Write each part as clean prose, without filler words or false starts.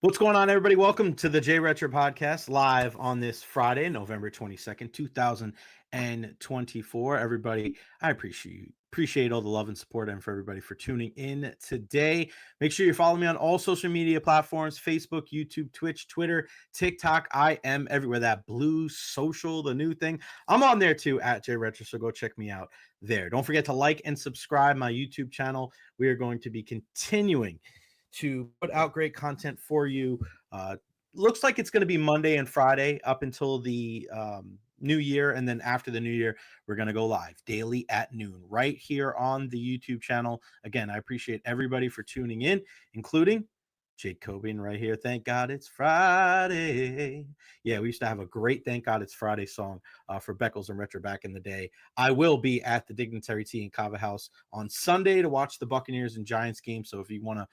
What's going on, everybody? Welcome to the Recher podcast, live on this Friday, November 22nd, 2024. Everybody, I appreciate all the love and support, and for everybody for tuning in today. Make sure you follow me on all social media platforms: Facebook, YouTube, Twitch, Twitter, TikTok. I am everywhere. That blue social, the new thing. I'm on there too, at Recher, so go check me out there. Don't forget to like and subscribe my YouTube channel. We are going to be continuing to put out great content for you. Looks like it's going to be Monday and Friday up until the new year. And then after the new year, we're going to go live daily at noon right here on the YouTube channel. Again, I appreciate everybody for tuning in, including Jake Cobian right here. Thank God it's Friday. Yeah, we used to have a great Thank God It's Friday song for Beckles and Recher back in the day. I will be at the Dignitary Tea in Cava House on Sunday to watch the Buccaneers and Giants game. So if you want to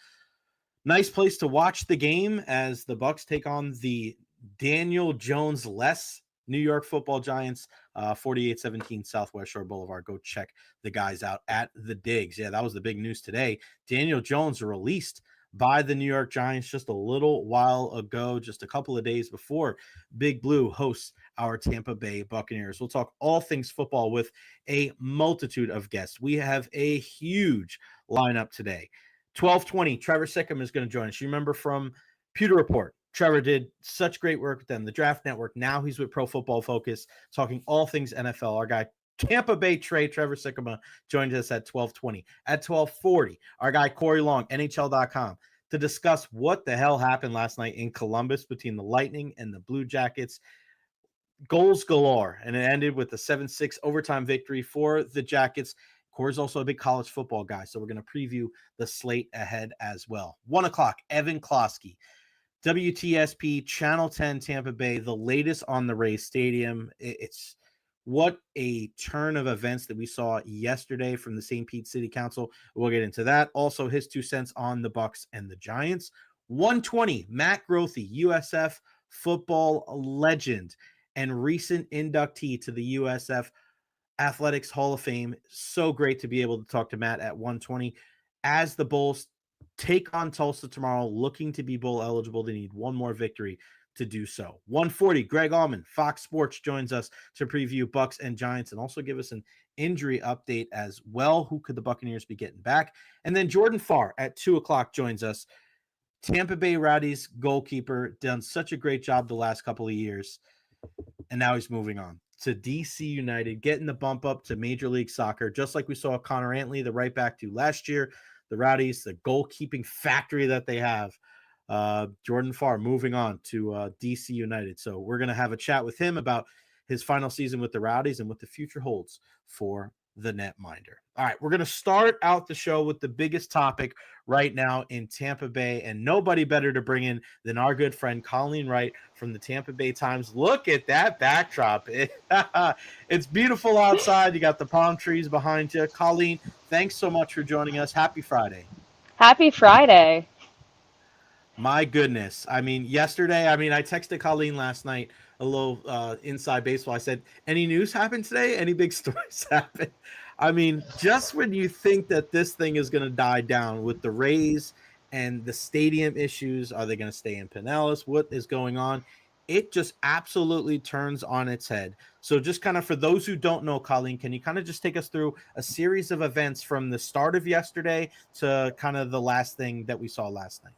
nice place to watch the game as the Bucs take on the Daniel Jones-less New York Football Giants, 4817 Southwest Shore Boulevard. Go check the guys out at the Digs. Yeah, that was the big news today. Daniel Jones released by the New York Giants just a little while ago, just a couple of days before Big Blue hosts our Tampa Bay Buccaneers. We'll talk all things football with a multitude of guests. We have a huge lineup today. 12:20, Trevor Sikkema is going to join us. You remember from Pewter Report, Trevor did such great work with them, the Draft Network. Now he's with Pro Football Focus, talking all things NFL. Our guy, Tampa Bay Trevor Sikkema, joined us at 12:20. At 12:40, our guy, Corey Long, NHL.com, to discuss what the hell happened last night in Columbus between the Lightning and the Blue Jackets. Goals galore, and it ended with a 7-6 overtime victory for the Jackets. Corey's also a big college football guy, so we're going to preview the slate ahead as well. 1 o'clock, Evan Closky, WTSP, Channel 10, Tampa Bay, the latest on the Rays Stadium. It's what a turn of events that we saw yesterday from the St. Pete City Council. We'll get into that. Also, his 2 cents on the Bucs and the Giants. 1:20, Matt Grothe, USF Football legend and recent inductee to the USF Athletics Hall of Fame. So great to be able to talk to Matt at 1:20 as the Bulls take on Tulsa tomorrow, looking to be bowl eligible. They need one more victory to do so. 1:40, Greg Auman, Fox Sports, joins us to preview Bucs and Giants and also give us an injury update as well. Who could the Buccaneers be getting back? And then Jordan Farr at 2 o'clock joins us. Tampa Bay Rowdies goalkeeper, done such a great job the last couple of years, and now he's moving on to DCUnited, getting the bump up to Major League Soccer, just like we saw Connor Antley, the right back, do last year. The Rowdies, the goalkeeping factory that they have. Jordan Farr moving on to DCUnited. So we're going to have a chat with him about his final season with the Rowdies and what the future holds for the netminder. All right, we're going to start out the show with the biggest topic right now in Tampa Bay, and nobody better to bring in than our good friend Colleen Wright from the Tampa Bay Times. Look at that backdrop. It's beautiful outside. You got the palm trees behind you. Colleen, thanks so much for joining us. Happy Friday. Happy Friday. My goodness. I yesterday, I texted Colleen last night, a little inside baseball. I said, any news happened today? Any big stories happen? Just when you think that this thing is going to die down with the Rays and the stadium issues, are they going to stay in Pinellas? What is going on? It just absolutely turns on its head. So just kind of for those who don't know, Colleen, can you kind of just take us through a series of events from the start of yesterday to kind of the last thing that we saw last night?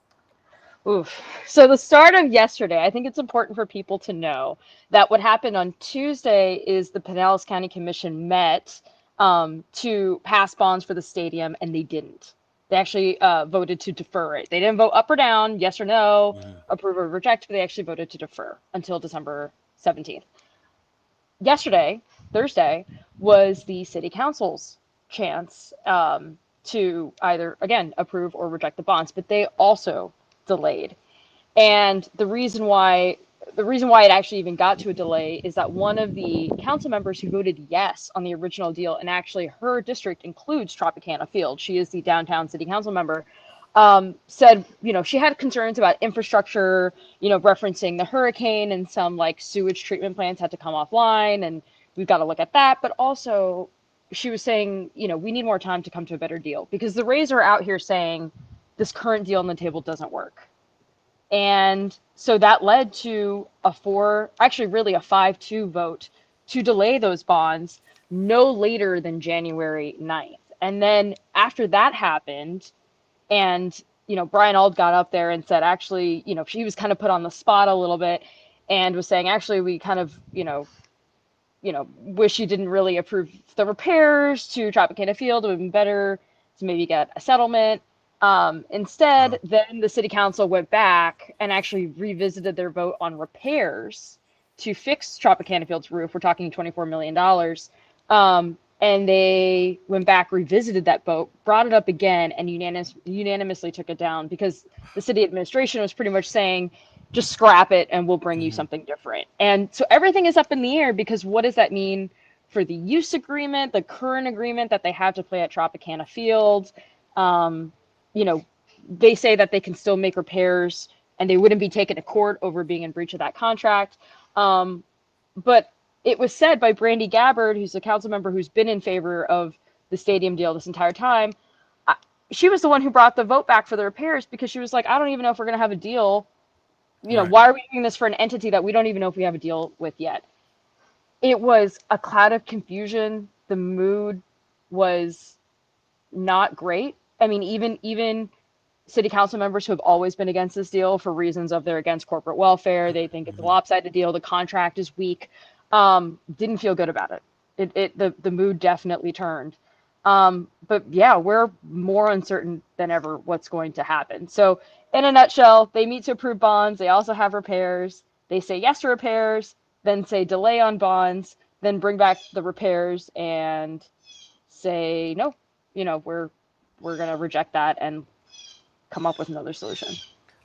Oof. So the start of yesterday, I think it's important for people to know that what happened on Tuesday is the Pinellas County Commission met to pass bonds for the stadium, and they didn't. They actually voted to defer it. They didn't vote up or down, yes or no, approve or reject, but they actually voted to defer until December 17th. Yesterday, Thursday, was the city council's chance to either, again, approve or reject the bonds, but they also delayed. And the reason why it actually even got to a delay is that one of the council members who voted yes on the original deal, and actually her district includes Tropicana Field, she is the downtown city council member, said, she had concerns about infrastructure, referencing the hurricane, and some like sewage treatment plants had to come offline, and we've got to look at that. But also she was saying, we need more time to come to a better deal, because the Rays are out here saying this current deal on the table doesn't work. And so that led to a 5-2 vote to delay those bonds no later than January 9th. And then after that happened, and, Brian Auld got up there and said, actually, he was kind of put on the spot a little bit and was saying, actually, we kind of, wish you didn't really approve the repairs to Tropicana Field. It would have been better to maybe get a settlement. Instead, then the city council went back and actually revisited their vote on repairs to fix Tropicana Field's roof. We're talking $24 million. And they went back, revisited that vote, brought it up again, and unanimously took it down because the city administration was pretty much saying, just scrap it and we'll bring you something different. And so everything is up in the air because what does that mean for the use agreement, the current agreement that they have to play at Tropicana Field? They say that they can still make repairs and they wouldn't be taken to court over being in breach of that contract. But it was said by Brandy Gabbard, who's a council member who's been in favor of the stadium deal this entire time. She was the one who brought the vote back for the repairs because she was like, I don't even know if we're going to have a deal. Right. Why are we doing this for an entity that we don't even know if we have a deal with yet? It was a cloud of confusion. The mood was not great. I mean, even city council members who have always been against this deal for reasons of they're against corporate welfare, they think it's a lopsided deal, the contract is weak, didn't feel good about it. The mood definitely turned. But yeah, we're more uncertain than ever what's going to happen. So in a nutshell, they meet to approve bonds. They also have repairs. They say yes to repairs, then say delay on bonds, then bring back the repairs and say, no, we're going to reject that and come up with another solution.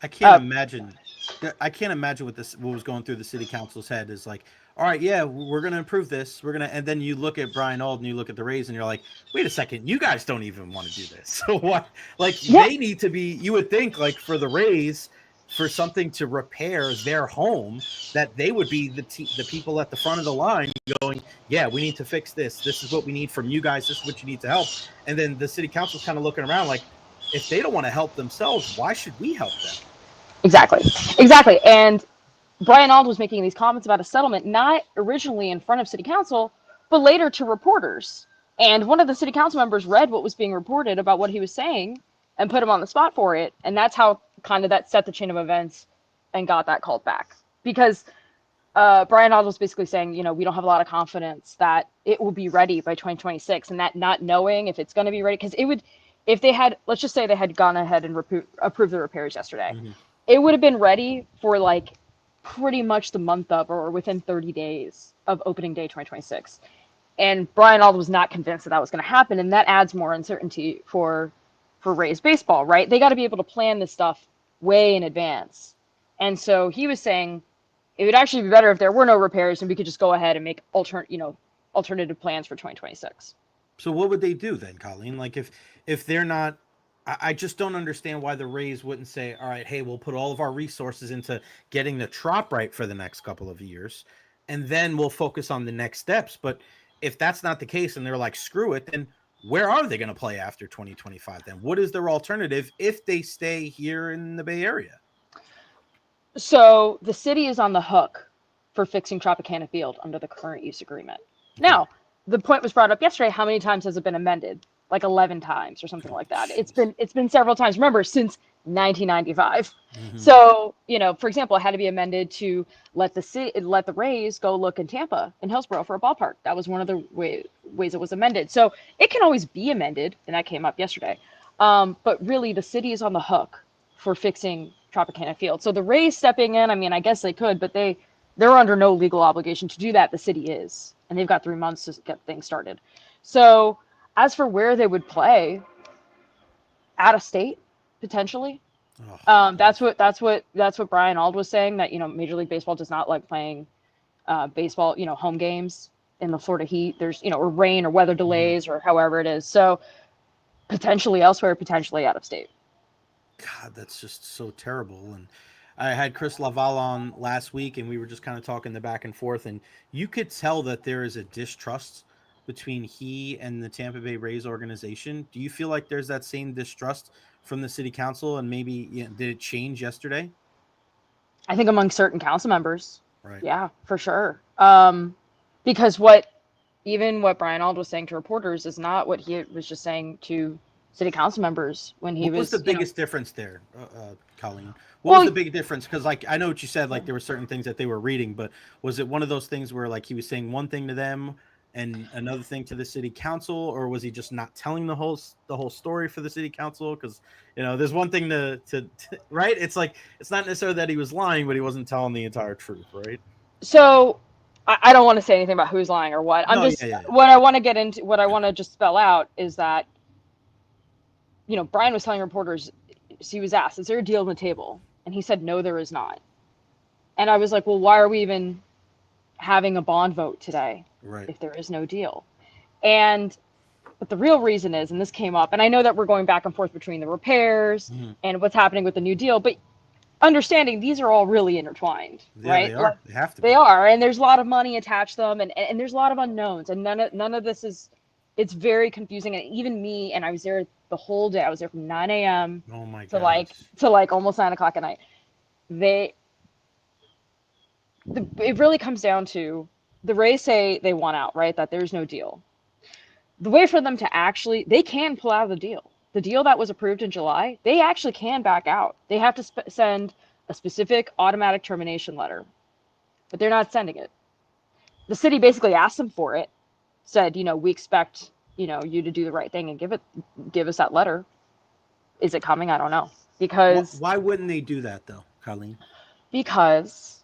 I can't imagine what was going through the city council's head is like, all right, yeah, we're going to improve this. And then you look at Brian Auld and you look at the Rays and you're like, wait a second, you guys don't even want to do this. So what, they need to be, you would think for the Rays, for something to repair their home, that they would be the people at the front of the line going, yeah, we need to fix this. This is what we need from you guys. This is what you need to help. And then the city council's kind of looking around like, if they don't want to help themselves, why should we help them? Exactly. And Brian Auld was making these comments about a settlement, not originally in front of city council, but later to reporters. And one of the city council members read what was being reported about what he was saying and put him on the spot for it. And that's how kind of that set the chain of events and got that called back. Because Brian Auld was basically saying, we don't have a lot of confidence that it will be ready by 2026, and that not knowing if it's going to be ready, because it would, if they had, let's just say they had gone ahead and approved the repairs yesterday, it would have been ready for pretty much the month of or within 30 days of opening day 2026. And Brian Auld was not convinced that was going to happen, and that adds more uncertainty for Rays baseball, right? They got to be able to plan this stuff way in advance. And so he was saying it would actually be better if there were no repairs and we could just go ahead and make alternative plans for 2026. So what would they do then, Colleen? If they're not, I just don't understand why the Rays wouldn't say, all right, hey, we'll put all of our resources into getting the Trop right for the next couple of years, and then we'll focus on the next steps. But if that's not the case and they're like, screw it, then where are they going to play after 2025 then? What is their alternative if they stay here in the Bay Area? So the city is on the hook for fixing Tropicana Field under the current use agreement. Now, the point was brought up yesterday, how many times has it been amended? 11 times or something like that. It's been several times. Remember, since 1995. So, for example, it had to be amended to let the Rays go look in Tampa, in Hillsborough, for a ballpark. That was one of the ways it was amended. So it can always be amended, and that came up yesterday. But really, the city is on the hook for fixing Tropicana Field. So the Rays stepping in, I guess they could, but they're under no legal obligation to do that. The city is, and they've got 3 months to get things started. So as for where they would play, out of state, potentially. That's what Brian Auld was saying, that Major League Baseball does not like playing baseball, home games in the Florida heat. There's or rain or weather delays or however it is. So potentially elsewhere, potentially out of state. God, that's just so terrible. And I had Chris Laval on last week, and we were just kind of talking the back and forth, and you could tell that there is a distrust between he and the Tampa Bay Rays organization. Do you feel like there's that same distrust from the city council, and maybe did it change yesterday? I think among certain council members. Right. Yeah, for sure. Because even what Brian Ald was saying to reporters is not what he was just saying to city council members when he What was the was, biggest difference there, Colleen? What was well, the big difference? Because, like, I know what you said, like, there were certain things that they were reading, but was it one of those things where, like, he was saying one thing to them and another thing to the city council, or was he just not telling the whole story for the city council? Because, there's one thing to right? It's like, it's not necessarily that he was lying, but he wasn't telling the entire truth, right? so I don't want to say anything about who's lying or what. I'm No, just, yeah. what I want to get into, what I want to just spell out is that, Brian was telling reporters, he was asked, is there a deal on the table? And he said, no, there is not. And I was like, well, why are we even having a bond vote today if there is no deal? But the real reason is, and this came up, and I know that we're going back and forth between the repairs and what's happening with the new deal, but understanding these are all really intertwined, right? They are. They have to be. They are, and there's a lot of money attached to them, and there's a lot of unknowns, and none of this is. It's very confusing, and even me, and I was there the whole day. I was there from 9 a.m. Oh my to like almost 9 o'clock at night. It really comes down to the Rays say they want out, right? That there's no deal. The way for them to actually, they can pull out of the deal. The deal that was approved in July, they actually can back out. They have to send a specific automatic termination letter, but they're not sending it. The city basically asked them for it, said, we expect, you to do the right thing and give us that letter. Is it coming? I don't know. Because why wouldn't they do that though, Colleen? Because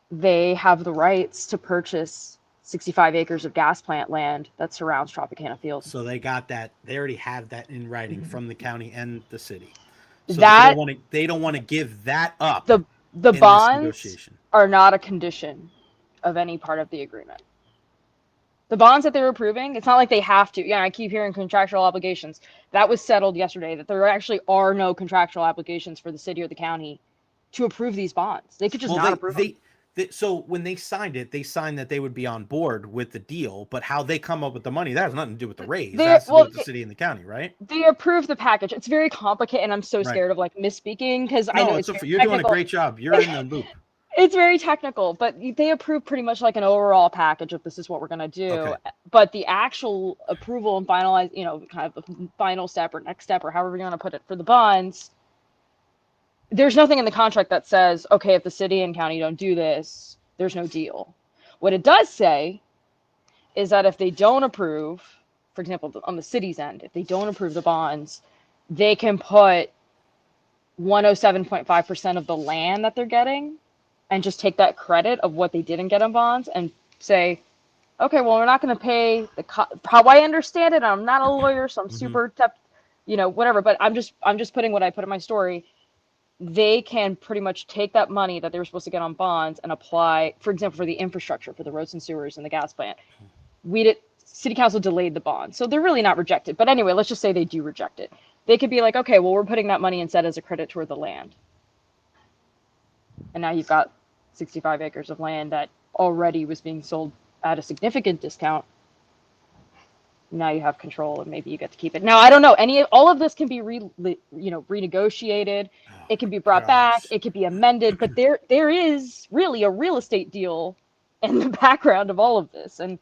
they have the rights to purchase 65 acres of gas plant land that surrounds Tropicana Field. So they got that. They already have that in writing from the county and the city. So that they don't want to give that up. The bonds are not a condition of any part of the agreement. The bonds that they're approving, it's not like they have to. Yeah, I keep hearing contractual obligations. That was settled yesterday, that there actually are no contractual obligations for the city or the county to approve these bonds. They could just not approve them. So when they signed it, they signed that they would be on board with the deal, but how they come up with the money, that has nothing to do with the Rays. That has to do with the city and the county, right? They approved the package. It's very complicated, and I'm so scared of misspeaking because I know you're doing a great job. You're in the loop. It's very technical, but they approve pretty much like an overall package of this is what we're going to do. Okay. But the actual approval and finalize, kind of the final step or next step or however you want to put it for the bonds, there's nothing in the contract that says, okay, if the city and county don't do this, there's no deal. What it does say is that if they don't approve, for example, on the city's end, if they don't approve the bonds, they can put 107.5% of the land that they're getting and just take that credit of what they didn't get in bonds and say, okay, well, we're not going to pay how I understand it. I'm not a lawyer, so I'm super tough, whatever. But I'm just putting what I put in my story. They can pretty much take that money that they were supposed to get on bonds and apply, for example, for the infrastructure, for the roads and sewers and the gas plant. City council delayed the bond, so they're really not rejected. But anyway, let's just say they do reject it. They could be like, okay, well, we're putting that money instead as a credit toward the land. And now you've got 65 acres of land that already was being sold at a significant discount. Now you have control and maybe you get to keep it. Now, I don't know. All of this can be renegotiated. It can be brought back. It could be amended. But there is really a real estate deal in the background of all of this. And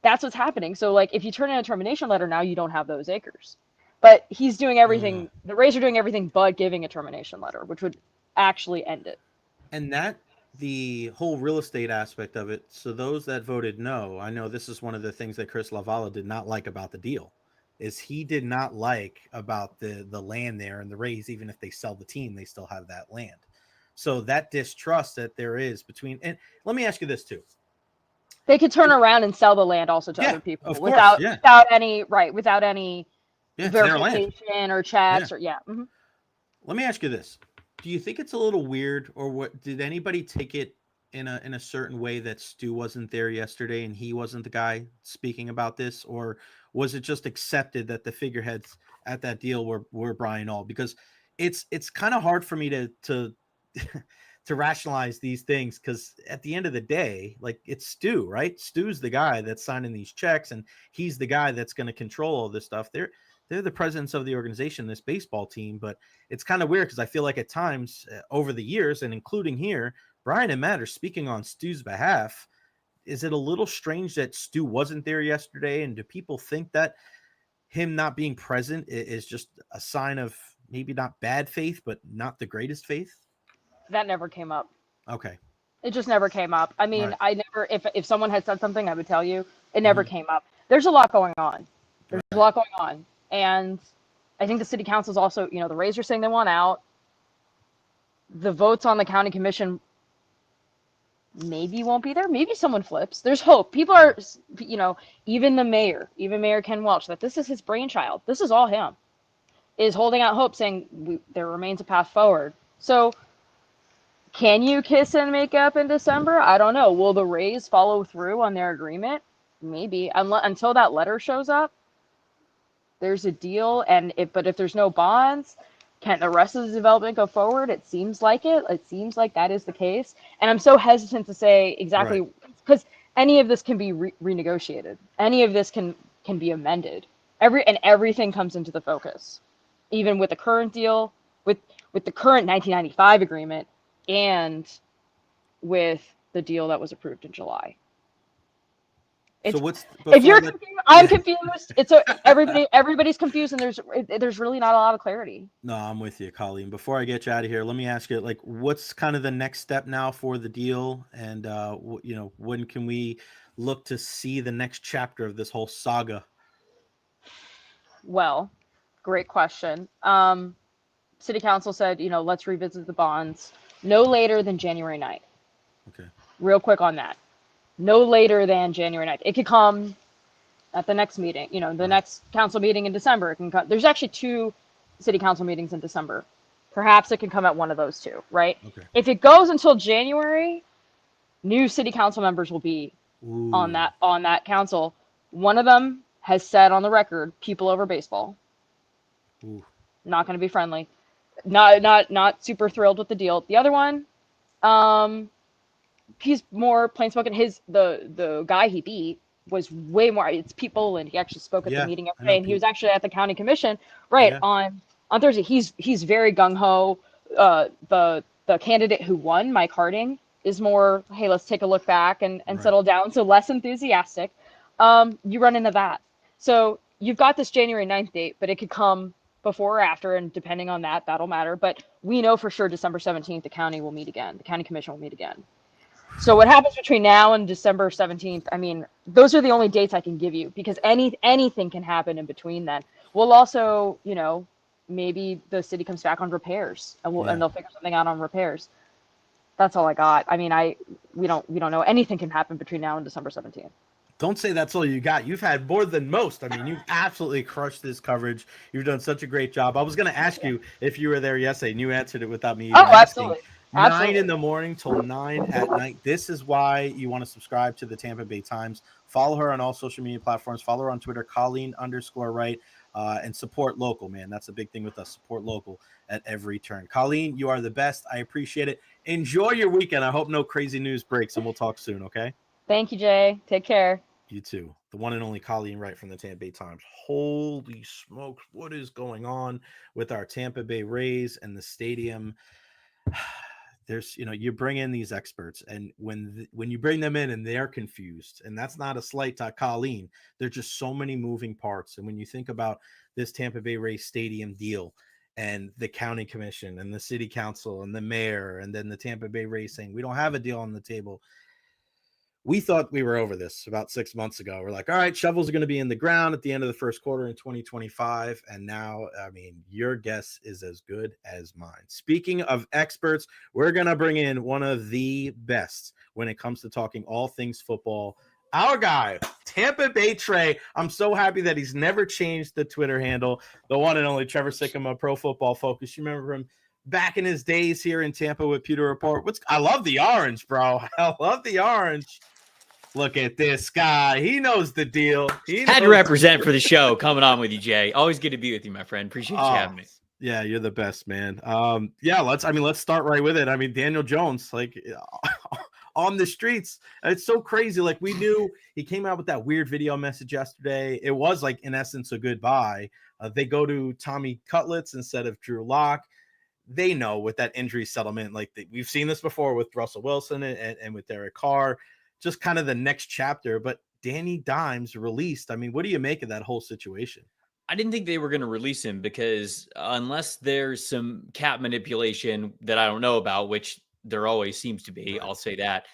that's what's happening. So, like, if you turn in a termination letter now, you don't have those acres. But he's doing everything. The Rays are doing everything but giving a termination letter, which would actually end it. And the whole real estate aspect of it. So those that voted no, I know this is one of the things that Chris Lavala did not like about the deal, is he did not like about the land there, and the Rays, even if they sell the team, they still have that land. So that distrust that there is between, and let me ask you this too. They could turn around and sell the land also to other people without any verification or checks or Let me ask you this. Do you think it's a little weird, or what? Did anybody take it in a certain way that Stu wasn't there yesterday and he wasn't the guy speaking about this, or was it just accepted that the figureheads at that deal were Brian Ald? Because it's kind of hard for me to to rationalize these things, because at the end of the day, like, it's Stu, right? Stu's the guy that's signing these checks, and he's the guy that's going to control all this stuff. they're the presidents of the organization, this baseball team. But it's kind of weird because I feel like at times over the years, and including here, Brian and Matt are speaking on Stu's behalf. Is it a little strange that Stu wasn't there yesterday? And do people think that him not being present is just a sign of maybe not bad faith, but not the greatest faith? That never came up. Okay. It just never came up. I mean, Right. I never, if someone had said something, I would tell you. It never came up. There's a lot going on. There's a lot going on. And I think the city council's also, the Rays are saying they want out. The votes on the county commission maybe won't be there. Maybe someone flips. There's hope. People are, even Mayor Ken Welch, that this is his brainchild. This is all him, is holding out hope, saying there remains a path forward. So can you kiss and make up in December? I don't know. Will the Rays follow through on their agreement? Maybe. Until that letter shows up, there's a deal. But if there's no bonds, can the rest of the development go forward? It seems like it. It seems like that is the case. And I'm so hesitant to say exactly, because any of this can be renegotiated. Any of this can be amended. Everything comes into the focus, even with the current deal, with the current 1995 agreement, and with the deal that was approved in July. So if you're confused, I'm confused. Everybody's confused, and there's really not a lot of clarity. No, I'm with you, Colleen. Before I get you out of here, let me ask you, what's kind of the next step now for the deal, and when can we look to see the next chapter of this whole saga? Well, great question. City Council said, let's revisit the bonds no later than January 9th. Okay. Real quick on that. No later than January 9th. It could come at the next meeting, the next council meeting in December. It can come. There's actually 2 city council meetings in December. Perhaps it can come at one of those 2, right? Okay. If it goes until January, new city council members will be on that council. One of them has said on the record, people over baseball. Ooh. Not going to be friendly. Not super thrilled with the deal. The other one, he's more plain spoken. The guy he beat was way more. It's people, and he actually spoke at the meeting yesterday, and he was actually at the county commission on Thursday. He's very gung ho. The candidate who won, Mike Harding, is more, hey, let's take a look back and settle down. So less enthusiastic. You run into that. So you've got this January 9th date, but it could come before or after, and depending on that, that'll matter. But we know for sure December 17th, the county will meet again. The county commission will meet again. So what happens between now and December 17th, I mean, those are the only dates I can give you, because anything can happen in between then. We'll also, maybe the city comes back on repairs, and they'll figure something out on repairs. That's all I got. I mean, we don't know. Anything can happen between now and December 17th. Don't say that's all you got. You've had more than most. I mean, you've absolutely crushed this coverage. You've done such a great job. I was going to ask you if you were there yesterday, and you answered it without me even asking. Absolutely. 9 in the morning till 9 at night. This is why you want to subscribe to the Tampa Bay Times. Follow her on all social media platforms. Follow her on Twitter, Colleen_Wright, and support local, man. That's a big thing with us. Support local at every turn. Colleen, you are the best. I appreciate it. Enjoy your weekend. I hope no crazy news breaks, and we'll talk soon, okay? Thank you, Jay. Take care. You too. The one and only Colleen Wright from the Tampa Bay Times. Holy smokes, what is going on with our Tampa Bay Rays and the stadium? There's, you bring in these experts, and when you bring them in and they're confused, and that's not a slight to Colleen, there's just so many moving parts. And when you think about this Tampa Bay Rays stadium deal, and the county commission and the city council and the mayor, and then the Tampa Bay Rays saying, we don't have a deal on the table. We thought we were over this about 6 months ago. We're like, all right, shovels are going to be in the ground at the end of the first quarter in 2025. And now, I mean, your guess is as good as mine. Speaking of experts, we're going to bring in one of the best when it comes to talking all things football. Our guy, Tampa Bay Trey. I'm so happy that he's never changed the Twitter handle. The one and only Trevor Sikkema, Pro Football Focus. You remember him back in his days here in Tampa with Pewter Report. I love the orange, bro. I love the orange. Look at this guy. He knows the deal. Had to represent for the show. Coming on with you, Jay. Always good to be with you, my friend. Appreciate you having me. Yeah, you're the best, man. Let's start right with it. I mean, Daniel Jones, on the streets. It's so crazy. Like, we knew he came out with that weird video message yesterday. It was like, in essence, a goodbye. They go to Tommy Cutlets instead of Drew Lock. They know with that injury settlement, like we've seen this before with Russell Wilson and with Derek Carr, just kind of the next chapter. But Danny Dimes released. I mean, what do you make of that whole situation? I didn't think they were going to release him because unless there's some cap manipulation that I don't know about, which there always seems to be, I'll say that,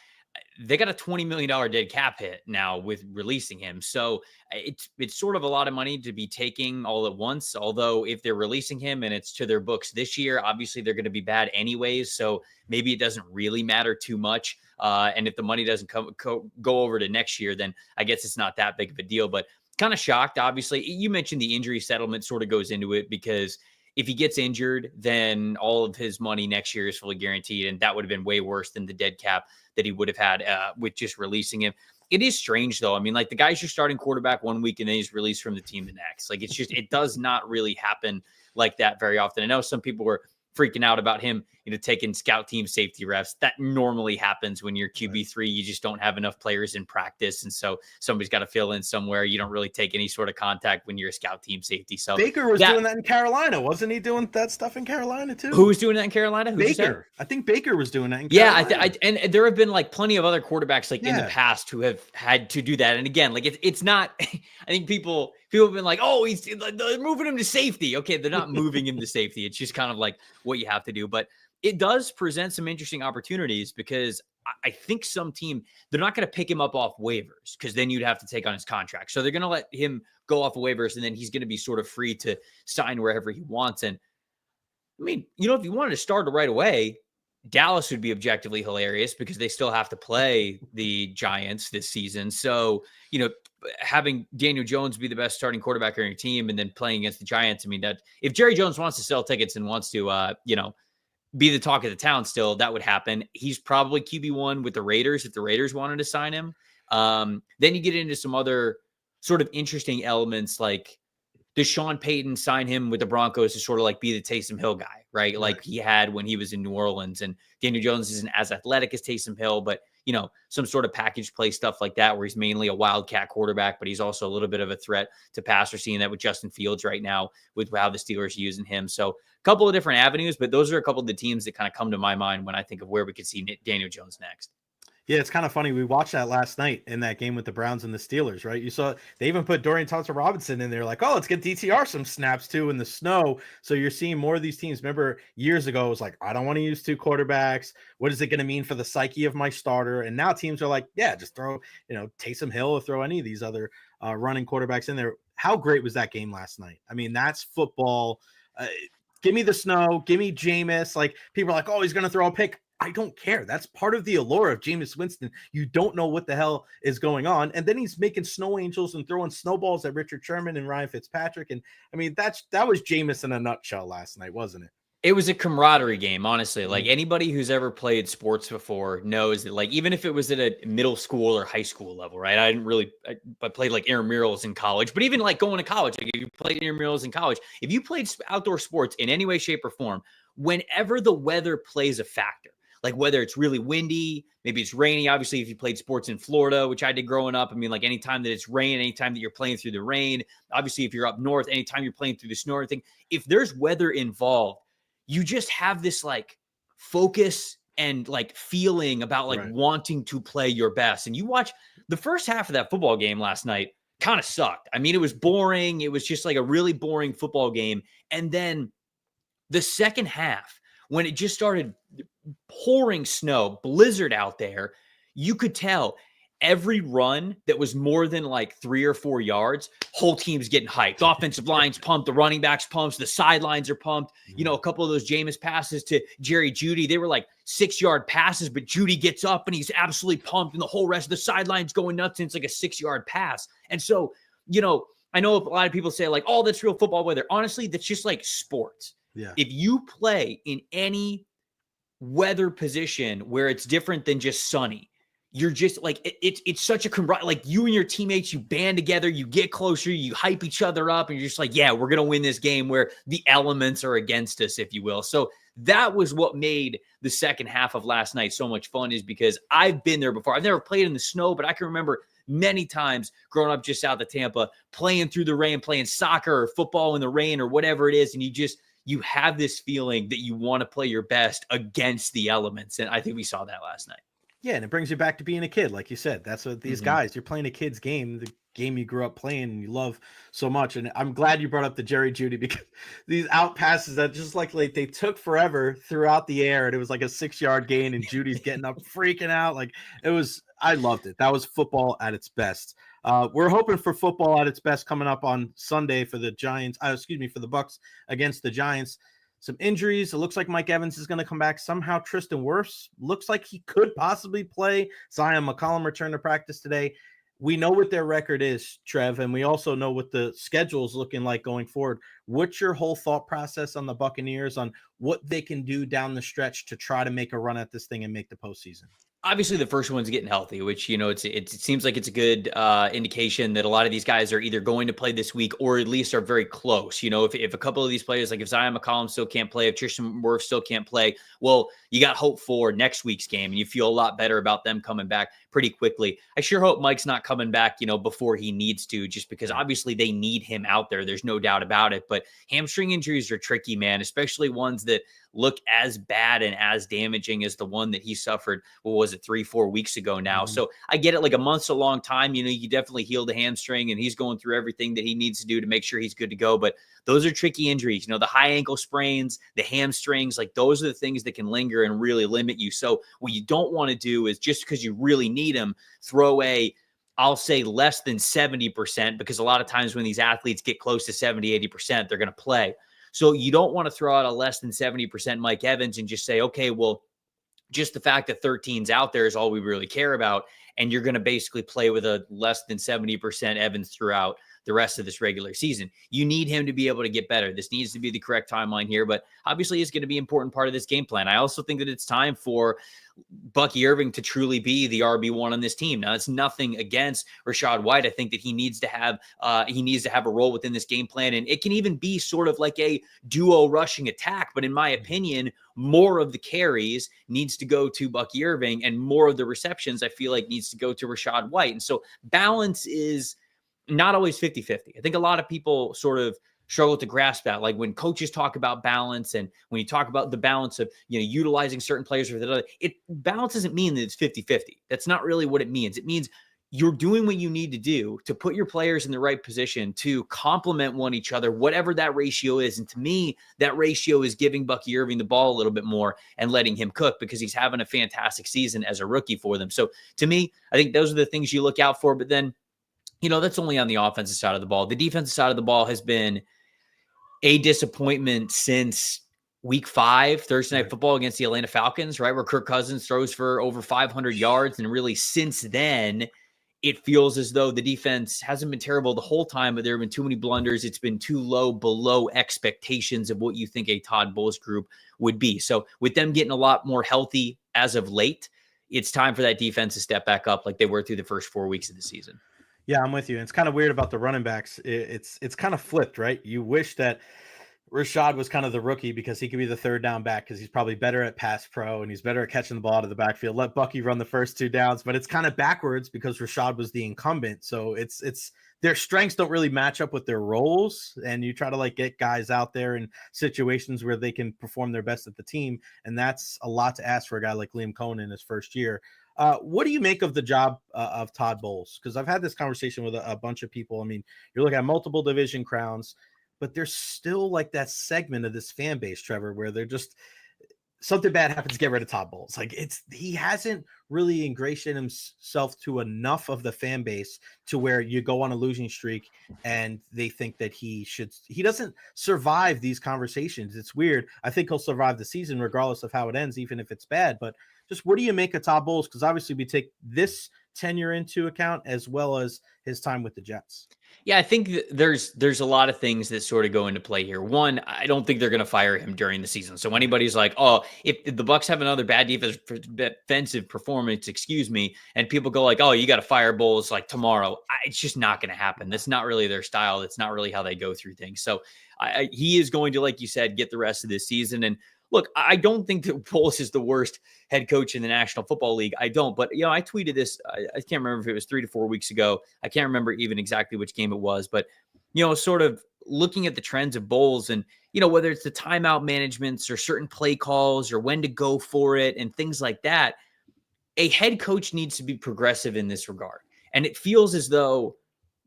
they got a $20 million dead cap hit now with releasing him. So it's sort of a lot of money to be taking all at once. Although if they're releasing him and it's to their books this year, obviously they're going to be bad anyways. So maybe it doesn't really matter too much. And if the money doesn't go over to next year, then I guess it's not that big of a deal. But kind of shocked, obviously. You mentioned the injury settlement sort of goes into it because if he gets injured, then all of his money next year is fully guaranteed. And that would have been way worse than the dead cap that he would have had with just releasing him. It is strange, though. I mean, like, the guy's your starting quarterback one week and then he's released from the team the next. Like, it's just, it does not really happen like that very often. I know some people were freaking out about him, taking scout team safety reps. That normally happens when you're QB3. You just don't have enough players in practice. And so somebody's got to fill in somewhere. You don't really take any sort of contact when you're a scout team safety. So Baker was doing that in Carolina. Wasn't he doing that stuff in Carolina too? Who was doing that in Carolina? Baker. I think Baker was doing that in Carolina. Yeah. And there have been like plenty of other quarterbacks in the past who have had to do that. And again, like it's not, I think people have been like, oh, they're moving him to safety. Okay. They're not moving him to safety. It's just kind of like what you have to do. But it does present some interesting opportunities because I think some team, they're not going to pick him up off waivers because then you'd have to take on his contract. So they're going to let him go off of waivers and then he's going to be sort of free to sign wherever he wants. And I mean, if you wanted to start it right away, Dallas would be objectively hilarious because they still have to play the Giants this season. So, having Daniel Jones be the best starting quarterback on your team and then playing against the Giants, I mean, that if Jerry Jones wants to sell tickets and wants to, be the talk of the town still, that would happen. He's probably QB1 with the Raiders if the Raiders wanted to sign him. Then you get into some other sort of interesting elements like does Sean Payton sign him with the Broncos to sort of like be the Taysom Hill guy, right? Like he had when he was in New Orleans, and Daniel Jones isn't as athletic as Taysom Hill, but some sort of package play stuff like that, where he's mainly a wildcat quarterback, but he's also a little bit of a threat to pass. We're seeing that with Justin Fields right now with how the Steelers are using him. So a couple of different avenues, but those are a couple of the teams that kind of come to my mind when I think of where we could see Daniel Jones next. Yeah, it's kind of funny. We watched that last night in that game with the Browns and the Steelers, right? You saw they even put Dorian Thompson-Robinson in there, like, oh, let's get DTR some snaps too in the snow. So you're seeing more of these teams. Remember years ago, it was like, I don't want to use two quarterbacks. What is it going to mean for the psyche of my starter? And now teams are like, yeah, just throw, Taysom Hill or throw any of these other running quarterbacks in there. How great was that game last night? I mean, that's football. Give me the snow. Give me Jameis. Like, people are like, oh, he's going to throw a pick. I don't care. That's part of the allure of Jameis Winston. You don't know what the hell is going on. And then he's making snow angels and throwing snowballs at Richard Sherman and Ryan Fitzpatrick. And I mean, that was Jameis in a nutshell last night, wasn't it? It was a camaraderie game, honestly. Like anybody who's ever played sports before knows that, like, even if it was at a middle school or high school level, right? I played like intramurals in college, but even like going to college, like if you played intramurals in college, if you played outdoor sports in any way, shape, or form, whenever the weather plays a factor, like whether it's really windy, maybe it's rainy. Obviously, if you played sports in Florida, which I did growing up, I mean, like anytime that it's rain, anytime that you're playing through the rain, obviously if you're up north, anytime you're playing through the snow or anything, if there's weather involved, you just have this like focus and like feeling about like wanting to play your best. And you watch the first half of that football game last night kind of sucked. I mean, it was boring. It was just like a really boring football game. And then the second half, when it just started pouring snow, blizzard out there, you could tell every run that was more than like 3 or 4 yards, whole team's getting hyped. Offensive line's pumped, the running backs pumped, the sidelines are pumped. A couple of those Jameis passes to Jerry Jeudy, they were like 6-yard passes, but Jeudy gets up and he's absolutely pumped, and the whole rest of the sideline's going nuts, and it's like a 6-yard pass. And so, I know a lot of people say like, oh, that's real football weather. Honestly, that's just like sports. Yeah. If you play in any weather position where it's different than just sunny, you're just like, it's such a like you and your teammates, you band together, you get closer, you hype each other up, and you're just like, yeah, we're going to win this game where the elements are against us, if you will. So that was what made the second half of last night so much fun, is because I've been there before. I've never played in the snow, but I can remember many times growing up just south of Tampa, playing through the rain, playing soccer or football in the rain or whatever it is. And you have this feeling that you want to play your best against the elements. And I think we saw that last night. Yeah, and it brings you back to being a kid, like you said. That's what these guys, you're playing a kid's game, the game you grew up playing and you love so much. And I'm glad you brought up the Jerry Jeudy, because these out passes that just like they took forever throughout the air, and it was like a 6-yard gain, and Judy's getting up freaking out. Like, I loved it. That was football at its best. We're hoping for football at its best coming up on Sunday for the Giants. For the Bucs against the Giants. Some injuries. It looks like Mike Evans is going to come back. Somehow Tristan Wirfs looks like he could possibly play. Zion McCollum returned to practice today. We know what their record is, Trev, and we also know what the schedule is looking like going forward. What's your whole thought process on the Buccaneers, on what they can do down the stretch to try to make a run at this thing and make the postseason? Obviously, the first one's getting healthy, which, it seems like it's a good indication that a lot of these guys are either going to play this week or at least are very close. If a couple of these players, like if Zion McCollum still can't play, if Tristan Wirfs still can't play, well, you got hope for next week's game, and you feel a lot better about them coming back pretty quickly. I sure hope Mike's not coming back, before he needs to, just because obviously they need him out there. There's no doubt about it. But hamstring injuries are tricky, man, especially ones that look as bad and as damaging as the one that he suffered, 3-4 weeks ago now. So I get it, like a month's a long time. You definitely healed the hamstring, and he's going through everything that he needs to do to make sure he's good to go. But those are tricky injuries, the high ankle sprains, the hamstrings, like those are the things that can linger and really limit you. So what you don't want to do is, just because you really need them, throw I'll say less than 70%, because a lot of times when these athletes get close to 70, 80%, they're going to play. So you don't want to throw out a less than 70% Mike Evans and just say, okay, well, just the fact that 13's out there is all we really care about. And you're going to basically play with a less than 70% Evans throughout the rest of this regular season. You need him to be able to get better. This needs to be the correct timeline here, but obviously it's going to be an important part of this game plan. I also think that it's time for Bucky Irving to truly be the RB1 on this team. Now, it's nothing against Rachaad White. I think that he needs to have a role within this game plan, and it can even be sort of like a duo rushing attack. But in my opinion, more of the carries needs to go to Bucky Irving, and more of the receptions I feel like needs to go to Rachaad White. And so balance is not always 50-50. I think a lot of people sort of struggle to grasp that. Like when coaches talk about balance, and when you talk about the balance of, utilizing certain players for the other, balance doesn't mean that it's 50-50. That's not really what it means. It means you're doing what you need to do to put your players in the right position to complement one each other, whatever that ratio is. And to me, that ratio is giving Bucky Irving the ball a little bit more and letting him cook, because he's having a fantastic season as a rookie for them. So to me, I think those are the things you look out for. But then, that's only on the offensive side of the ball. The defensive side of the ball has been a disappointment since week 5, Thursday Night Football against the Atlanta Falcons, right? Where Kirk Cousins throws for over 500 yards. And really since then, it feels as though the defense hasn't been terrible the whole time, but there have been too many blunders. It's been too low, below expectations of what you think a Todd Bowles group would be. So with them getting a lot more healthy as of late, it's time for that defense to step back up like they were through the first 4 weeks of the season. Yeah, I'm with you. It's kind of weird about the running backs. It's kind of flipped, right? You wish that Rachaad was kind of the rookie, because he could be the third down back, because he's probably better at pass pro and he's better at catching the ball out of the backfield. Let Bucky run the first 2 downs, but it's kind of backwards because Rachaad was the incumbent. So it's their strengths don't really match up with their roles, and you try to get guys out there in situations where they can perform their best at the team, and that's a lot to ask for a guy like Liam Cohen in his first year. What do you make of the job of Todd Bowles? Because I've had this conversation with a bunch of people. I mean, you're looking at multiple division crowns, but there's still that segment of this fan base, Trevor, where they're just, something bad happens, get rid of Todd Bowles. He hasn't really ingratiated himself to enough of the fan base to where you go on a losing streak and they think that he doesn't survive these conversations. It's weird. I think he'll survive the season regardless of how it ends, even if it's bad. But just what do you make of Todd Bowles? Because obviously we take this tenure into account as well as his time with the Jets. Yeah, I think there's a lot of things that sort of go into play here. One, I don't think they're going to fire him during the season. So anybody's like, oh, if the Bucs have another bad defensive performance, and people go like, oh, you got to fire Bowles tomorrow, it's just not going to happen. That's not really their style. That's not really how they go through things. So he is going to, like you said, get the rest of this season. And look, I don't think that Bowles is the worst head coach in the National Football League. I don't. But, I tweeted this. I can't remember if it was 3 to 4 weeks ago. I can't remember even exactly which game it was. But, sort of looking at the trends of Bowles and, whether it's the timeout managements or certain play calls or when to go for it and things like that, a head coach needs to be progressive in this regard. And it feels as though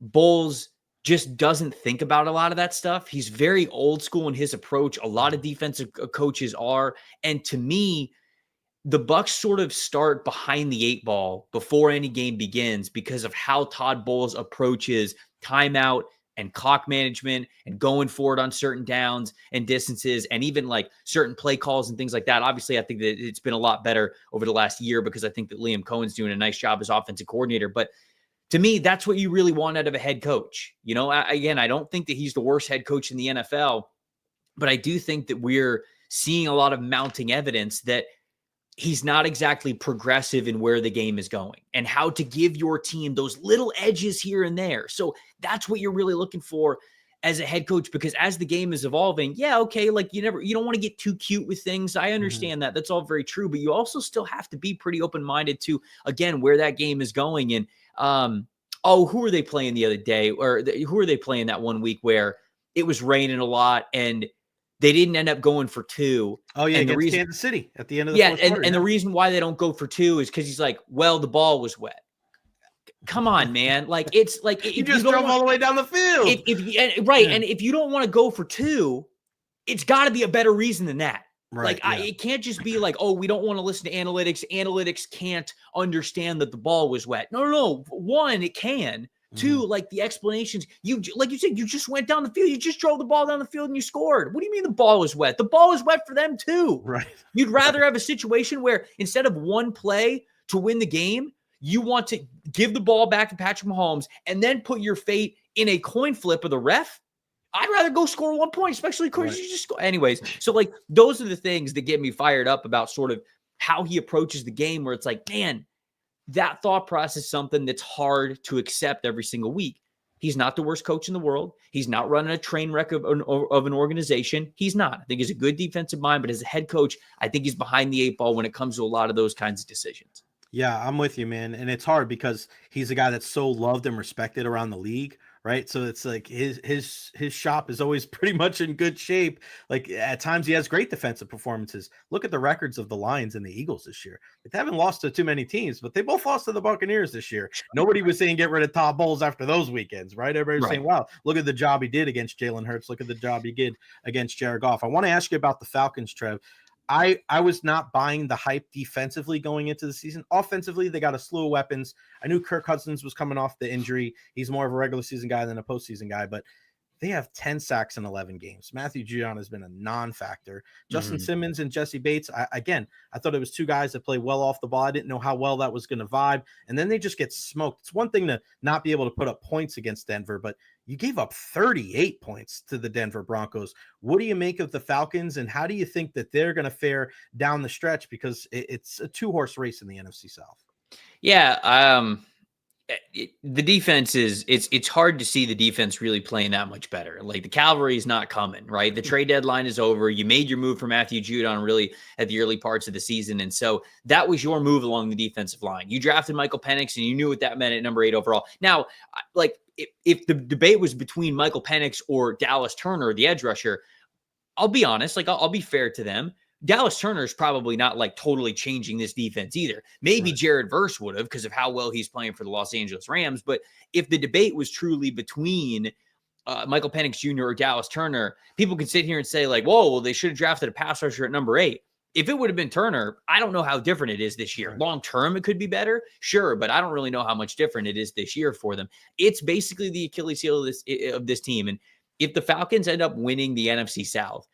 Bowles just doesn't think about a lot of that stuff. He's very old school in his approach. A lot of defensive coaches are. And to me, the Bucs sort of start behind the 8 ball before any game begins because of how Todd Bowles approaches timeout and clock management and going for it on certain downs and distances and even like certain play calls and things like that. Obviously, I think that it's been a lot better over the last year because I think that Liam Cohen's doing a nice job as offensive coordinator. But to me, that's what you really want out of a head coach. Again, I don't think that he's the worst head coach in the NFL, but I do think that we're seeing a lot of mounting evidence that he's not exactly progressive in where the game is going and how to give your team those little edges here and there. So that's what you're really looking for as a head coach, because as the game is evolving, like you don't want to get too cute with things. I understand that. That's all very true, but you also still have to be pretty open-minded to, again, where that game is going. And, who were they playing the other day? Or who are they playing that one week where it was raining a lot and they didn't end up going for 2? Oh, yeah, against Kansas City at the end of the fourth quarter. And the reason why they don't go for 2 is because he's like, well, the ball was wet. Come on, man. Like, it's like you just drove all the way down the field. And if you don't want to go for 2, it's got to be a better reason than that. Right. Like, it can't just be like, oh, we don't want to listen to analytics. Analytics can't understand that the ball was wet. No. 1, it can. 2, like the explanations, like you said, you just went down the field. You just drove the ball down the field and you scored. What do you mean the ball was wet? The ball is wet for them too. Right. You'd rather have a situation where instead of one play to win the game, you want to give the ball back to Patrick Mahomes and then put your fate in a coin flip of the ref. I'd rather go score 1 point, especially because you just score. Anyways, so like those are the things that get me fired up about sort of how he approaches the game, where it's like, man, that thought process is something that's hard to accept every single week. He's not the worst coach in the world. He's not running a train wreck of an organization. He's not. I think he's a good defensive mind, but as a head coach, I think he's behind the 8 ball when it comes to a lot of those kinds of decisions. Yeah, I'm with you, man. And it's hard because he's a guy that's so loved and respected around the league, right? So it's like his shop is always pretty much in good shape. Like at times he has great defensive performances. Look at the records of the Lions and the Eagles this year. They haven't lost to too many teams, but they both lost to the Buccaneers this year. Nobody was saying get rid of Todd Bowles after those weekends, right? Everybody was saying, wow, look at the job he did against Jalen Hurts. Look at the job he did against Jared Goff. I want to ask you about the Falcons, Trev. I was not buying the hype defensively going into the season. Offensively, they got a slew of weapons. I knew Kirk Cousins was coming off the injury. He's more of a regular season guy than a postseason guy, but they have 10 sacks in 11 games. Matthew Judon has been a non-factor. Justin Simmons and Jesse Bates, I thought it was 2 guys that play well off the ball. I didn't know how well that was going to vibe, and then they just get smoked. It's one thing to not be able to put up points against Denver, but you gave up 38 points to the Denver Broncos. What do you make of the Falcons, and how do you think that they're going to fare down the stretch? Because it's a 2-horse race in the NFC South. Yeah, the defense it's hard to see the defense really playing that much better. Like the cavalry's not coming, right? The trade deadline is over. You made your move for Matthew Judon really at the early parts of the season. And so that was your move along the defensive line. You drafted Michael Penix and you knew what that meant at number 8 overall. Now, like if the debate was between Michael Penix or Dallas Turner, the edge rusher, I'll be honest, like I'll be fair to them. Dallas Turner is probably not like totally changing this defense either. Maybe Jared Verse would have because of how well he's playing for the Los Angeles Rams. But if the debate was truly between Michael Penix Jr. or Dallas Turner, people could sit here and say like, whoa, well, they should have drafted a pass rusher at number 8. If it would have been Turner, I don't know how different it is this year. Right. Long term, it could be better. Sure, but I don't really know how much different it is this year for them. It's basically the Achilles heel of this team. And if the Falcons end up winning the NFC South,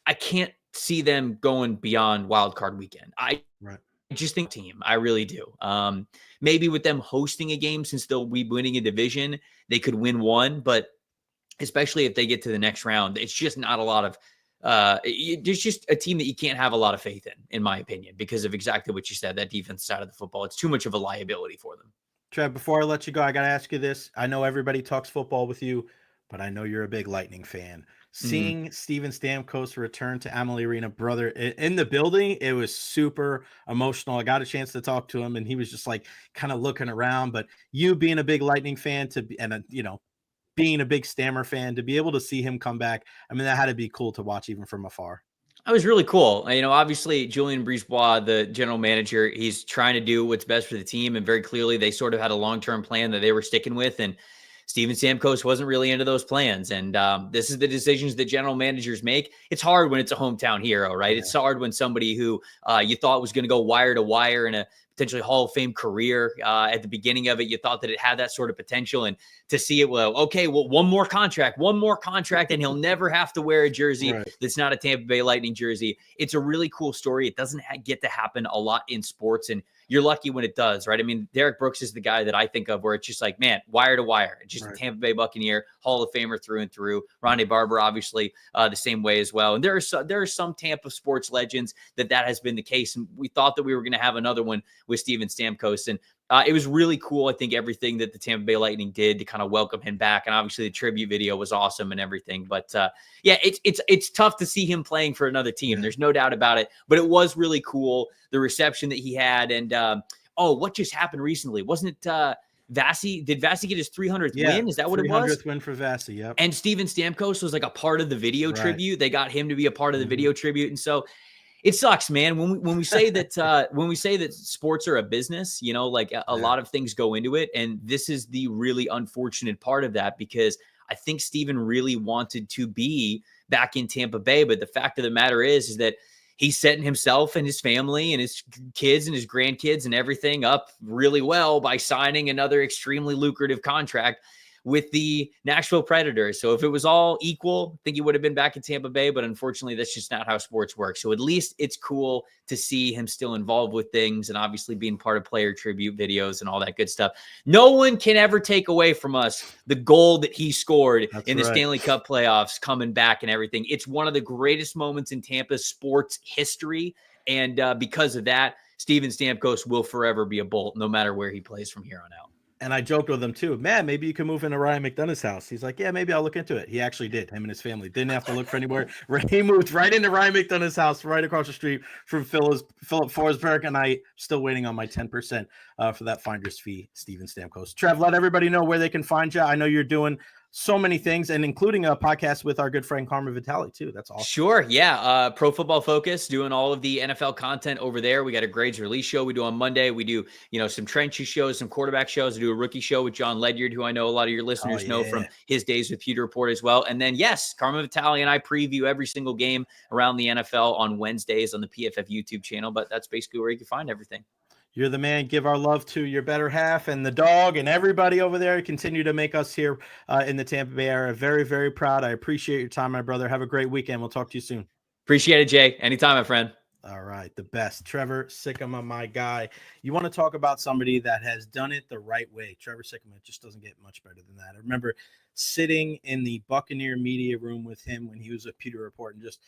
I can't see them going beyond wild card weekend. I just think team, I really do. Maybe with them hosting a game, since they'll be winning a division, they could win one, but especially if they get to the next round, it's just not a lot of, there's just a team that you can't have a lot of faith in my opinion, because of exactly what you said, that defense side of the football. It's too much of a liability for them. Trev, before I let you go, I got to ask you this. I know everybody talks football with you, but I know you're a big Lightning fan. seeing Steven Stamkos return to Amalie Arena, brother, in the building, it was super emotional. I got a chance to talk to him, and he was just like kind of looking around. But you being a big Lightning fan being a big Stammer fan, to be able to see him come back, I mean, that had to be cool to watch even from afar. It was really cool. Obviously, Julien Brisebois, the general manager, he's trying to do what's best for the team. And very clearly, they sort of had a long-term plan that they were sticking with. And Steven Stamkos wasn't really into those plans. And this is the decisions that general managers make. It's hard when it's a hometown hero, right? Yeah. It's hard when somebody who you thought was going to go wire to wire in a potentially Hall of Fame career. At the beginning of it, you thought that it had that sort of potential, and to see it, one more contract, and he'll never have to wear a jersey that's not a Tampa Bay Lightning jersey. It's a really cool story. It doesn't get to happen a lot in sports, and you're lucky when it does, right? I mean, Derek Brooks is the guy that I think of where it's just like, man, wire to wire. It's just a Tampa Bay Buccaneer, Hall of Famer through and through. Ronnie Barber, obviously, the same way as well. And there are some Tampa sports legends that has been the case. And we thought that we were going to have another one with Steven Stamkos. And it was really cool, I think, everything that the Tampa Bay Lightning did to kind of welcome him back. And obviously the tribute video was awesome and everything. But it's tough to see him playing for another team. There's no doubt about it. But it was really cool, the reception that he had. And what just happened recently? Wasn't it Vasi? Did Vasi get his 300th win? Is that what it was? 300th win for Vasi, yep. And Steven Stamkos was like a part of the video tribute. They got him to be a part of the video tribute. And so it sucks, man. When we say that when we say that sports are a business, a lot of things go into it, and this is the really unfortunate part of that, because I think Steven really wanted to be back in Tampa Bay, but the fact of the matter is that he's setting himself and his family and his kids and his grandkids and everything up really well by signing another extremely lucrative contract with the Nashville Predators. So if it was all equal, I think he would have been back in Tampa Bay, but unfortunately that's just not how sports work. So at least it's cool to see him still involved with things and obviously being part of player tribute videos and all that good stuff. No one can ever take away from us the goal that he scored in the Stanley Cup playoffs, coming back and everything. It's one of the greatest moments in Tampa sports history. And because of that, Steven Stamkos will forever be a Bolt, no matter where he plays from here on out. And I joked with him too, man, maybe you can move into Ryan McDonough's house. He's like, yeah, maybe I'll look into it. He actually did. Him and his family didn't have to look for anywhere. He moved right into Ryan McDonough's house, right across the street from Philip Forsberg. And I still waiting on my 10% for that finder's fee, Steven Stamkos. Trev, let everybody know where they can find you. I know you're doing so many things, and including a podcast with our good friend Carmen Vitale too. That's awesome. Sure. Yeah. Pro Football Focus, doing all of the NFL content over there. We got a grades release show we do on Monday. We do, some trenchy shows, some quarterback shows. We do a rookie show with John Ledyard, who I know a lot of your listeners know from his days with Pewter Report as well. And then, yes, Carmen Vitale and I preview every single game around the NFL on Wednesdays on the PFF YouTube channel, but that's basically where you can find everything. You're the man. Give our love to your better half and the dog and everybody over there. Continue to make us here in the Tampa Bay area very, very proud. I appreciate your time, my brother. Have a great weekend. We'll talk to you soon. Appreciate it, Jay. Anytime, my friend. All right. The best. Trevor Sikkema, my guy. You want to talk about somebody that has done it the right way. Trevor Sikkema just doesn't get much better than that. I remember sitting in the Buccaneer media room with him when he was at Pewter Report and just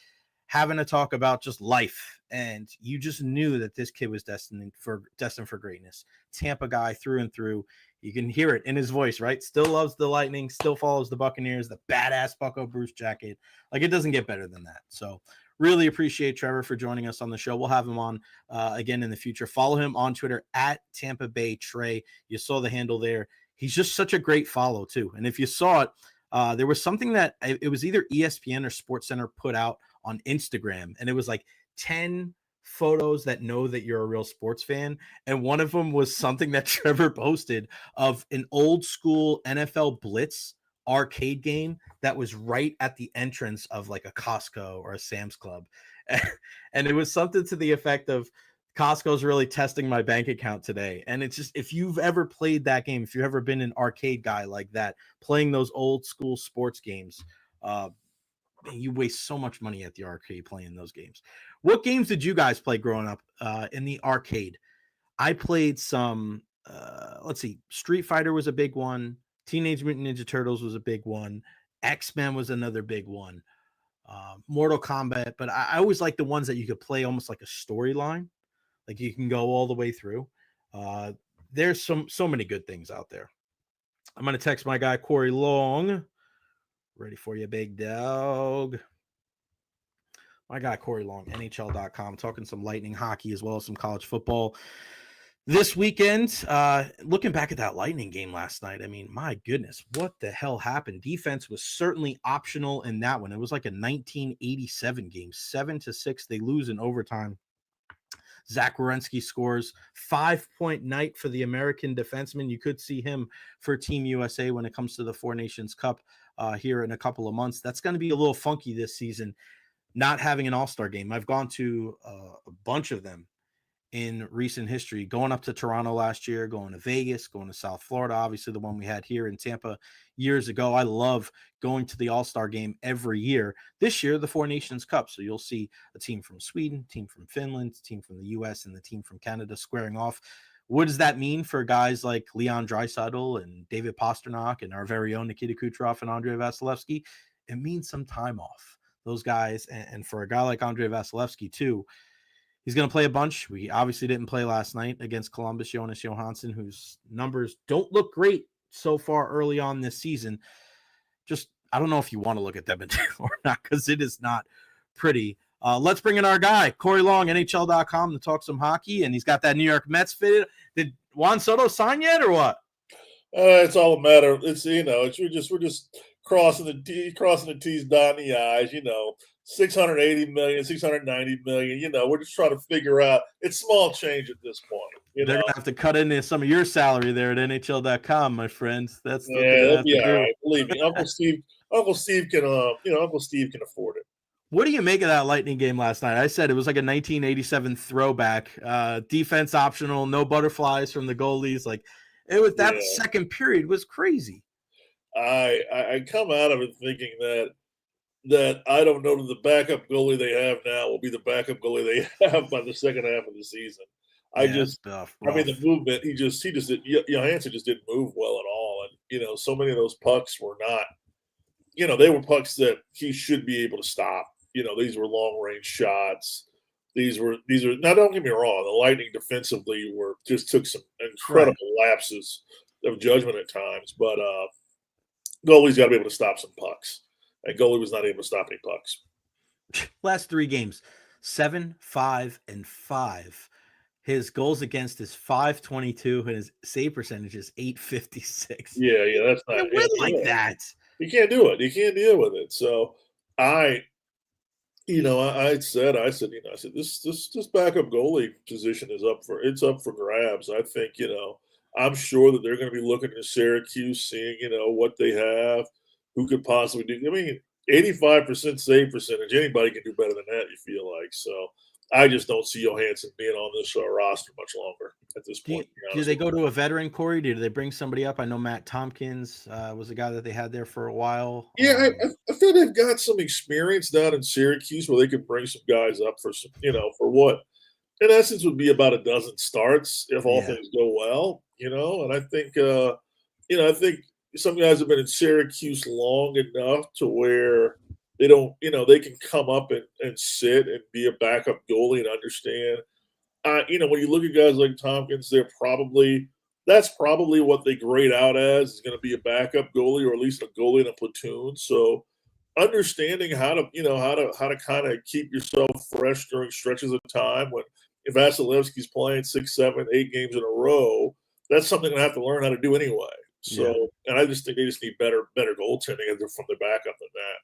having to talk about just life. And you just knew that this kid was destined for greatness. Tampa guy through and through. You can hear it in his voice, right? Still loves the Lightning, still follows the Buccaneers, the badass Bucco Bruce jacket. Like, it doesn't get better than that. So really appreciate Trevor for joining us on the show. We'll have him on again in the future. Follow him on Twitter at Tampa Bay Trey. You saw the handle there. He's just such a great follow too. And if you saw it, there was something that it was either ESPN or SportsCenter put out on Instagram, and it was like 10 photos that know that you're a real sports fan. And one of them was something that Trevor posted of an old school NFL Blitz arcade game that was right at the entrance of like a Costco or a Sam's Club. And it was something to the effect of, Costco's really testing my bank account today. And it's just, if you've ever played that game, if you've ever been an arcade guy like that, playing those old school sports games, you waste so much money at the arcade playing those games. What games did you guys play growing up in the arcade? I played some, let's see, Street Fighter was a big one. Teenage Mutant Ninja Turtles was a big one. X-Men was another big one. Mortal Kombat. But I always like the ones that you could play almost like a storyline. Like you can go all the way through. There's so many good things out there. I'm going to text my guy, Corey Long. Ready for you, big dog. My guy, Corey Long, NHL.com, talking some Lightning hockey as well as some college football. This weekend, looking back at that Lightning game last night, I mean, my goodness, what the hell happened? Defense was certainly optional in that one. It was like a 1987 game, 7-6. They lose in overtime. Zach Werenski scores 5-point night for the American defenseman. You could see him for Team USA when it comes to the Four Nations Cup here in a couple of months. That's going to be a little funky this season, not having an all-star game. I've gone to a bunch of them in recent history, going up to Toronto last year, going to Vegas, going to South Florida, obviously the one we had here in Tampa years ago. I love going to the All-Star game every year. This year, the Four Nations Cup. So you'll see a team from Sweden, team from Finland, team from the US, and the team from Canada squaring off. What does that mean for guys like Leon Draisaitl and David Pastrnak and our very own Nikita Kucherov and Andrei Vasilevsky? It means some time off. Those guys, and for a guy like Andrei Vasilevsky too, he's going to play a bunch. We obviously didn't play last night against Columbus. Jonas Johansson, whose numbers don't look great so far early on this season. Just, I don't know if you want to look at them or not, because it is not pretty. Let's bring in our guy, Corey Long, NHL.com, to talk some hockey, and he's got that New York Mets fitted. Did Juan Soto sign yet, or what? It's all a matter. It's we're just crossing the T's, dotting the I's. 680 million, 690 million. We're just trying to figure out. It's small change at this point. They're going to have to cut into some of your salary there at NHL.com, my friends. That's what they'll be all right. Believe me, Uncle Steve can afford it. What do you make of that Lightning game last night? I said it was like a 1987 throwback. Defense optional, no butterflies from the goalies. Like it was that second period was crazy. I come out of it thinking that I don't know that the backup goalie they have now will be the backup goalie they have by the second half of the season. The movement, Johansson just didn't move well at all. And, so many of those pucks were not, they were pucks that he should be able to stop. These were long range shots. These are now, don't get me wrong. The Lightning defensively took some incredible lapses of judgment at times, but goalie's got to be able to stop some pucks. And goalie was not able to stop any pucks. Last 3 games, 7, 5, and 5. His goals against is .522, and his save percentage is .856. Yeah, that's not. You win like that. You can't do it. You can't deal with it. So I said this backup goalie position is up for grabs. I think I'm sure that they're going to be looking at Syracuse, seeing what they have. Who could possibly do? I mean, 85% save percentage. Anybody can do better than that, you feel like. So I just don't see Johansson being on this roster much longer at this point. Do they go to a veteran, Corey? Do they bring somebody up? I know Matt Tompkins was a guy that they had there for a while. Yeah, I feel they've got some experience down in Syracuse where they could bring some guys up for some, for what in essence would be about a dozen starts if all things go well, And I think, I think some guys have been in Syracuse long enough to where they don't, they can come up and sit and be a backup goalie and understand. When you look at guys like Tompkins, that's probably what they grade out as is going to be a backup goalie or at least a goalie in a platoon. So understanding how to kind of keep yourself fresh during stretches of time when if Vasilevsky's playing 6, 7, 8 games in a row, that's something I have to learn how to do anyway. So, and I just think they just need better goaltending from the backup than that.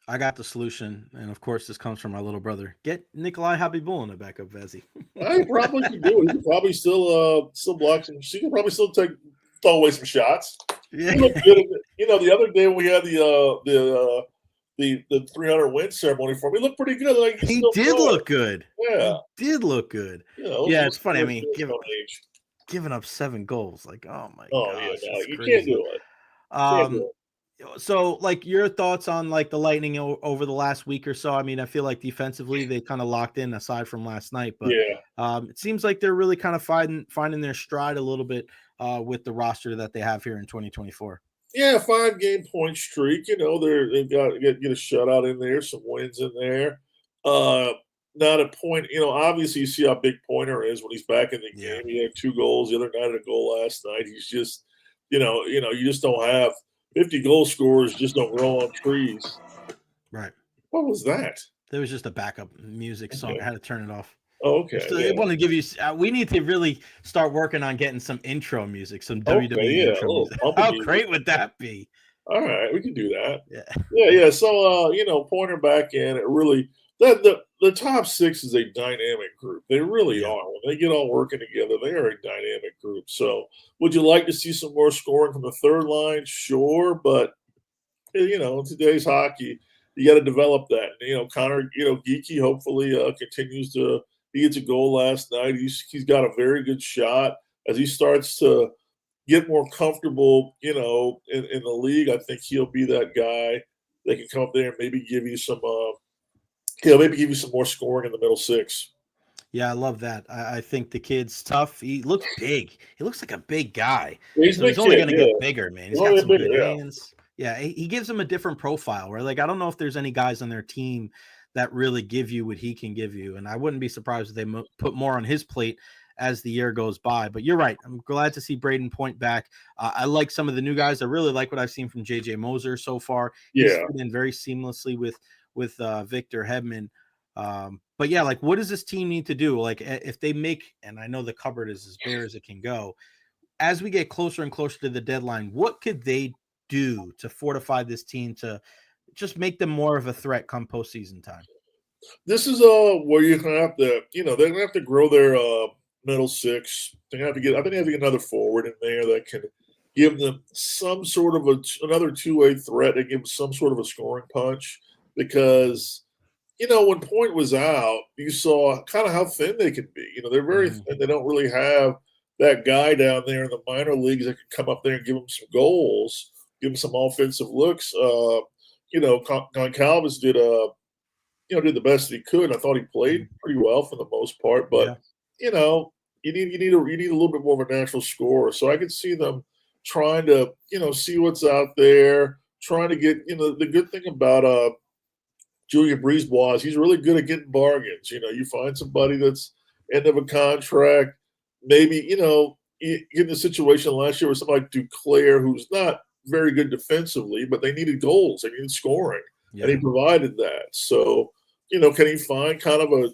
I got the solution, and of course, this comes from my little brother. Get Nikolai Habibulin a backup Vezi. I probably could do it. He could probably still block some. She could probably still throw away some shots. Yeah. The other day when we had the 300 win ceremony for him, he looked pretty good. Like he did look good. Yeah, he did look good. Yeah, it's funny. I mean, giving up 7 goals, like you can't do it. So, like, your thoughts on like the Lightning over the last week or so? I mean, I feel like defensively they kind of locked in aside from last night, but it seems like they're really kind of finding their stride a little bit with the roster that they have here in 2024. Yeah, 5-game point streak. They've got to get a shutout in there, some wins in there. Not a point. Obviously you see how big Pointer is when he's back in the game. He had 2 goals the other night, a goal last night. He's just, you just don't have. 50 goal scorers just don't grow on trees. Right. What was that? There was just a backup music song. I had to turn it off. Oh, okay. I want to give you. We need to really start working on getting some intro music, some WWE intro music. How great would that be? All right, we can do that. Yeah. Yeah. So, pointer back in, it really the top six is a dynamic group. They really are. When they get all working together, they are a dynamic group. So, would you like to see some more scoring from the third line? Sure, but in today's hockey, you got to develop that. Connor, Geeky hopefully continues to. He gets a goal last night. He's got a very good shot as he starts to get more comfortable, in the league. I think he'll be that guy that can come up there and maybe give you some, maybe give you some more scoring in the middle six. Yeah, I love that. I think the kid's tough. He looks big. He looks like a big guy. He's only going to get bigger, man. He's got some bigger, good hands. Yeah, he gives him a different profile. Where I don't know if there's any guys on their team that really give you what he can give you, and I wouldn't be surprised if they put more on his plate as the year goes by. But you're right. I'm glad to see Braden Point back. I like some of the new guys. I really like what I've seen from JJ Moser so far. He's fit in very seamlessly with Victor Hedman. But yeah, what does this team need to do? If they make, and I know the cupboard is as bare as it can go, as we get closer and closer to the deadline, what could they do to fortify this team to just make them more of a threat come postseason time? This is where you're gonna have to, they're gonna have to grow their middle six. I think they have to get another forward in there that can give them some sort of another two-way threat and give them some sort of a scoring punch. Because, when Point was out, you saw kind of how thin they can be. They're very thin. They don't really have that guy down there in the minor leagues that can come up there and give them some goals, give them some offensive looks. Goncalves did the best he could. And I thought he played pretty well for the most part, but you need a little bit more of a natural scorer. So I could see them trying to see what's out there, trying to get the good thing about Julian Brisebois is he's really good at getting bargains. You find somebody that's end of a contract, maybe get in a situation last year with somebody like Duclair who's not very good defensively, but they needed goals, they needed scoring, and he provided that. So, can he find kind of a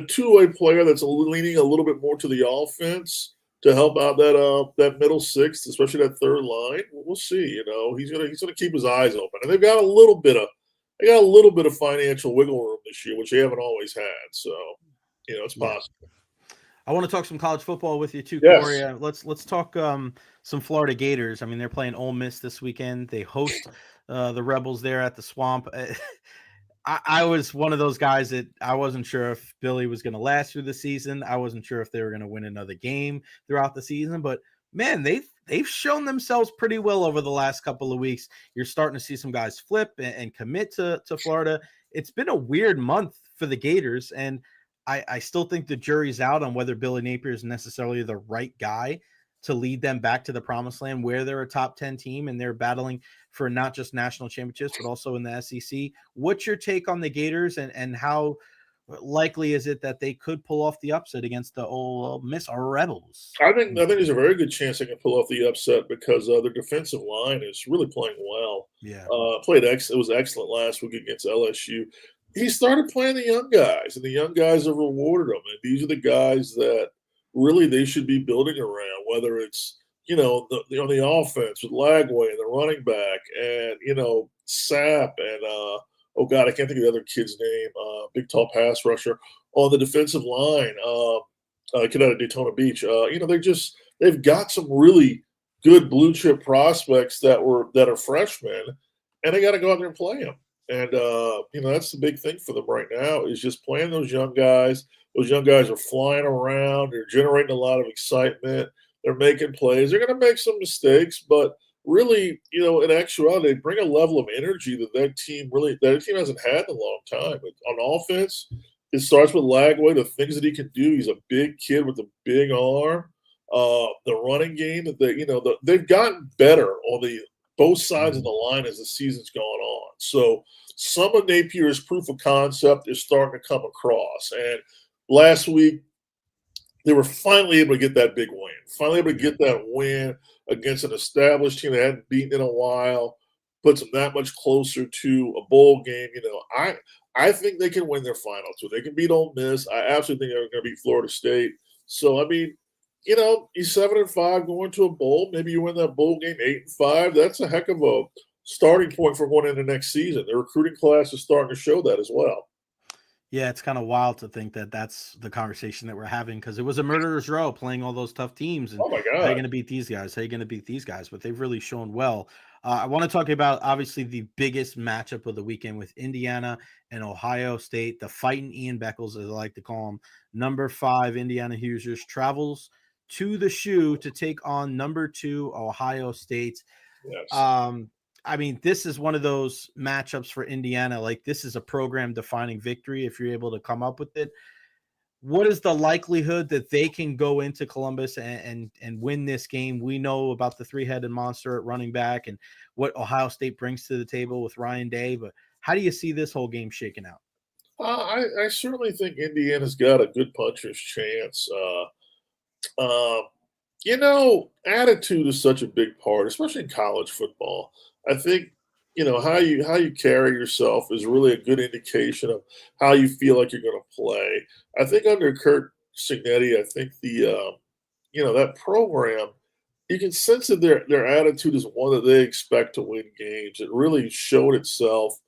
two-way player that's leaning a little bit more to the offense to help out that middle sixth, especially that third line? We'll see. He's gonna keep his eyes open, and they've got a little bit of financial wiggle room this year, which they haven't always had. So, it's possible. I want to talk some college football with you too, yes. Corey. Let's talk some Florida Gators. I mean, they're playing Ole Miss this weekend. They host the Rebels there at the Swamp. I was one of those guys that I wasn't sure if Billy was going to last through the season. I wasn't sure if they were going to win another game throughout the season. But man, they've shown themselves pretty well over the last couple of weeks. You're starting to see some guys flip and commit to Florida. It's been a weird month for the Gators, and I still think the jury's out on whether Billy Napier is necessarily the right guy to lead them back to the promised land where they're a top 10 team and they're battling for not just national championships, but also in the SEC. What's your take on the Gators and how likely is it that they could pull off the upset against the Ole Miss Rebels? I think there's a very good chance they can pull off the upset because their defensive line is really playing well. Yeah. It was excellent last week against LSU. He started playing the young guys, and the young guys have rewarded him. And these are the guys that really they should be building around, whether it's, on the offense with Lagway and the running back and, Sapp and, I can't think of the other kid's name, big, tall pass rusher on the defensive line, kid out of Daytona Beach. They've got some really good blue chip prospects that are freshmen, and they got to go out there and play them. And, that's the big thing for them right now is just playing those young guys. Those young guys are flying around. They're generating a lot of excitement. They're making plays. They're going to make some mistakes, but really, in actuality, they bring a level of energy that team hasn't had in a long time. On offense, it starts with Lagway, the things that he can do. He's a big kid with a big arm. The running game, they've gotten better on both sides of the line as the season's gone on. So some of Napier's proof of concept is starting to come across. And last week, they were finally able to get that big win. Finally able to get that win against an established team that hadn't beaten in a while, puts them that much closer to a bowl game. I think they can win their final two. They can beat Ole Miss. I absolutely think they're going to beat Florida State. So, I mean, you're 7-5 going to a bowl. Maybe you win that bowl game 8-5. That's a heck of a starting point for going into next season. The recruiting class is starting to show that as well. Yeah, it's kind of wild to think that that's the conversation that we're having because it was a murderer's row playing all those tough teams. And oh my God, how are you going to beat these guys? How are you going to beat these guys? But they've really shown well. I want to talk about obviously the biggest matchup of the weekend with Indiana and Ohio State. The fighting Ian Beckles, as I like to call him, number 5 Indiana Hoosiers travels to the shoe to take on number 2 Ohio State. Yes. I mean, this is one of those matchups for Indiana. Like, this is a program-defining victory if you're able to come up with it. What is the likelihood that they can go into Columbus and win this game? We know about the 3-headed monster at running back and what Ohio State brings to the table with Ryan Day. But how do you see this whole game shaking out? I certainly think Indiana's got a good puncher's chance. Attitude is such a big part, especially in college football. I think, how you carry yourself is really a good indication of how you feel like you're going to play. I think under Curt Cignetti, I think that program, you can sense that their attitude is one that they expect to win games. It really showed itself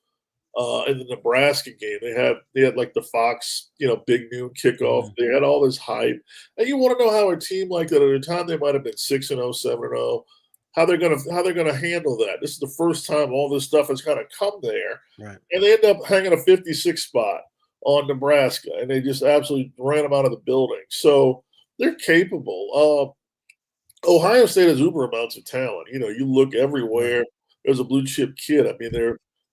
in the Nebraska game. They had like the Fox, big noon kickoff. They had all this hype. And you want to know how a team like that, at a time they might have been 6-0, 7-0, how they're gonna handle that. This is the first time all this stuff has kind of come there. Right. And they end up hanging a 56 spot on Nebraska, and they just absolutely ran them out of the building. So they're capable. Ohio State has uber amounts of talent. You look everywhere. There's a blue chip kid. I mean,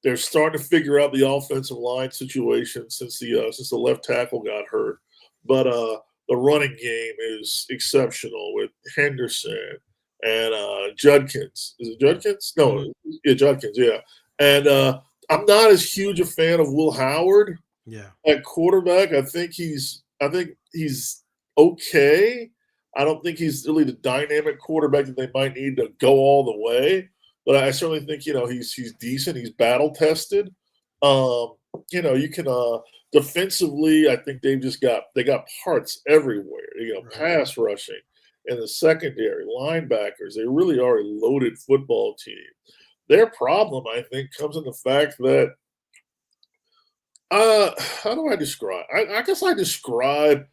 they're starting to figure out the offensive line situation since the left tackle got hurt. But the running game is exceptional with Henderson and Judkins. Is it Judkins? No, yeah, Judkins, yeah. And I'm not as huge a fan of Will Howard at quarterback. I think he's okay. I don't think he's really the dynamic quarterback that they might need to go all the way. But I certainly think, he's decent. He's battle tested. You can defensively, I think they got parts everywhere. Pass rushing in the secondary, linebackers. They really are a loaded football team. Their problem, I think, comes in the fact that how do I describe? I guess I describe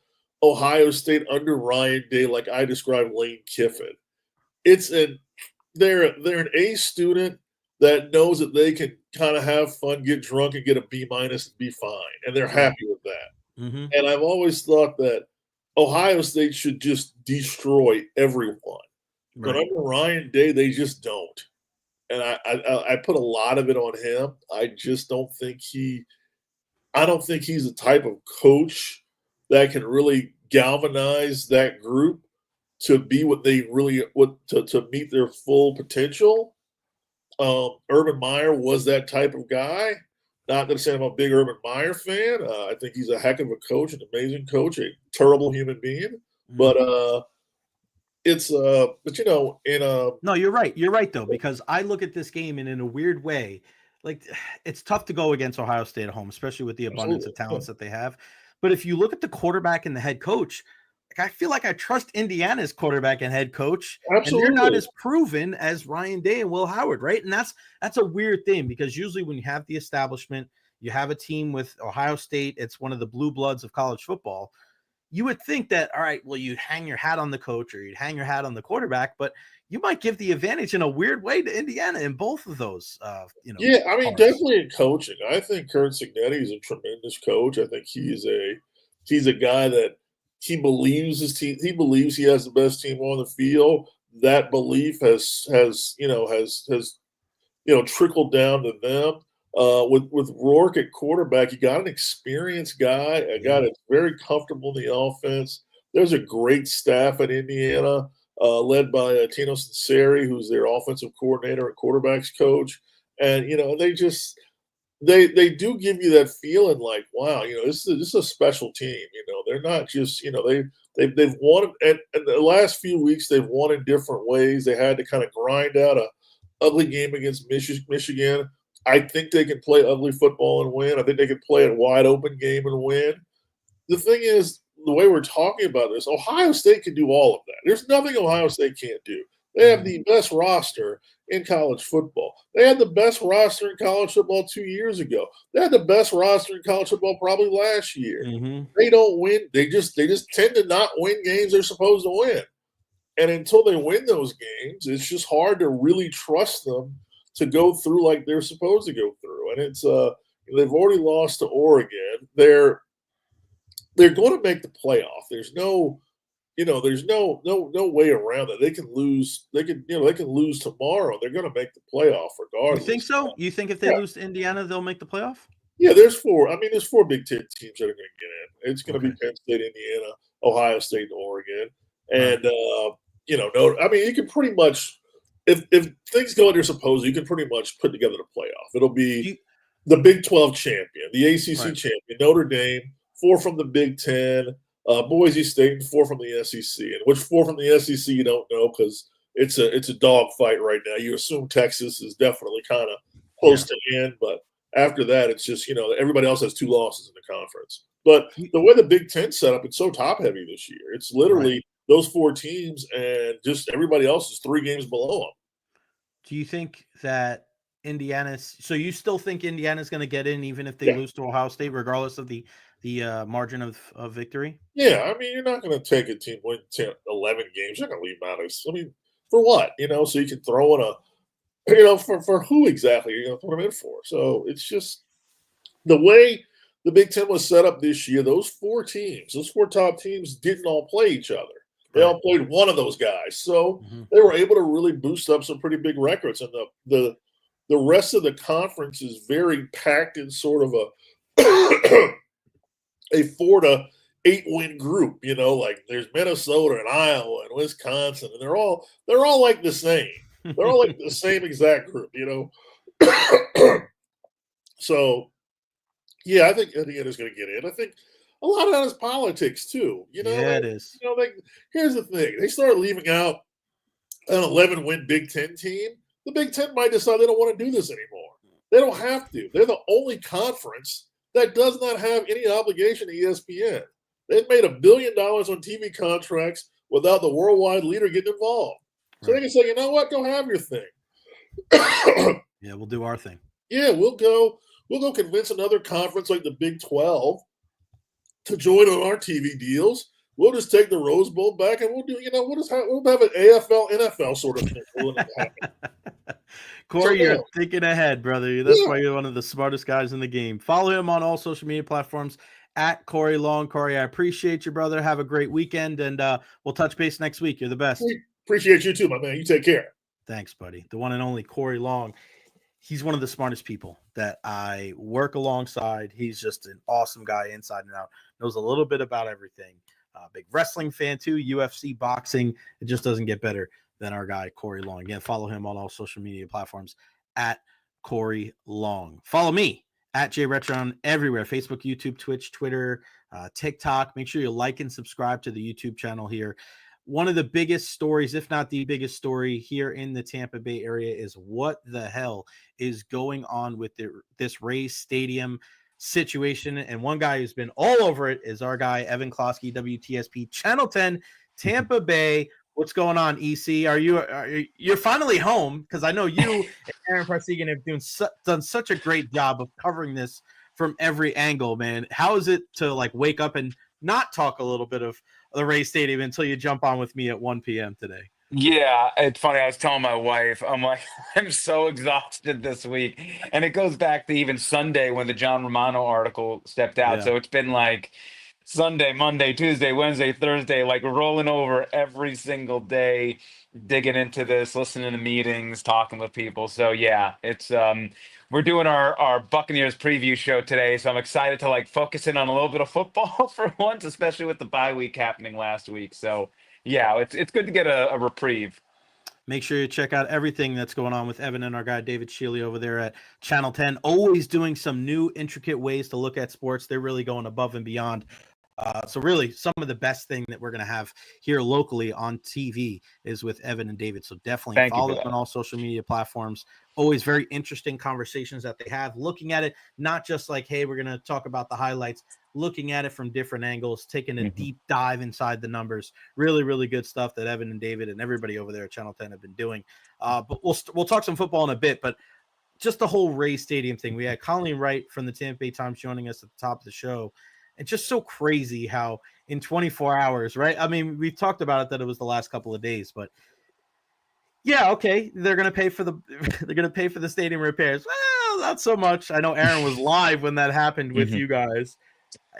Ohio State under Ryan Day like I describe Lane Kiffin. They're an A student that knows that they can kind of have fun, get drunk, and get a B- and be fine, and they're happy with that. Mm-hmm. And I've always thought that Ohio State should just destroy everyone, but under Ryan Day, they just don't. And I put a lot of it on him. I just don't think I don't think he's the type of coach that can really galvanize that group to be what they really to meet their full potential. Urban Meyer was that type of guy. Not to say I'm a big Urban Meyer fan. I think he's a heck of a coach, an amazing coach, a terrible human being. But no, you're right. You're right though, because I look at this game and in a weird way, like it's tough to go against Ohio State at home, especially with the abundance of talents that they have. But if you look at the quarterback and the head coach, I feel like I trust Indiana's quarterback and head coach. Absolutely. And they're not as proven as Ryan Day and Will Howard, right? And that's a weird thing because usually when you have the establishment, you have a team with Ohio State, it's one of the blue bloods of college football. You would think that, all right, well, you'd hang your hat on the coach or you'd hang your hat on the quarterback, but you might give the advantage in a weird way to Indiana in both of those. Yeah, I mean, definitely in coaching. I think Curt Cignetti is a tremendous coach. I think he's a guy that he believes his team. He believes he has the best team on the field. That belief has trickled down to them. With Rourke at quarterback, you got an experienced guy, a guy that's very comfortable in the offense. There's a great staff at Indiana, led by Tino Sinceri, who's their offensive coordinator and quarterbacks coach. And they do give you that feeling like, wow, this is a special team. They're not just, they've won, and the last few weeks they've won in different ways. They had to kind of grind out a ugly game against Michigan. I think they can play ugly football and win. I think they can play a wide open game and win. The thing is, the way we're talking about this, Ohio State can do all of that. There's nothing Ohio State can't do. They have the best roster in college football. They had the best roster in college football 2 years ago. They had the best roster in college football probably last year. They don't win. They just tend to not win games they're supposed to win. And until they win those games, it's just hard to really trust them to go through like they're supposed to go through. And it's they've already lost to Oregon. They're going to make the playoff. There's no way around it. They can lose. They can lose tomorrow. They're going to make the playoff regardless. You think so? You think if they lose to Indiana, they'll make the playoff? Yeah, there's four. There's 4 Big Ten teams that are going to get in. It's going to be Penn State, Indiana, Ohio State, and Oregon. And you can pretty much, if things go they're supposed to, you can pretty much put together the playoff. It'll be the Big 12 champion, the ACC champion, Notre Dame, 4 from the Big 10, Boise State, and 4 from the SEC. And which 4 from the SEC you don't know because it's a dog fight right now. You assume Texas is definitely kind of close to end, but after that, it's just everybody else has 2 losses in the conference. But the way the Big 10 set up, it's so top heavy this year. It's literally those 4 teams, and just everybody else is 3 games below them. Do you think that so you still think Indiana's going to get in even if they lose to Ohio State, regardless of the margin of victory? Yeah, you're not going to take a team win 10, 11 games. You're going to leave them out. For what? So you can throw in for who exactly you're going to put them in for. So it's just the way the Big Ten was set up this year. Those 4 teams, those 4 top teams, didn't all play each other. They all played one of those guys. So they were able to really boost up some pretty big records. And the rest of the conference is very packed in sort of a 4 to 8 win group. Like there's Minnesota and Iowa and Wisconsin, and they're all like the same. They're all like the same exact group. So yeah, I think Indiana's going to get in. I think a lot of that is politics too. It is. Here's the thing: they start leaving out an 11-win Big Ten team. The Big Ten might decide they don't want to do this anymore. They don't have to. They're the only conference that does not have any obligation to ESPN. They've made $1 billion on TV contracts without the worldwide leader getting involved. So they can say, you know what, go have your thing. Yeah, we'll do our thing. Yeah, we'll go convince another conference like the Big 12 to join on our TV deals. We'll just take the Rose Bowl back and we'll have an AFL, NFL sort of thing. Corey, you're thinking ahead, brother. That's why you're one of the smartest guys in the game. Follow him on all social media platforms at Corey Long. Corey, I appreciate you, brother. Have a great weekend, and we'll touch base next week. You're the best. Appreciate you too, my man. You take care. Thanks, buddy. The one and only Corey Long. He's one of the smartest people that I work alongside. He's just an awesome guy inside and out. Knows a little bit about everything. Big wrestling fan too, UFC, boxing. It just doesn't get better than our guy, Corey Long. Again, follow him on all social media platforms at Corey Long. Follow me at Recher on everywhere: Facebook, YouTube, Twitch, Twitter, TikTok. Make sure you like and subscribe to the YouTube channel here. One of the biggest stories, if not the biggest story here in the Tampa Bay area, is what the hell is going on with this Rays Stadium situation. And one guy who's been all over it is our guy, Evan Closky, WTSP, Channel 10, Tampa Bay. What's going on, EC? You're finally home? Because I know you and Aaron Parsegan have done such a great job of covering this from every angle, man. How is it to wake up and not talk a little bit of the Rays Stadium until you jump on with me at 1 p.m. today? Yeah, it's funny. I was telling my wife, I'm like, I'm so exhausted this week. And it goes back to even Sunday when the John Romano article stepped out. Yeah. So it's been like Sunday, Monday, Tuesday, Wednesday, Thursday, rolling over every single day, digging into this, listening to meetings, talking with people. So yeah, it's we're doing our Buccaneers preview show today. So I'm excited to focus in on a little bit of football for once, especially with the bye week happening last week. So yeah, it's good to get a reprieve. Make sure you check out everything that's going on with Evan and our guy David Shealy over there at Channel 10. Always doing some new intricate ways to look at sports. They're really going above and beyond So really, some of the best thing that we're going to have here locally on TV is with Evan and David. So definitely Thank you follow for them that. on all social media platforms. Always very interesting conversations that they have, looking at it, not just like, hey, we're going to talk about the highlights, looking at it from different angles, taking a deep dive inside the numbers. Really, really good stuff that Evan and David and everybody over there at Channel 10 have been doing. But we'll talk some football in a bit, but just the whole Rays Stadium thing. We had Colleen Wright from the Tampa Bay Times joining us at the top of the show. It's just so crazy how in 24 hours, right? I mean, we've talked about it that it was the last couple of days, but yeah, okay, they're gonna pay for the stadium repairs. Well, not so much. I know Aaron was live when that happened with you guys.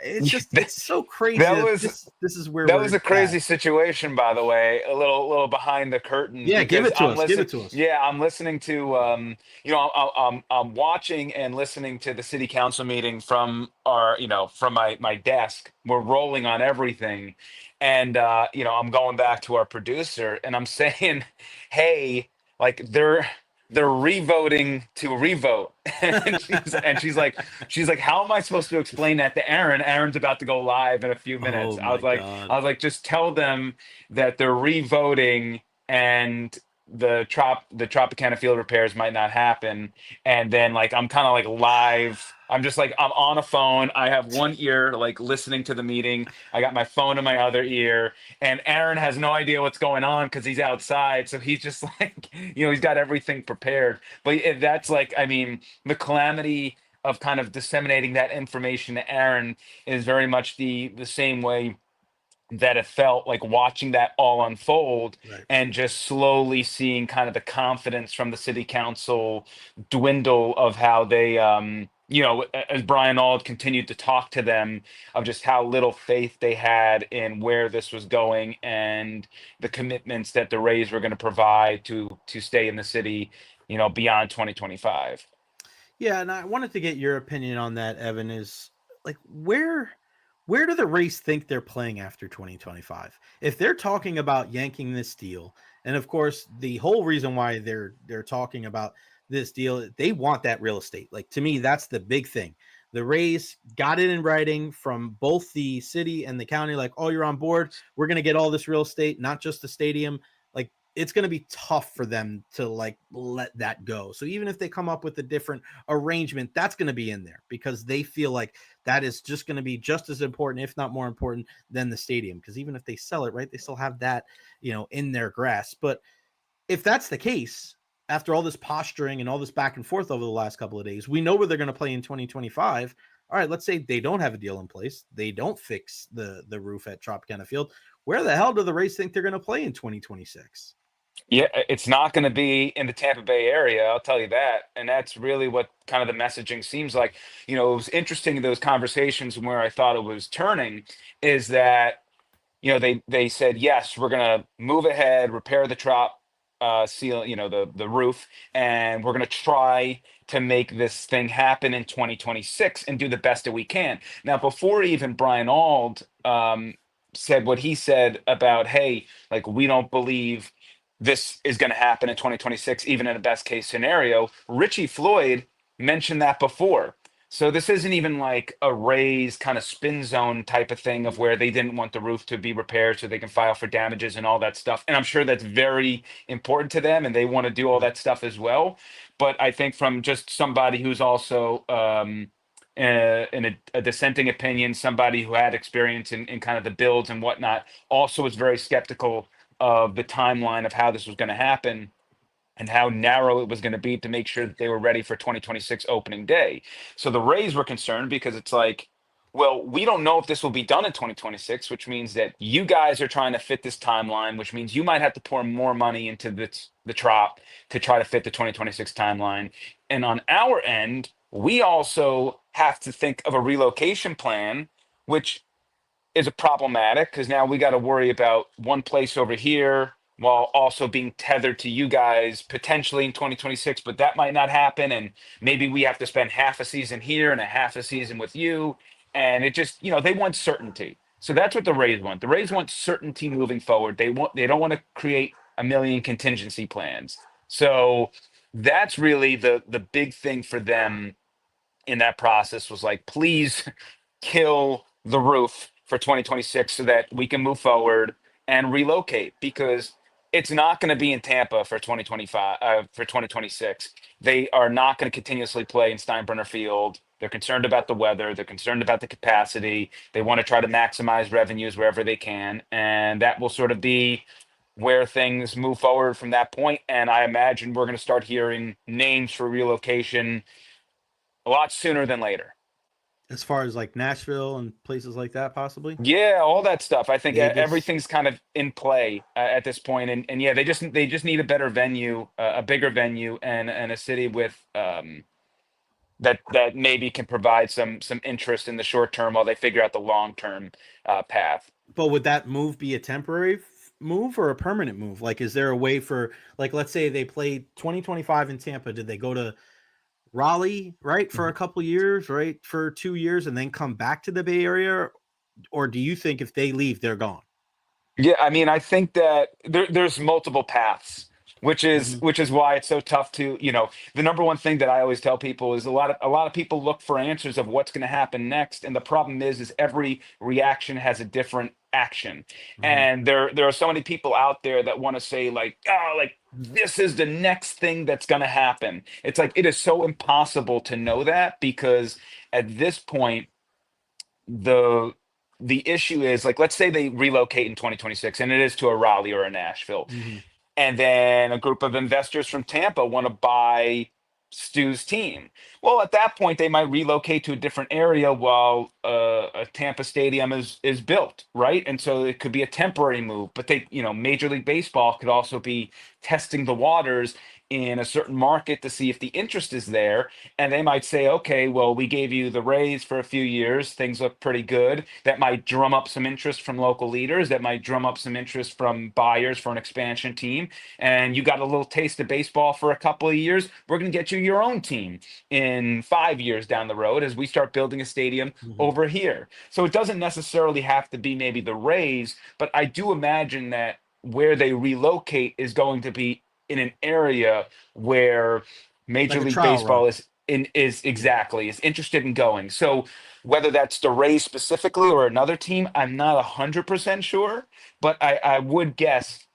It's just it's so crazy. That was this is where that we're was a crazy at. situation, by the way. A little behind the curtain. Yeah, give Because it to us. Give it to us. Yeah, I'm listening to I'm watching and listening to the city council meeting from from my desk. We're rolling on everything, and I'm going back to our producer, and I'm saying, hey, like they're revoting to revote. And she's like, how am I supposed to explain that to Aaron? Aaron's about to go live in a few minutes. Oh I my was like, God. just tell them that they're revoting and the Tropicana field repairs might not happen. And then like I'm kind of like live. I'm just like I'm on a phone. I have one ear like listening to the meeting. I got my phone in my other ear, and Aaron has no idea what's going on because he's outside. So he's just like, he's got everything prepared. But that's like, I mean, the calamity of kind of disseminating that information to Aaron is very much the same way that it felt like watching that all unfold, Right. and just slowly seeing kind of the confidence from the city council dwindle of how they as Brian Auld continued to talk to them, of just how little faith they had in where this was going and the commitments that the Rays were going to provide to stay in the city beyond 2025. Yeah, and I wanted to get your opinion on that, Evan, is like where do the Rays think they're playing after 2025? If they're talking about yanking this deal, and of course, the whole reason why they're talking about this deal, they want that real estate. Like, to me, that's the big thing. The Rays got it in writing from both the city and the county, like, oh, you're on board. We're going to get all this real estate, not just the stadium. Like, it's going to be tough for them to like let that go. So even if they come up with a different arrangement, that's going to be in there because they feel like that is just going to be just as important, if not more important, than the stadium. Because even if they sell it, right, they still have that, in their grasp. But if that's the case, after all this posturing and all this back and forth over the last couple of days, we know where they're going to play in 2025. All right, let's say they don't have a deal in place. They don't fix the roof at Tropicana Field. Where the hell do the Rays think they're going to play in 2026? Yeah, it's not going to be in the Tampa Bay area, I'll tell you that. And that's really what kind of the messaging seems like. It was interesting in those conversations, and where I thought it was turning is that, they said, yes, we're going to move ahead, repair the trop seal, the roof, and we're going to try to make this thing happen in 2026 and do the best that we can. Now, before even Brian Auld said what he said about, hey, like, we don't believe this is going to happen in 2026, even in a best case scenario. Richie Floyd mentioned that before. So this isn't even like a Rays kind of spin zone type of thing of where they didn't want the roof to be repaired so they can file for damages and all that stuff. And I'm sure that's very important to them and they want to do all that stuff as well. But I think from just somebody who's also in a dissenting opinion, somebody who had experience in kind of the builds and whatnot, also was very skeptical of the timeline of how this was going to happen and how narrow it was going to be to make sure that they were ready for 2026 opening day. So the Rays were concerned because it's like, well, we don't know if this will be done in 2026, which means that you guys are trying to fit this timeline, which means you might have to pour more money into the trop to try to fit the 2026 timeline. And on our end, we also have to think of a relocation plan, which is a problematic because now we got to worry about one place over here while also being tethered to you guys potentially in 2026, but that might not happen. And maybe we have to spend half a season here and a half a season with you. And it just, they want certainty. So that's what the Rays want. The Rays want certainty moving forward. They don't want to create a million contingency plans. So that's really the big thing for them in that process was like, please kill the roof for 2026 so that we can move forward and relocate, because it's not going to be in Tampa for 2025, for 2026. They are not going to continuously play in Steinbrenner Field. They're concerned about the weather. They're concerned about the capacity. They want to try to maximize revenues wherever they can. And that will sort of be where things move forward from that point. And I imagine we're going to start hearing names for relocation a lot sooner than later. As far as like Nashville and places like that, possibly. Yeah, all that stuff. I think Vegas. everything's kind of in play at this point. And yeah, they just need a better venue, a bigger venue, and a city with that maybe can provide some interest in the short term while they figure out the long term path. But would that move be a temporary move or a permanent move? Like, is there a way for, like, let's say they played 2025 in Tampa. Did they go to Raleigh, right, for a couple years, right, for 2 years, and then come back to the Bay Area? Or do you think if they leave, they're gone? Yeah, I mean, I think that there's multiple paths, which is why it's so tough to, the number one thing that I always tell people is a lot of people look for answers of what's going to happen next, and the problem is every reaction has a different action. And there are so many people out there that want to say like, oh, like this is the next thing that's going to happen. It's like, it is so impossible to know that, because at this point the issue is, like, let's say they relocate in 2026 and it is to a Raleigh or a Nashville, and then a group of investors from Tampa want to buy Stu's team. Well, at that point, they might relocate to a different area while a Tampa stadium is built, right? And so it could be a temporary move, but Major League Baseball could also be testing the waters in a certain market to see if the interest is there. And they might say, okay, well, we gave you the Rays for a few years. Things look pretty good. That might drum up some interest from local leaders. That might drum up some interest from buyers for an expansion team. And you got a little taste of baseball for a couple of years. We're going to get you your own team in 5 years down the road as we start building a stadium over here. So it doesn't necessarily have to be maybe the Rays, but I do imagine that where they relocate is going to be in an area where Major League Baseball is interested in going. So whether that's the Rays specifically or another team, I'm not 100% sure, but I would guess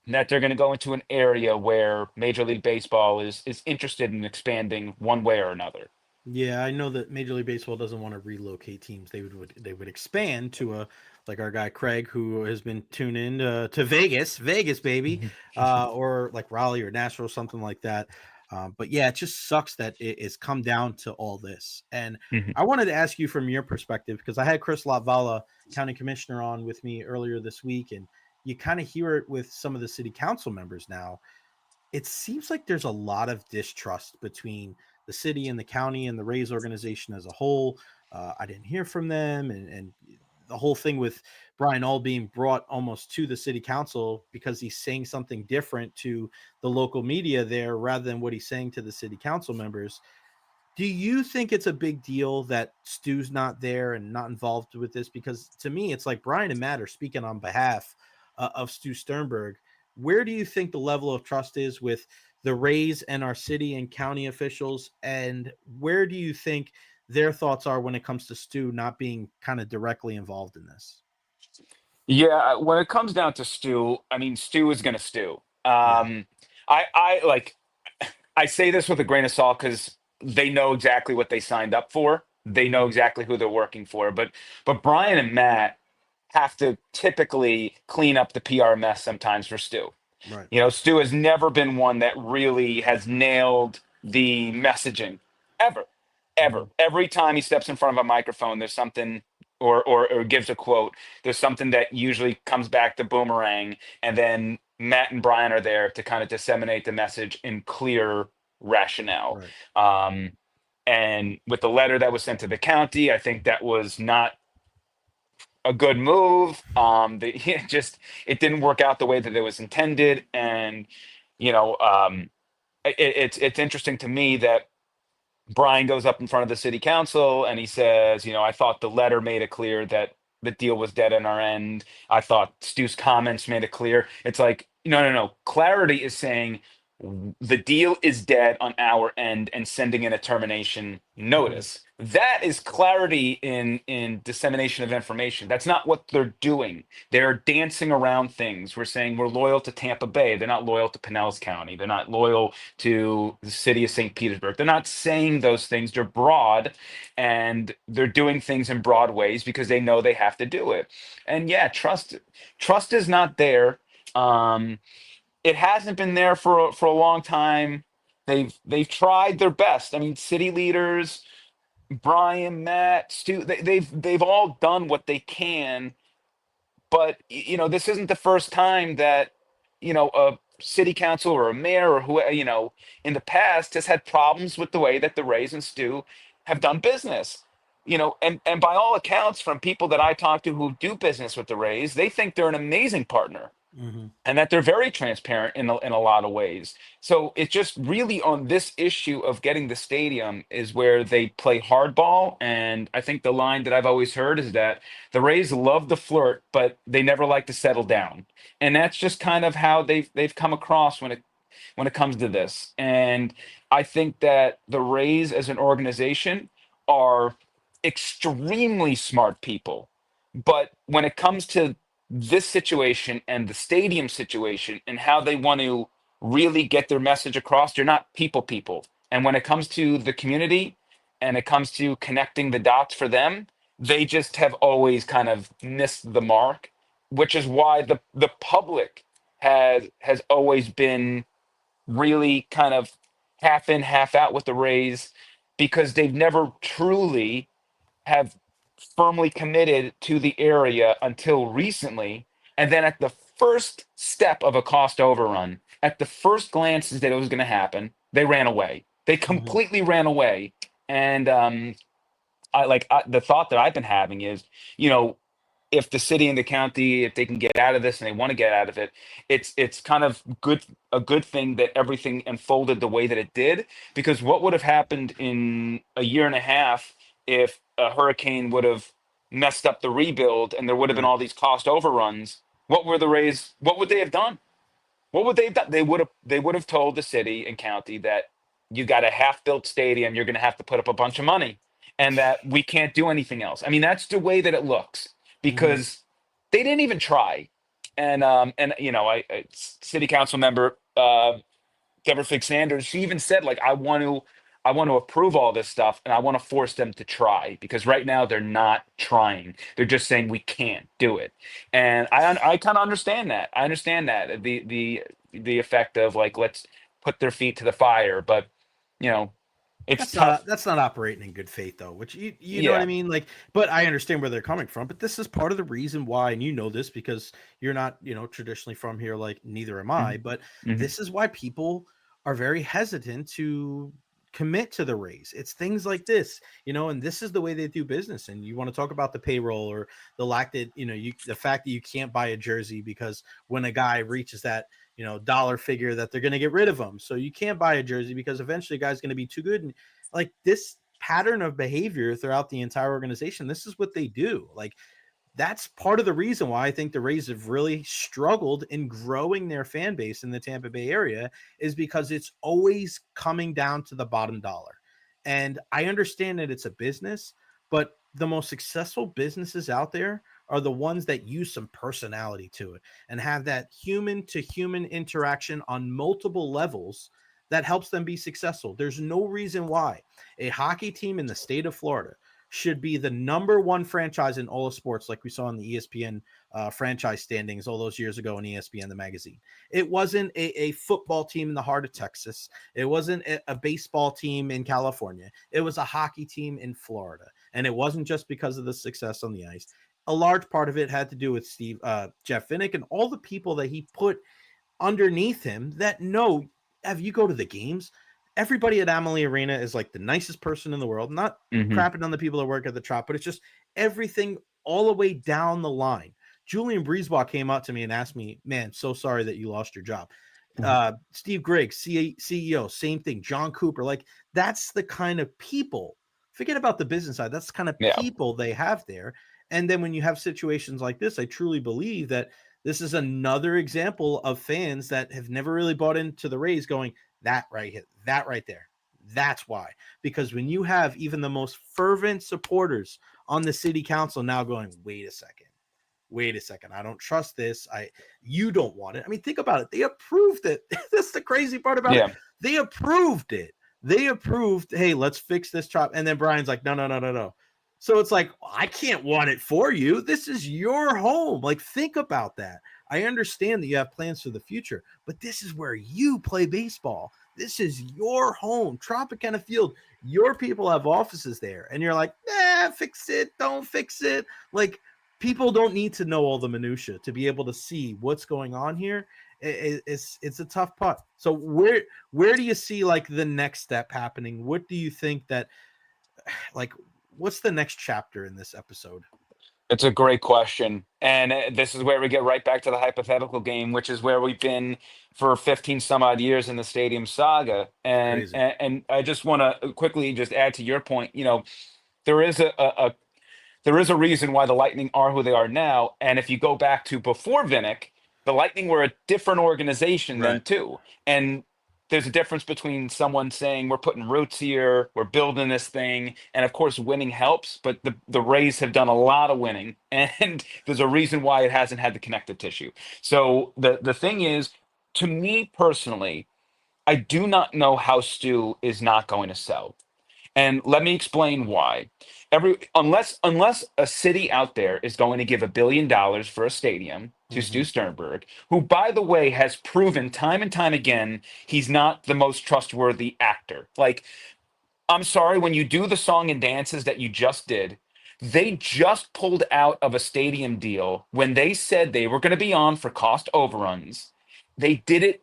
that they're going to go into an area where Major League Baseball is interested in expanding one way or another. Yeah, I know that Major League Baseball doesn't want to relocate teams. They would expand to like our guy Craig, who has been tuned in to Vegas, baby, or like Raleigh or Nashville, something like that. But yeah, it just sucks that it has come down to all this. And I wanted to ask you from your perspective, because I had Chris Latvala, county commissioner, on with me earlier this week, and you kind of hear it with some of the city council members now. It seems like there's a lot of distrust between the city and the county and the Rays organization as a whole. I didn't hear from them, and the whole thing with Brian All being brought almost to the city council because he's saying something different to the local media there rather than what he's saying to the city council members. Do you think it's a big deal that Stu's not there and not involved with this? Because to me, it's like Brian and Matt are speaking on behalf of Stu Sternberg. Where do you think the level of trust is with the Rays and our city and county officials? And where do you think their thoughts are when it comes to Stu not being kind of directly involved in this? Yeah, when it comes down to Stu, I mean, Stu is going to stew. I say this with a grain of salt because they know exactly what they signed up for. They know exactly who they're working for. But Brian and Matt have to typically clean up the PR mess sometimes for Stu. Right. Stu has never been one that really has nailed the messaging ever. Every time he steps in front of a microphone, there's something or gives a quote. There's something that usually comes back to boomerang, and then Matt and Brian are there to kind of disseminate the message in clear rationale. Right. And with the letter that was sent to the county, I think that was not a good move. It didn't work out the way that it was intended. And, it's interesting to me that Brian goes up in front of the city council and he says, I thought the letter made it clear that the deal was dead on our end. I thought Stu's comments made it clear. It's like, no. Clarity is saying the deal is dead on our end and sending in a termination notice. That is clarity in dissemination of information. That's not what they're doing. They're dancing around things. We're saying we're loyal to Tampa Bay. They're not loyal to Pinellas County. They're not loyal to the city of St. Petersburg. They're not saying those things. They're broad, and they're doing things in broad ways because they know they have to do it. And yeah, trust is not there. It hasn't been there for a long time. They've tried their best. I mean, city leaders, Brian, Matt, Stu, they've all done what they can, but this isn't the first time that a city council or a mayor or who in the past has had problems with the way that the Rays and Stu have done business. And by all accounts, from people that I talk to who do business with the Rays, they think they're an amazing partner and that they're very transparent in a lot of ways. So it's just really on this issue of getting the stadium is where they play hardball. And I think the line that I've always heard is that the Rays love the flirt, but they never like to settle down. And that's just kind of how they've come across when it comes to this. And I think that the Rays as an organization are extremely smart people. But when it comes to this situation and the stadium situation and how they want to really get their message across, they're not people. And when it comes to the community and it comes to connecting the dots for them, they just have always kind of missed the mark, which is why the public has always been really kind of half in, half out with the Rays because they've never truly have firmly committed to the area until recently. And then at the first step of a cost overrun, at the first glance that it was going to happen, they ran away. They completely ran away. And the thought that I've been having is, if the city and the county, if they can get out of this and they want to get out of it, it's kind of a good thing that everything unfolded the way that it did. Because what would have happened in a year and a half if a hurricane would have messed up the rebuild and there would have been all these cost overruns? What were the Rays? What would they have done? What would they have done? They would have told the city and county that you got a half-built stadium, you're going to have to put up a bunch of money, and that we can't do anything else. I mean, that's the way that it looks because they didn't even try. And city council member Deborah Fig Sanders, she even said, like, I want to approve all this stuff and I want to force them to try because right now they're not trying. They're just saying we can't do it. And I kind of understand that. I understand that the effect of like, let's put their feet to the fire, but it's tough. That's not operating in good faith though, which you know what I mean? Like, but I understand where they're coming from, but this is part of the reason why, and this because you're not, traditionally from here, like neither am I, but this is why people are very hesitant to commit to the Rays. It's things like this, and this is the way they do business. And you want to talk about the payroll or the lack that, the fact that you can't buy a jersey because when a guy reaches that, dollar figure that they're going to get rid of them. So you can't buy a jersey because eventually a guy's going to be too good. And like this pattern of behavior throughout the entire organization, this is what they do. Like that's part of the reason why I think the Rays have really struggled in growing their fan base in the Tampa Bay area is because it's always coming down to the bottom dollar. And I understand that it's a business, but the most successful businesses out there are the ones that use some personality to it and have that human to human interaction on multiple levels that helps them be successful. There's no reason why a hockey team in the state of Florida should be the number one franchise in all of sports, like we saw in the ESPN franchise standings all those years ago in ESPN, the magazine. It wasn't a football team in the heart of Texas. It wasn't a baseball team in California. It was a hockey team in Florida. And it wasn't just because of the success on the ice. A large part of it had to do with Jeff Vinnick and all the people that he put underneath him that know, if you go to the games, everybody at Amalie Arena is like the nicest person in the world, not crapping on the people that work at the Trop, but it's just everything all the way down the line. Julian Breezeball came up to me and asked me, man, so sorry that you lost your job. Steve Griggs, CEO, same thing. John Cooper, like that's the kind of people, forget about the business side. That's the kind of people they have there. And then when you have situations like this, I truly believe that this is another example of fans that have never really bought into the Rays going, that right here, that right there, That's why. Because when you have even the most fervent supporters on the city council now going, wait a second, I don't trust this. You don't want it. I mean, think about it. They approved it. That's the crazy part about it. They approved it. They approved, hey, let's fix this chop. And then Brian's like, no. So it's like, I can't want it for you. This is your home. Like, think about that. I understand that you have plans for the future, but this is where you play baseball. This is your home, Tropicana Field. Your people have offices there. And you're like, fix it. Don't fix it. Like, people don't need to know all the minutia to be able to see what's going on here. It's a tough putt. So where do you see like the next step happening? What do you think that, like, what's the next chapter in this episode? It's a great question. And this is where we get right back to the hypothetical game, which is where we've been for 15 some odd years in the stadium saga. And I just want to quickly just add to your point, there is there is a reason why the Lightning are who they are now. And if you go back to before Vinnick, the Lightning were a different organization then too. And there's a difference between someone saying we're putting roots here, we're building this thing, and of course winning helps, but the Rays have done a lot of winning, and there's a reason why it hasn't had the connective tissue. So the thing is, to me personally, I do not know how Stu is not going to sell. And let me explain why. Unless a city out there is going to give $1 billion for a stadium to Stu Sternberg, who, by the way, has proven time and time again he's not the most trustworthy actor. Like, I'm sorry, when you do the song and dances that you just did, they just pulled out of a stadium deal when they said they were going to be on for cost overruns. They did it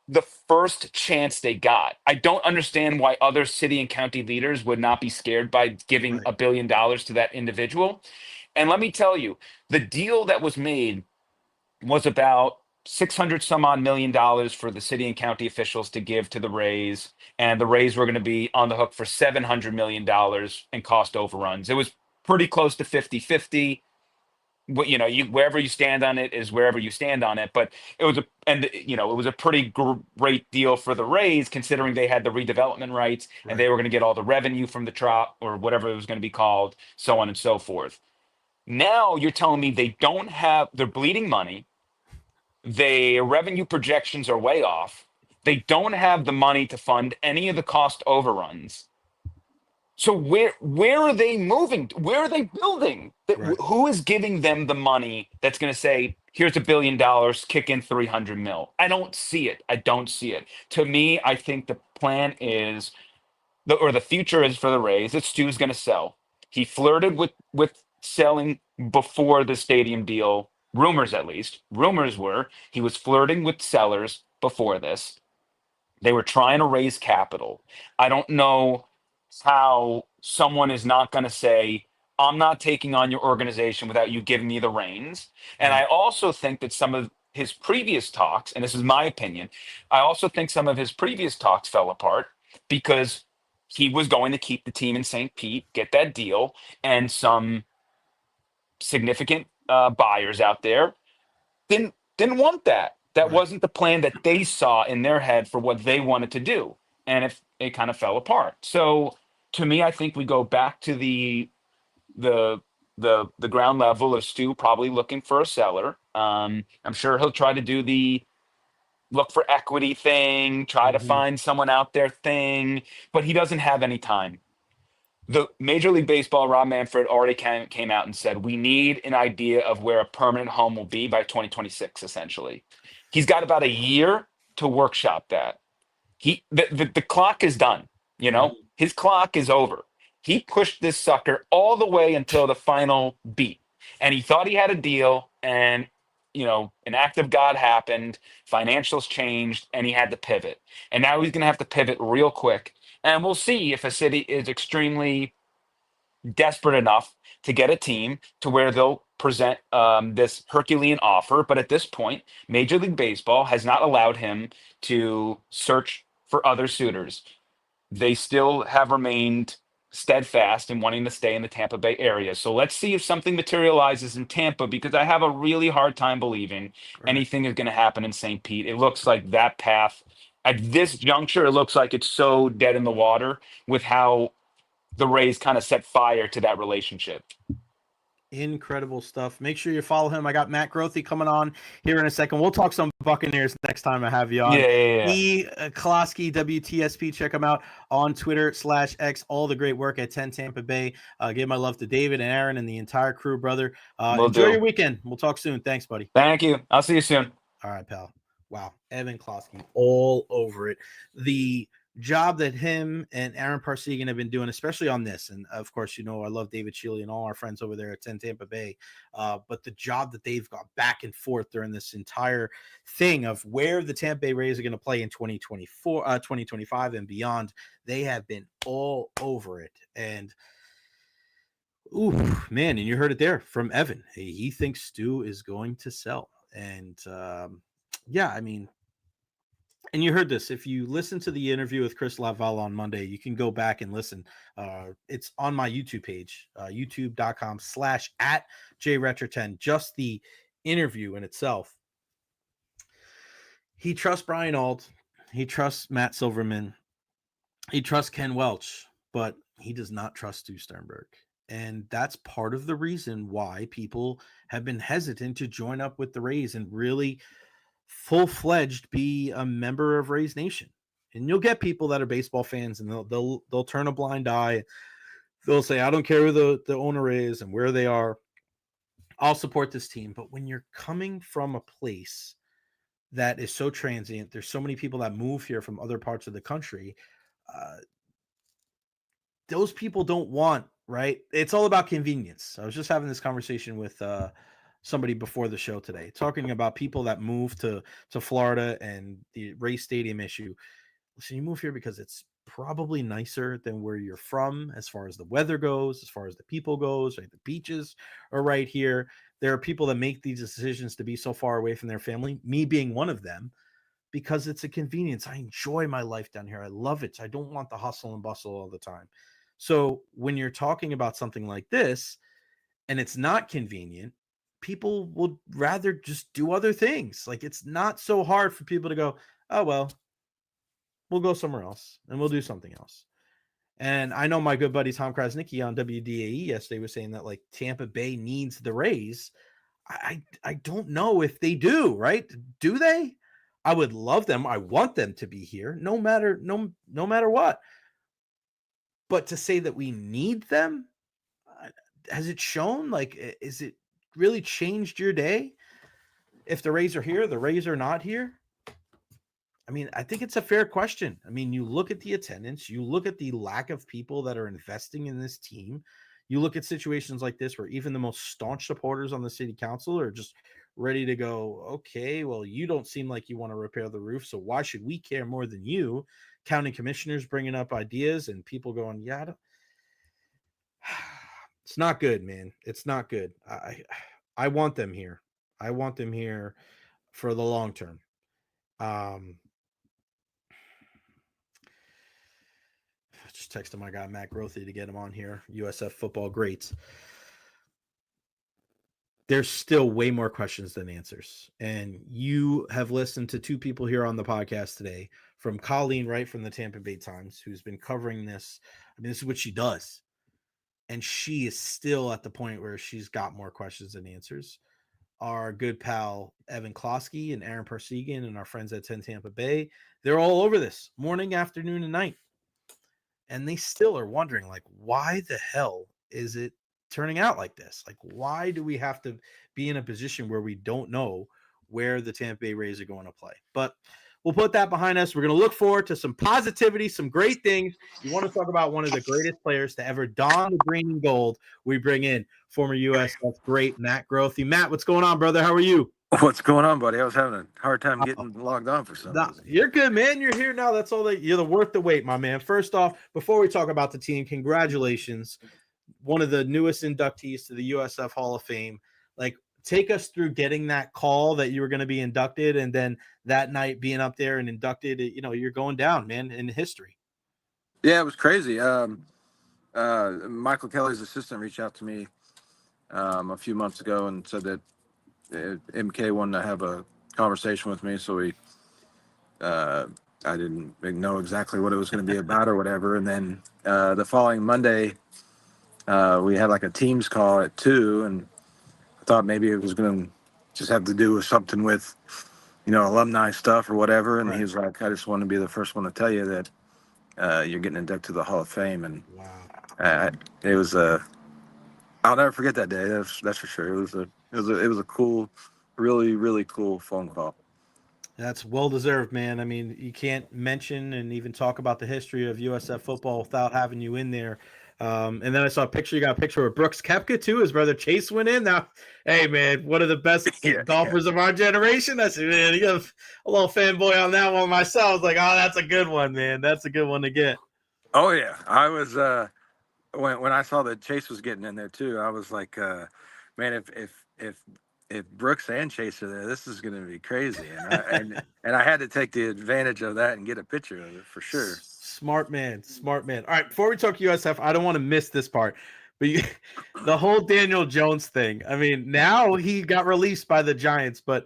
the first chance they got. I don't understand why other city and county leaders would not be scared by giving $1 billion to that individual. And let me tell you, the deal that was made was about 600 some odd million dollars for the city and county officials to give to the Rays. And the Rays were going to be on the hook for $700 million in cost overruns. It was pretty close to 50-50. Wherever you stand on it is wherever you stand on it. But it was a pretty great deal for the Rays, considering they had the redevelopment rights and they were going to get all the revenue from the Trop or whatever it was going to be called, so on and so forth. Now you're telling me they're bleeding money. Their revenue projections are way off. They don't have the money to fund any of the cost overruns. So where are they moving? Where are they building? Who is giving them the money that's going to say, here's $1 billion, kick in 300 mil? I don't see it. To me, I think the plan is, the future is for the Rays that Stu's going to sell. He flirted with selling before the stadium deal. Rumors, at least. Rumors were he was flirting with sellers before this. They were trying to raise capital. I don't know how someone is not going to say, I'm not taking on your organization without you giving me the reins. And I also think that some of his previous talks, and this is my opinion, I also think some of his previous talks fell apart because he was going to keep the team in St. Pete, get that deal, and some significant buyers out there didn't want that. That wasn't the plan that they saw in their head for what they wanted to do. And it kind of fell apart. So to me, I think we go back to the ground level of Stu probably looking for a seller. I'm sure he'll try to do the look for equity thing, try to find someone out there thing, but he doesn't have any time. The Major League Baseball, Rob Manfred, already came out and said, we need an idea of where a permanent home will be by 2026, essentially. He's got about a year to workshop that. The clock is done, his clock is over. He pushed this sucker all the way until the final beat. And he thought he had a deal, and an act of God happened, financials changed, and he had to pivot. And now he's going to have to pivot real quick. And we'll see if a city is extremely desperate enough to get a team to where they'll present this Herculean offer. But at this point, Major League Baseball has not allowed him to search for other suitors. They still have remained steadfast in wanting to stay in the Tampa Bay area. So let's see if something materializes in Tampa, because I have a really hard time believing anything is going to happen in St. Pete. It looks like that path at this juncture, it looks like it's so dead in the water with how the Rays kind of set fire to that relationship. Incredible stuff. Make sure you follow him. I got Matt Grothe coming on here in a second. We'll talk some Buccaneers next time I have you on. Closky WTSP. Check him out on Twitter/X. All the great work at 10 Tampa Bay. Give my love to David and Aaron and the entire crew, brother. Enjoy your weekend. We'll talk soon. Thanks, buddy. Thank you. I'll see you soon. All right, pal. Wow. Evan Closky all over it. The job that him and Aaron Parsegian have been doing, especially on this. And of course, I love David Shealy and all our friends over there at 10 Tampa Bay. But the job that they've got back and forth during this entire thing of where the Tampa Bay Rays are going to play in 2025 and beyond, they have been all over it. And and you heard it there from Evan. He thinks Stu is going to sell. And and you heard this. If you listen to the interview with Chris Laval on Monday, you can go back and listen. It's on my YouTube page, youtube.com/@JRecher10. Just the interview in itself. He trusts Brian Auld. He trusts Matt Silverman. He trusts Ken Welch, but he does not trust Stu Sternberg. And that's part of the reason why people have been hesitant to join up with the Rays and really full-fledged be a member of Rays Nation. And you'll get people that are baseball fans and they'll turn a blind eye. They'll say, I don't care who the owner is and where they are. I'll support this team. But when you're coming from a place that is so transient, there's so many people that move here from other parts of the country. Those people don't want, right? It's all about convenience. I was just having this conversation with somebody before the show today, talking about people that move to Florida and the Rays Stadium issue. Listen, you move here because it's probably nicer than where you're from as far as the weather goes, as far as the people goes, right? The beaches are right here. There are people that make these decisions to be so far away from their family, me being one of them, because it's a convenience. I enjoy my life down here. I love it. I don't want the hustle and bustle all the time. So when you're talking about something like this and it's not convenient, people would rather just do other things. Like, it's not so hard for people to go, oh, well, we'll go somewhere else and we'll do something else. And I know my good buddy Tom Krasnicki on WDAE yesterday was saying that, like, Tampa Bay needs the Rays. I don't know if they do, right? Do they? I would love them. I want them to be here no matter what. But to say that we need them, has it shown? Like, is it really changed your day? If the Rays are here, the Rays are not here? I mean, I think it's a fair question. I mean, you look at the attendance, you look at the lack of people that are investing in this team. You look at situations like this where even the most staunch supporters on the city council are just ready to go, okay, well, you don't seem like you want to repair the roof, so why should we care more than you? County commissioners bringing up ideas and people going, yeah, it's not good, man. It's not good. I want them here. I want them here for the long term. Just texted my guy Matt Grothe to get him on here. USF Football greats. There's still way more questions than answers. And you have listened to two people here on the podcast today, from Colleen Wright from the Tampa Bay Times, who's been covering this. I mean, this is what she does. And she is still at the point where she's got more questions than answers. Our good pal Evan Closky and Aaron Parsegian and our friends at 10 Tampa Bay, they're all over this morning, afternoon, and night. And they still are wondering, like, why the hell is it turning out like this? Like, why do we have to be in a position where we don't know where the Tampa Bay Rays are going to play? But we'll put that behind us. We're going to look forward to some positivity, some great things. You want to talk about one of the greatest players to ever don the green and gold? We bring in former USF great Matt Grothe. Matt, what's going on, brother? How are you? What's going on, buddy? I was having a hard time getting logged on for some reason. You're good, man. You're here now. That's all that you're worth the wait, my man. First off, before we talk about the team, congratulations. One of the newest inductees to the USF Hall of Fame. Like, take us through getting that call that you were going to be inducted, and then that night being up there and inducted. You know, you're going down, man, in history. Yeah, it was crazy. Michael Kelly's assistant reached out to me a few months ago and said that MK wanted to have a conversation with me. So we I didn't know exactly what it was going to be about or whatever. And then the following Monday, we had like a Teams call at 2, and I thought maybe it was going to just have to do with something with, alumni stuff or whatever. And Right. he was like, I just want to be the first one to tell you that you're getting inducted to the Hall of Fame. And Wow. it was I'll never forget that day. That's for sure. It was a cool, really, really cool phone call. That's well deserved, man. I mean, you can't mention and even talk about the history of USF football without having you in there. And then I saw a picture. You got a picture of Brooks Koepka too. His brother Chase went in. Now, hey man, one of the best golfers of our generation. That's man. You got a little fanboy on that one myself. I was like, oh, that's a good one, man. That's a good one to get. Oh yeah, I was when I saw that Chase was getting in there too. I was like, man, if Brooks and Chase are there, this is going to be crazy. And I had to take the advantage of that and get a picture of it for sure. Smart man. All right, before we talk USF, I don't want to miss this part, but the whole Daniel Jones thing. I mean, now he got released by the Giants, but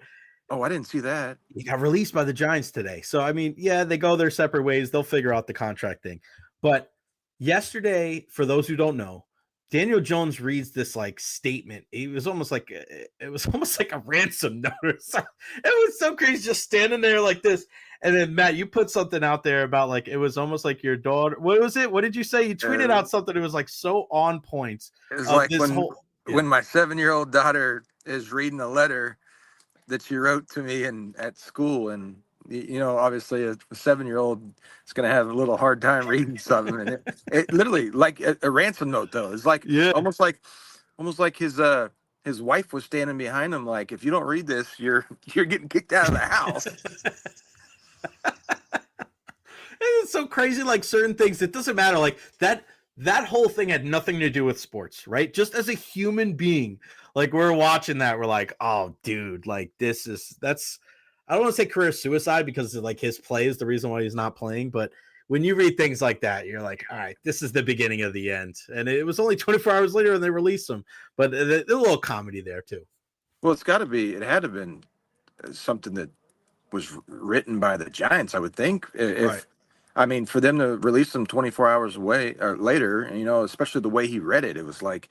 I didn't see that. He got released by the Giants today. So I mean, yeah, they go their separate ways. They'll figure out the contract thing. But yesterday, for those who don't know, Daniel Jones reads this like statement. It was almost like a ransom note. It was so crazy, just standing there like this. And then Matt, you put something out there about like it was almost like your daughter. What was it? What did you say? You tweeted out something. It was like so on point. It was like when my 7-year-old daughter is reading a letter that she wrote to me at school, and obviously a 7-year-old is going to have a little hard time reading something, and it literally like a ransom note though. It's like almost like his wife was standing behind him, like, if you don't read this, you're getting kicked out of the house. It's so crazy, like certain things, it doesn't matter. Like that whole thing had nothing to do with sports, right? Just as a human being, like we're watching that, we're like, oh dude, like that's I don't want to say career suicide because like his play is the reason why he's not playing, but when you read things like that, you're like, all right, this is the beginning of the end. And it was only 24 hours later and they released him, but a little comedy there too. Well, it had to have been something that was written by the Giants, I would think. Right. I mean, for them to release him 24 hours away or later, especially the way he read it, it was like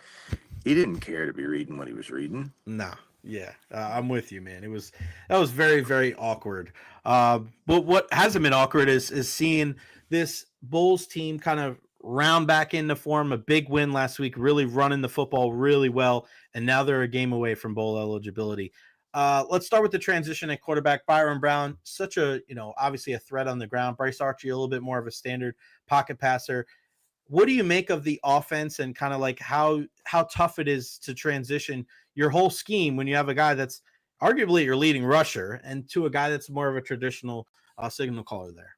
he didn't care to be reading what he was reading. No. Yeah, I'm with you, man. That was very, very awkward. But what hasn't been awkward is seeing this Bulls team kind of round back into form. A big win last week, really running the football really well, and now they're a game away from bowl eligibility. Let's start with the transition at quarterback. Byron Brown, such a obviously a threat on the ground. Bryce Archie, a little bit more of a standard pocket passer. What do you make of the offense and kind of like how tough it is to transition your whole scheme when you have a guy that's arguably your leading rusher and to a guy that's more of a traditional signal caller there?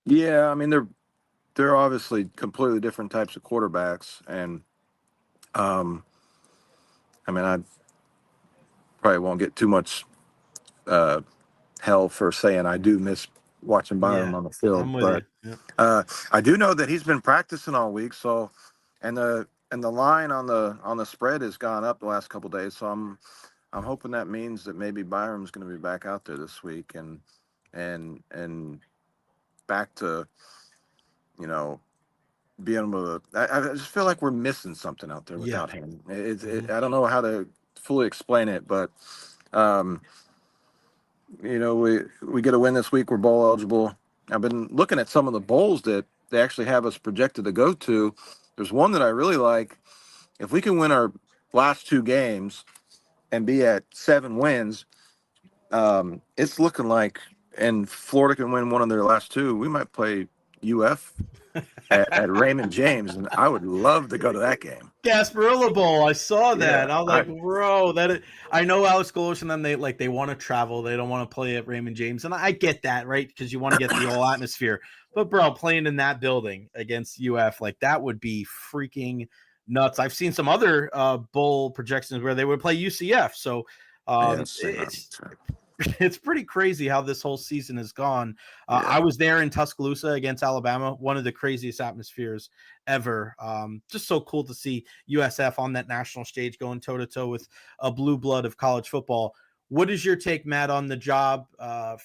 Yeah, I mean they're obviously completely different types of quarterbacks, and I mean I probably won't get too much hell for saying I do miss watching Byron on the field, but I do know that he's been practicing all week. So, and the line on the spread has gone up the last couple of days. So I'm hoping that means that maybe Byron's going to be back out there this week and back to being able to. I just feel like we're missing something out there without him. I don't know how to fully explain it, but we get a win this week. We're bowl eligible. I've been looking at some of the bowls that they actually have us projected to go to. There's one that I really like. If we can win our last 2 games and be at 7 wins, it's looking like, and Florida can win one of their last 2, we might play UF at Raymond James, and I would love to go to that game. Gasparilla Bowl, I saw that. I was like, bro, I know Alex Golosh and them, they want to travel. They don't want to play at Raymond James, and I get that, right? Because you want to get the whole atmosphere. But bro, playing in that building against UF, like that would be freaking nuts. I've seen some other bowl projections where they would play UCF. So it's pretty crazy how this whole season has gone. I was there in Tuscaloosa against Alabama, one of the craziest atmospheres ever. Just so cool to see USF on that national stage going toe-to-toe with a blue blood of college football. What is your take, Matt, on the job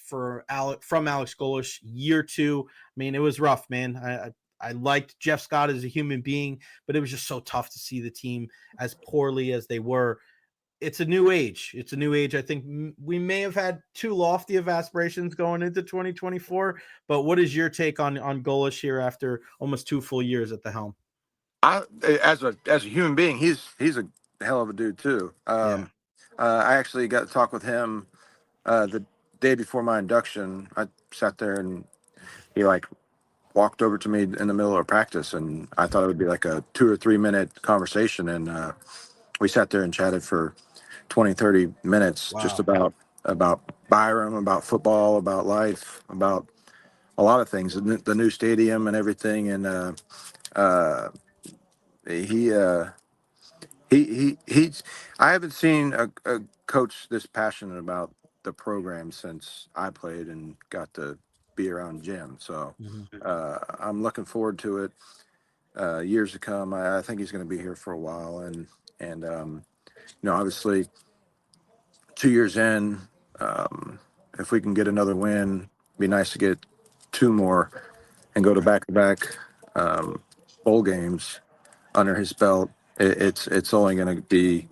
from Alex Golesh, year 2? I mean, it was rough, man. I liked Jeff Scott as a human being, but it was just so tough to see the team as poorly as they were. It's a new age. I think we may have had too lofty of aspirations going into 2024, but what is your take on Golesh here after almost 2 full years at the helm? As a human being, he's a hell of a dude too. I actually got to talk with him the day before my induction. I sat there and he walked over to me in the middle of practice, and I thought it would be like a 2 or 3 minute conversation, and we sat there and chatted for 20, 30 minutes. Wow. Just about Byram, about football, about life, about a lot of things, the new stadium and everything. And he's I haven't seen a coach this passionate about the program since I played and got to be around Jim. So I'm looking forward to it. Years to come. I think he's going to be here for a while, and obviously 2 years in, if we can get another win, it'd be nice to get 2 more and go to back-to-back bowl games under his belt. It's only going to be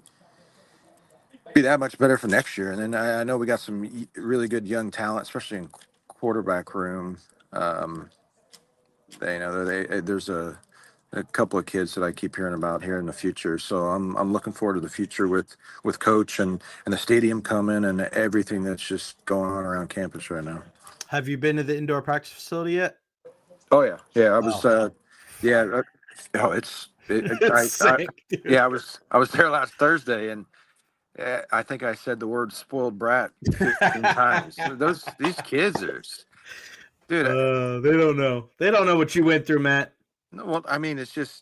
that much better for next year. And then I know we got some really good young talent, especially in quarterback room. There's a couple of kids that I keep hearing about here in the future. So I'm looking forward to the future with Coach and the stadium coming and everything that's just going on around campus right now. Have you been to the indoor practice facility yet? Oh yeah. I was I was there last Thursday, and I think I said the word spoiled brat 15 times. These kids are, dude. They don't know. They don't know what you went through, Matt. No, well, I mean, it's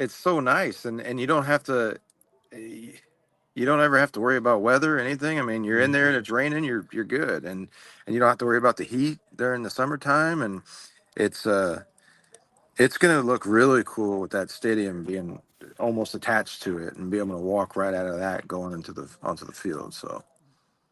so nice, and you don't have to. You don't ever have to worry about weather or anything. I mean, you're in there and it's raining, you're good, and you don't have to worry about the heat during the summertime, and it's going to look really cool with that stadium being almost attached to it and be able to walk right out of that going onto the field. So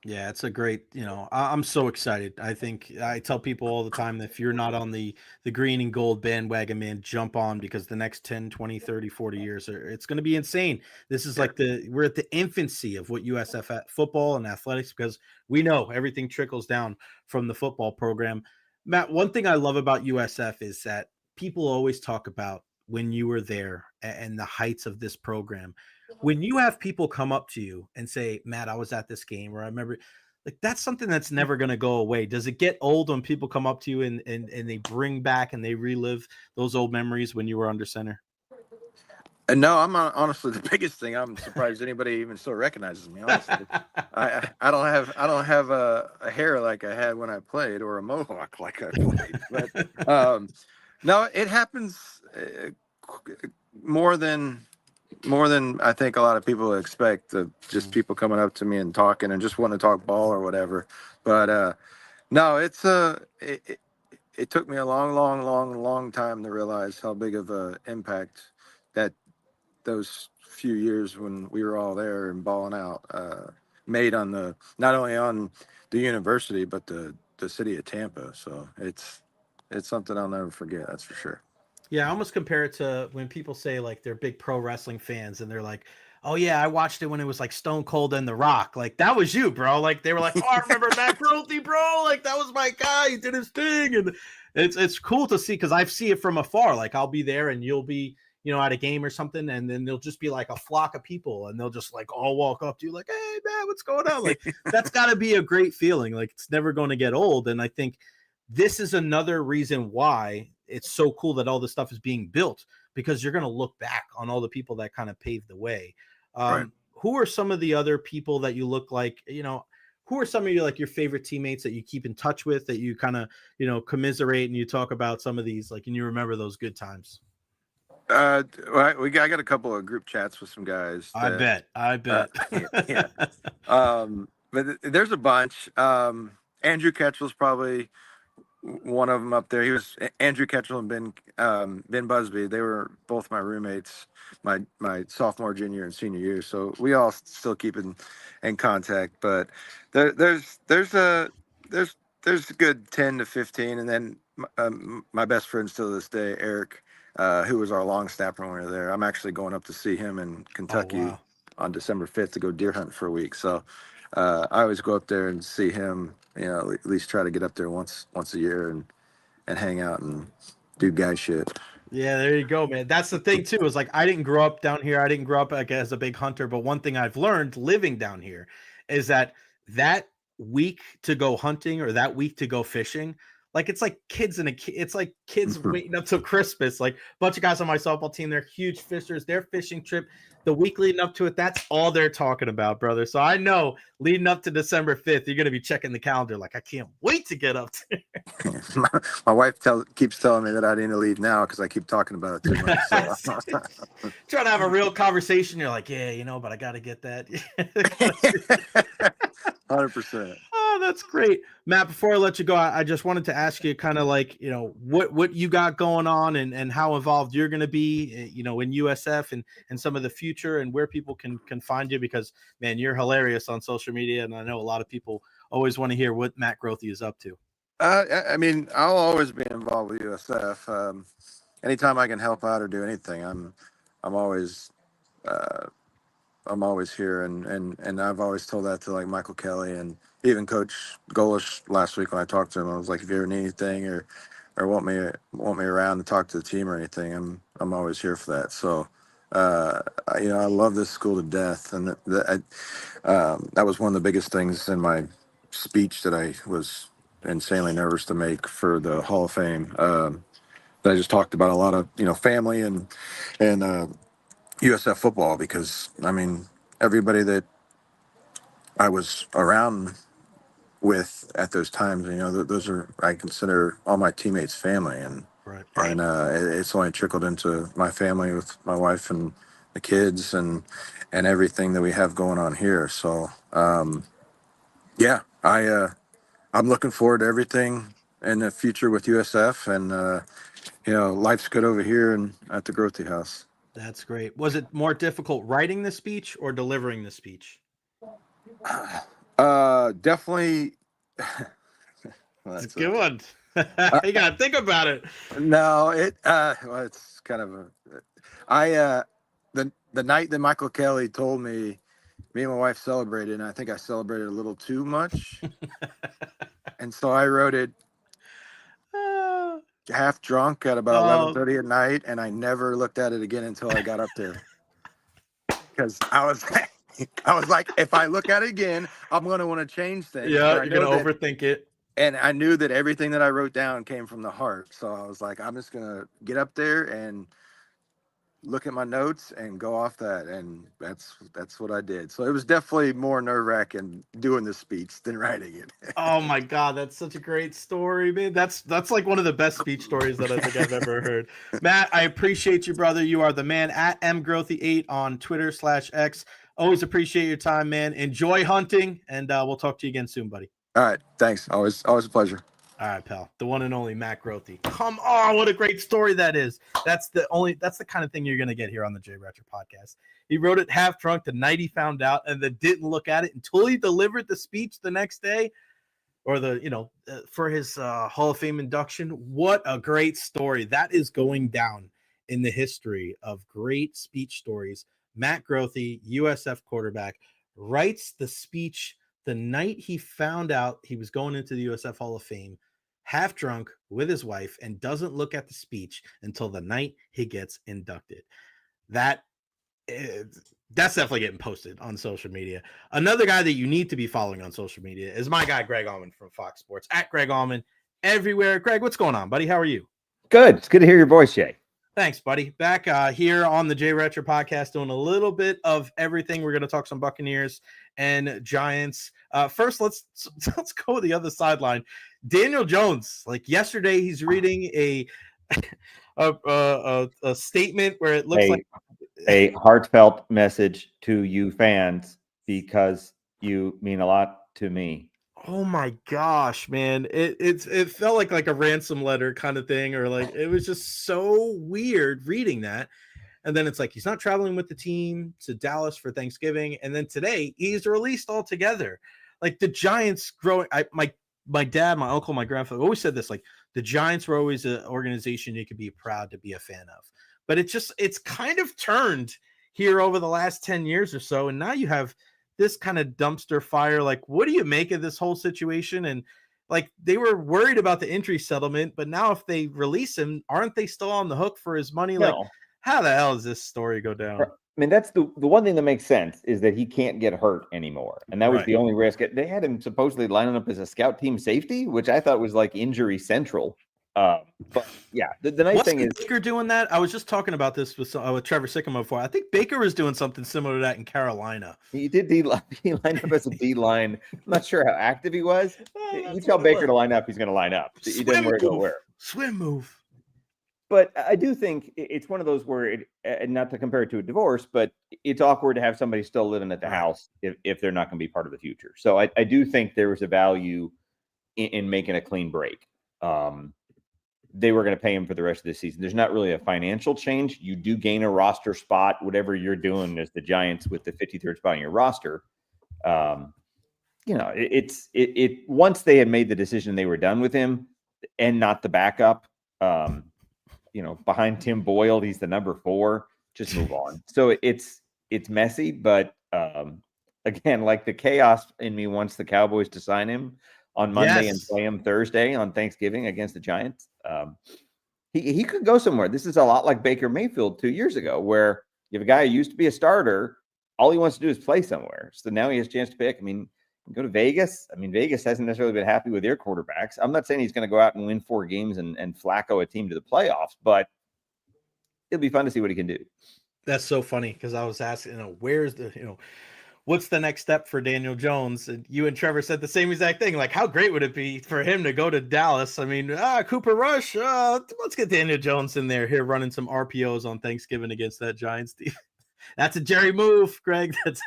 yeah, it's a great, I'm so excited. I think I tell people all the time that if you're not on the green and gold bandwagon, man, jump on, because the next 10, 20, 30, 40 years, it's going to be insane. This is we're at the infancy of what USF football and athletics, because we know everything trickles down from the football program. Matt, one thing I love about USF is that people always talk about when you were there and the heights of this program. When you have people come up to you and say, Matt, I was at this game, or I remember, like, that's something that's never going to go away. Does it get old when people come up to you and they bring back and they relive those old memories when you were under center? And no, I'm honestly the biggest thing. I'm surprised anybody even still recognizes me. Honestly, I don't have a hair like I had when I played, or a mohawk like I played. But no, it happens more than I think a lot of people expect. Just people coming up to me and talking and just wanting to talk ball or whatever. But no, it took me a long time to realize how big of an impact that those few years when we were all there and balling out made on not only on the university but the city of Tampa. So it's something I'll never forget. That's for sure. Yeah, I almost compare it to when people say like they're big pro wrestling fans and they're like, oh yeah, I watched it when it was like Stone Cold and The Rock. Like, that was you, bro. Like, they were like, oh, I remember Matt Grothe, bro. Like, that was my guy. He did his thing. And it's cool to see, because I see it from afar. Like, I'll be there and you'll be, at a game or something, and then there'll just be like a flock of people and they'll just like all walk up to you like, hey man, what's going on? Like, that's got to be a great feeling. Like, it's never going to get old. And I think this is another reason why it's so cool that all this stuff is being built, because you're going to look back on all the people that kind of paved the way. Right. Who are some of the other people that you look like, who are some of your, like, your favorite teammates that you keep in touch with, that you kind of, commiserate and you talk about some of these, like, and you remember those good times? I got a couple of group chats with some guys. I bet. Yeah. But there's a bunch. Andrew Ketchell's probably one of them up there. He was Andrew Ketchel and Ben Busby. They were both my roommates my sophomore, junior, and senior year. So we all still keep in contact. But there's a good 10 to 15, and then my best friend still to this day, Eric, who was our long snapper when we were there. I'm actually going up to see him in Kentucky on December 5th to go deer hunt for a week. So I always go up there and see him. At least try to get up there once a year and hang out and do guy shit. Yeah, there you go, man. That's the thing too, is like I didn't grow up down here. I didn't grow up like as a big hunter, but one thing I've learned living down here is that week to go hunting or that week to go fishing, like it's like kids waiting up till Christmas. Like a bunch of guys on my softball team, they're huge fishers. Their fishing trip, the week leading up to it, that's all they're talking about, brother. So I know leading up to December 5th, you're going to be checking the calendar. Like, I can't wait to get up there. My wife keeps telling me that I need to leave now because I keep talking about it too much. So. Trying to have a real conversation. You're like, yeah, but I got to get that. 100%. Oh, that's great. Matt, before I let you go, I just wanted to ask you kind of like, what you got going on and how involved you're going to be, in USF and some of the future and where people can find you, because, man, you're hilarious on social media. And I know a lot of people always want to hear what Matt Grothe is up to. I mean, I'll always be involved with USF. Anytime I can help out or do anything, I'm always here, and I've always told that to like Michael Kelly and even Coach Golish last week when I talked to him. I was like, if you ever need anything or want me around to talk to the team or anything, I'm always here for that. So I love this school to death, and that was one of the biggest things in my speech that I was insanely nervous to make for the Hall of Fame. That I just talked about a lot of family and USF football, because I mean everybody that I was around with at those times, those are, I consider all my teammates family, and right. And it's only trickled into my family with my wife and the kids and everything that we have going on here. So yeah, I'm looking forward to everything in the future with USF, and life's good over here and at the Grothe house. That's great. Was it more difficult writing the speech or delivering the speech? Definitely. That's a good one. You gotta think about it. No, it's kind of the night that Michael Kelly told me and my wife celebrated, and I think I celebrated a little too much. And so I wrote it half drunk at about 11:30 at night, and I never looked at it again until I got up there. Because I was like, if I look at it again, I'm going to want to change things. Yeah, you're going to overthink it. And I knew that everything that I wrote down came from the heart. So I was like, I'm just going to get up there and look at my notes and go off that. And that's what I did. So it was definitely more nerve-wracking doing the speech than writing it. Oh my God, that's such a great story, man. That's like one of the best speech stories that I think I've ever heard. Matt, I appreciate you, brother. You are the man. At mgrothe8 on Twitter/X. Always appreciate your time, man. Enjoy hunting, and we'll talk to you again soon, buddy. All right. Thanks. Always a pleasure. All right, pal. The one and only Matt Grothe. Come on, what a great story that is. That's the kind of thing you're going to get here on the Jay Recher podcast. He wrote it half drunk the night he found out, and then didn't look at it until he delivered the speech the next day, or for his Hall of Fame induction. What a great story. That is going down in the history of great speech stories. Matt Grothe, USF quarterback, writes the speech the night he found out he was going into the USF Hall of Fame, half drunk with his wife, and doesn't look at the speech until the night he gets inducted. That's definitely getting posted on social media. Another guy that you need to be following on social media is my guy, Greg Auman from Fox Sports, at Greg Auman everywhere. Greg, what's going on, buddy? How are you? Good. It's good to hear your voice, Jay. Thanks, buddy. Back here on the Jay Recher podcast, doing a little bit of everything. We're going to talk some Buccaneers and Giants. First, let's go to the other sideline. Daniel Jones, like yesterday, he's reading a statement where it looks like a heartfelt message to you fans, because you mean a lot to me. Oh my gosh, man. It felt like a ransom letter kind of thing, or like it was just so weird reading that. And then it's like he's not traveling with the team to Dallas for Thanksgiving. And then today he's released altogether. Like the Giants growing, my dad, my uncle, my grandfather always said this, like the Giants were always an organization you could be proud to be a fan of. But it's kind of turned here over the last 10 years or so. And now you have this kind of dumpster fire. Like, what do you make of this whole situation? And like they were worried about the injury settlement, but now if they release him, aren't they still on the hook for his money? No. Like, how the hell does this story go down? I mean, that's the one thing that makes sense is that he can't get hurt anymore. And that was Right. the only risk. They had him supposedly lining up as a scout team safety, which I thought was like injury central. But yeah, the nice thing is Baker doing that. I was just talking about this with Trevor Sikkema before. I think Baker was doing something similar to that in Carolina. he did he lined up as a D line. I'm not sure how active he was. You tell Baker to line up, he's going to line up. He doesn't worry about where. Swim move. But I do think it's one of those where, not to compare it to a divorce, but it's awkward to have somebody still living at the house if they're not going to be part of the future. So I do think there was a value in making a clean break. They were going to pay him for the rest of the season. There's not really a financial change. You do gain a roster spot, whatever you're doing as the Giants with the 53rd spot on your roster. Once they had made the decision they were done with him and not the backup, behind Tim Boyle, he's the number 4. Just move on. So it's messy, but again, like the chaos in me wants the Cowboys to sign him on Monday and play him Thursday on Thanksgiving against the Giants. He could go somewhere. This is a lot like Baker Mayfield 2 years ago, where you have a guy who used to be a starter. All he wants to do is play somewhere. So now he has a chance to pick. I mean, go to Vegas. I mean, Vegas hasn't necessarily been happy with their quarterbacks. I'm not saying he's going to go out and win 4 games and Flacco a team to the playoffs, but it'll be fun to see what he can do. That's so funny because I was asking, where's what's the next step for Daniel Jones? And you and Trevor said the same exact thing. Like, how great would it be for him to go to Dallas? I mean, Cooper Rush, let's get Daniel Jones in there here running some RPOs on Thanksgiving against that Giants team. That's a Jerry move, Greg. It's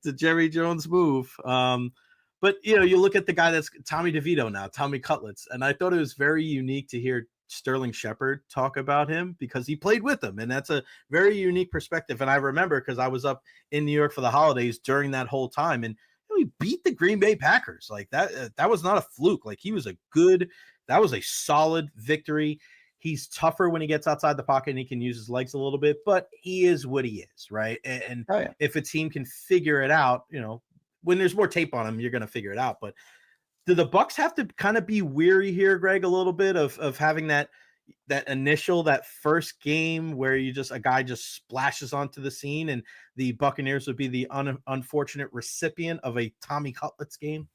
a Jerry Jones move. But you look at the guy that's Tommy DeVito now, Tommy Cutlets, and I thought it was very unique to hear Sterling Shepard talk about him because he played with him, and that's a very unique perspective. And I remember because I was up in New York for the holidays during that whole time, and he beat the Green Bay Packers. Like that was not a fluke. Like that was a solid victory. He's tougher when he gets outside the pocket and he can use his legs a little bit, but he is what he is, right? And if a team can figure it out, when there's more tape on him, you're going to figure it out. But do the Bucs have to kind of be weary here, Greg, a little bit of having that first game where a guy just splashes onto the scene, and the Buccaneers would be the unfortunate recipient of a Tommy Cutlets game?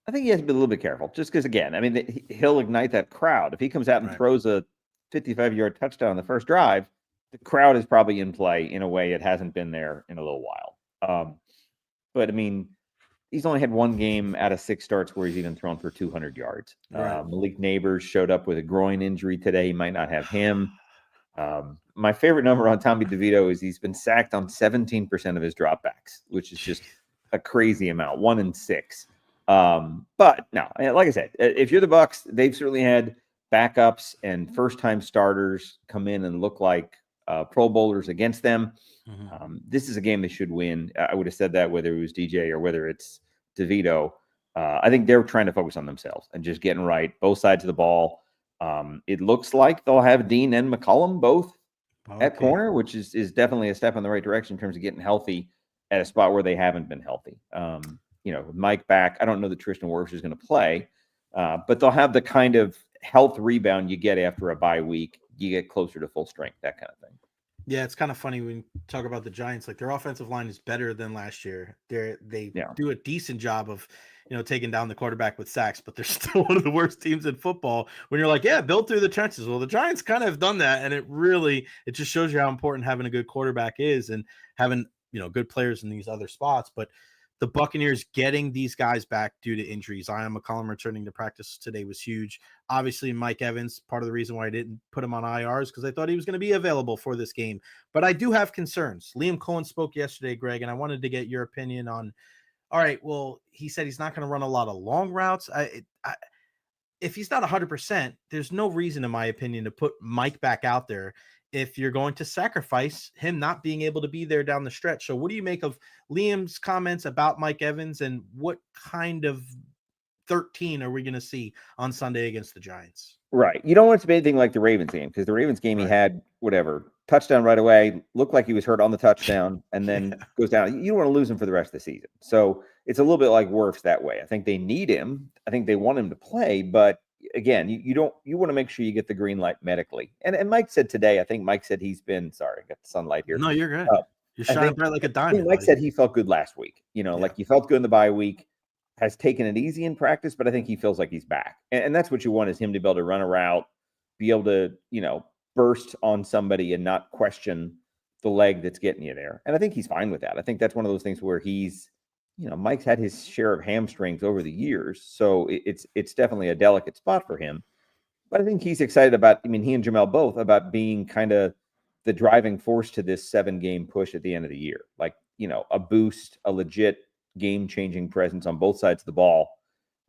I think he has to be a little bit careful, just because, again, I mean, he'll ignite that crowd. If he comes out and throws a 55-yard touchdown on the first drive, the crowd is probably in play in a way it hasn't been there in a little while. But I mean, he's only had 1 game out of 6 starts where he's even thrown for 200 yards. Malik Neighbors showed up with a groin injury today. He might not have him. My favorite number on Tommy DeVito is he's been sacked on 17% of his dropbacks, which is just a crazy amount, 1 in 6. But no, like I said, if you're the Bucs, they've certainly had backups and first-time starters come in and look like Pro Bowlers against them. This is a game they should win. I would have said that whether it was DJ or whether it's DeVito. I think they're trying to focus on themselves and just getting right both sides of the ball. It looks like they'll have Dean and McCollum both at corner, which is definitely a step in the right direction in terms of getting healthy at a spot where they haven't been healthy. With Mike back, I don't know that Tristan Wirfs is going to play, but they'll have the kind of health rebound you get after a bye week. You get closer to full strength, that kind of thing. Yeah, it's kind of funny when you talk about the Giants. Like, their offensive line is better than last year. They do a decent job of, taking down the quarterback with sacks, but they're still one of the worst teams in football. When you're like, build through the trenches. Well, the Giants kind of have done that, and it just shows you how important having a good quarterback is and having good players in these other spots. But the Buccaneers getting these guys back due to injuries. Zion McCollum returning to practice today was huge. Obviously, Mike Evans, part of the reason why I didn't put him on IR is because I thought he was going to be available for this game. But I do have concerns. Liam Cohen spoke yesterday, Greg, and I wanted to get your opinion on all right, well, he said he's not going to run a lot of long routes. If he's not 100%, there's no reason, in my opinion, to put Mike back out there if you're going to sacrifice him not being able to be there down the stretch. So what do you make of Liam's comments about Mike Evans, and what kind of 13 are we going to see on Sunday against the Giants? Right. You don't want it to be anything like the Ravens game, because the Ravens game, he had touchdown right away, looked like he was hurt on the touchdown, and then goes down. You don't want to lose him for the rest of the season. So it's a little bit like Wirfs that way. I think they need him. I think they want him to play, but again, you want to make sure you get the green light medically. And Mike said today, I think Mike said he's been, sorry, I got the sunlight here. No, you're good. You're shining bright like a diamond. Mike said he felt good last week. Like you felt good in the bye week. Has taken it easy in practice, but I think he feels like he's back. And that's what you want, is him to be able to run a route, be able to, burst on somebody and not question the leg that's getting you there. And I think he's fine with that. I think that's one of those things where he's, Mike's had his share of hamstrings over the years. So it's definitely a delicate spot for him. But I think he's excited about, he and Jamel both, about being kind of the driving force to this 7-game push at the end of the year. Like, a boost, a legit game-changing presence on both sides of the ball.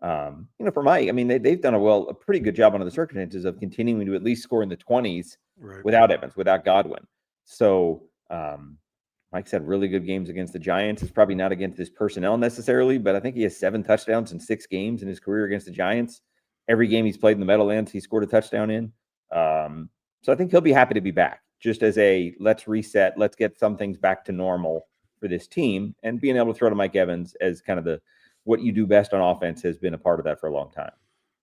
For Mike, they've done a pretty good job under the circumstances of continuing to at least score in the 20s without Evans, without Godwin. So Mike's had really good games against the Giants. It's probably not against his personnel necessarily, but I think he has 7 touchdowns in 6 games in his career against the Giants. Every game he's played in the Meadowlands, he scored a touchdown in. So I think he'll be happy to be back, just as let's reset, let's get some things back to normal for this team, and being able to throw to Mike Evans as kind of what you do best on offense has been a part of that for a long time.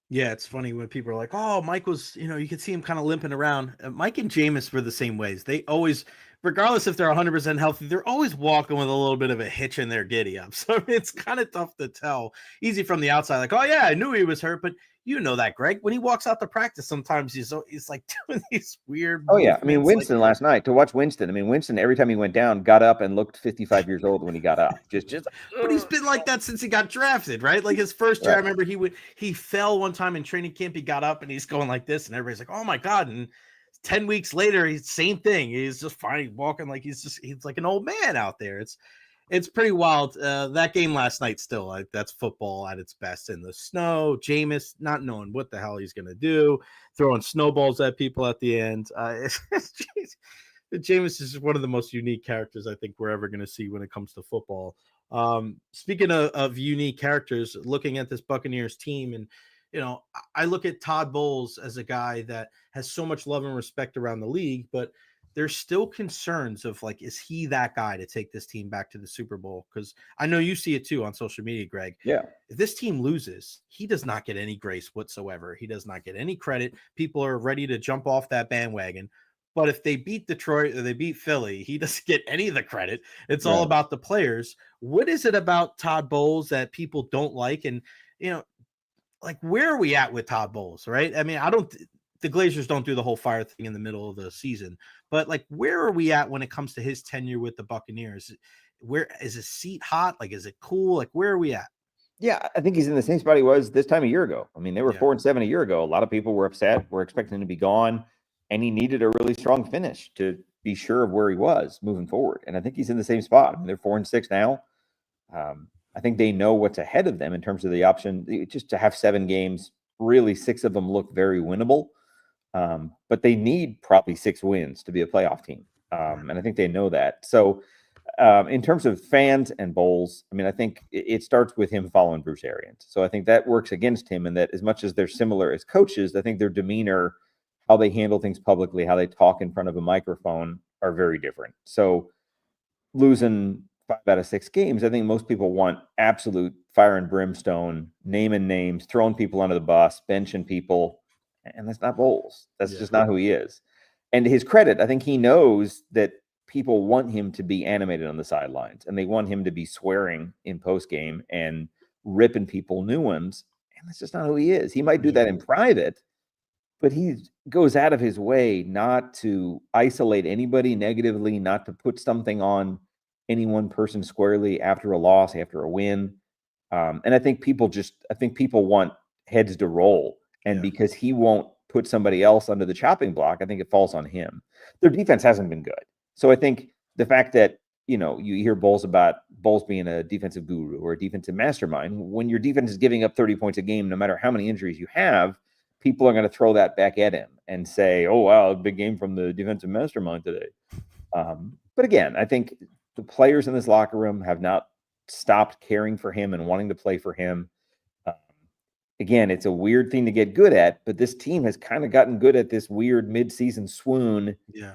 Yeah, it's funny when people are like, oh, Mike was, you could see him kind of limping around. Mike and Jameis were the same ways. They always, regardless if they're 100% healthy, they're always walking with a little bit of a hitch in their giddy up. So it's kind of tough to tell. Easy from the outside, like, oh, yeah, I knew he was hurt, but you know that, Greg. When he walks out to practice, sometimes he's like doing these weird. Oh, yeah. Winston last night, to watch Winston. Winston, every time he went down, got up and looked 55 years old when he got up. Just. But he's been like that since he got drafted, right? Like his first year, I remember he fell one time in training camp. He got up and he's going like this, and everybody's like, oh my God. And 10 weeks later, he's same thing. He's just finally walking like he's like an old man out there. It's pretty wild. That game last night, still, that's football at its best in the snow. Jameis not knowing what the hell he's going to do, throwing snowballs at people at the end. Jameis is one of the most unique characters I think we're ever going to see when it comes to football. Speaking of unique characters, looking at this Buccaneers team, and I look at Todd Bowles as a guy that has so much love and respect around the league, but there's still concerns of like, is he that guy to take this team back to the Super Bowl? Because I know you see it too on social media, Greg. Yeah. If this team loses, he does not get any grace whatsoever. He does not get any credit. People are ready to jump off that bandwagon. But if they beat Detroit or they beat Philly, he doesn't get any of the credit. It's all about the players. What is it about Todd Bowles that people don't like? And, like, where are we at with Todd Bowles, right? The Glazers don't do the whole fire thing in the middle of the season, but like, where are we at when it comes to his tenure with the Buccaneers? Where is his seat hot? Like, is it cool? Like, where are we at? Yeah, I think he's in the same spot he was this time a year ago. They were 4-7 a year ago. A lot of people were upset, were expecting him to be gone, and he needed a really strong finish to be sure of where he was moving forward. And I think he's in the same spot. They're 4-6 now. I think they know what's ahead of them in terms of the option, just to have 7 games. Really, 6 of them look very winnable. But they need probably 6 wins to be a playoff team. And I think they know that. So in terms of fans and Bowles, I think it starts with him following Bruce Arians. So I think that works against him, and that as much as they're similar as coaches, I think their demeanor, how they handle things publicly, how they talk in front of a microphone are very different. So losing 5 out of 6 games, I think most people want absolute fire and brimstone, naming names, throwing people under the bus, benching people. And that's not Bowles. That's just not who he is. And to his credit, I think he knows that people want him to be animated on the sidelines, and they want him to be swearing in postgame and ripping people new ones. And that's just not who he is. He might do that in private, but he goes out of his way not to isolate anybody negatively, not to put something on any one person squarely after a loss, after a win. And I think people want heads to roll. And because he won't put somebody else under the chopping block, I think it falls on him. Their defense hasn't been good. So I think the fact that you hear Bowles being a defensive guru or a defensive mastermind. When your defense is giving up 30 points a game, no matter how many injuries you have, people are going to throw that back at him and say, oh, wow, big game from the defensive mastermind today. But again, I think the players in this locker room have not stopped caring for him and wanting to play for him. Again, it's a weird thing to get good at, but this team has kind of gotten good at this weird midseason swoon. Yeah.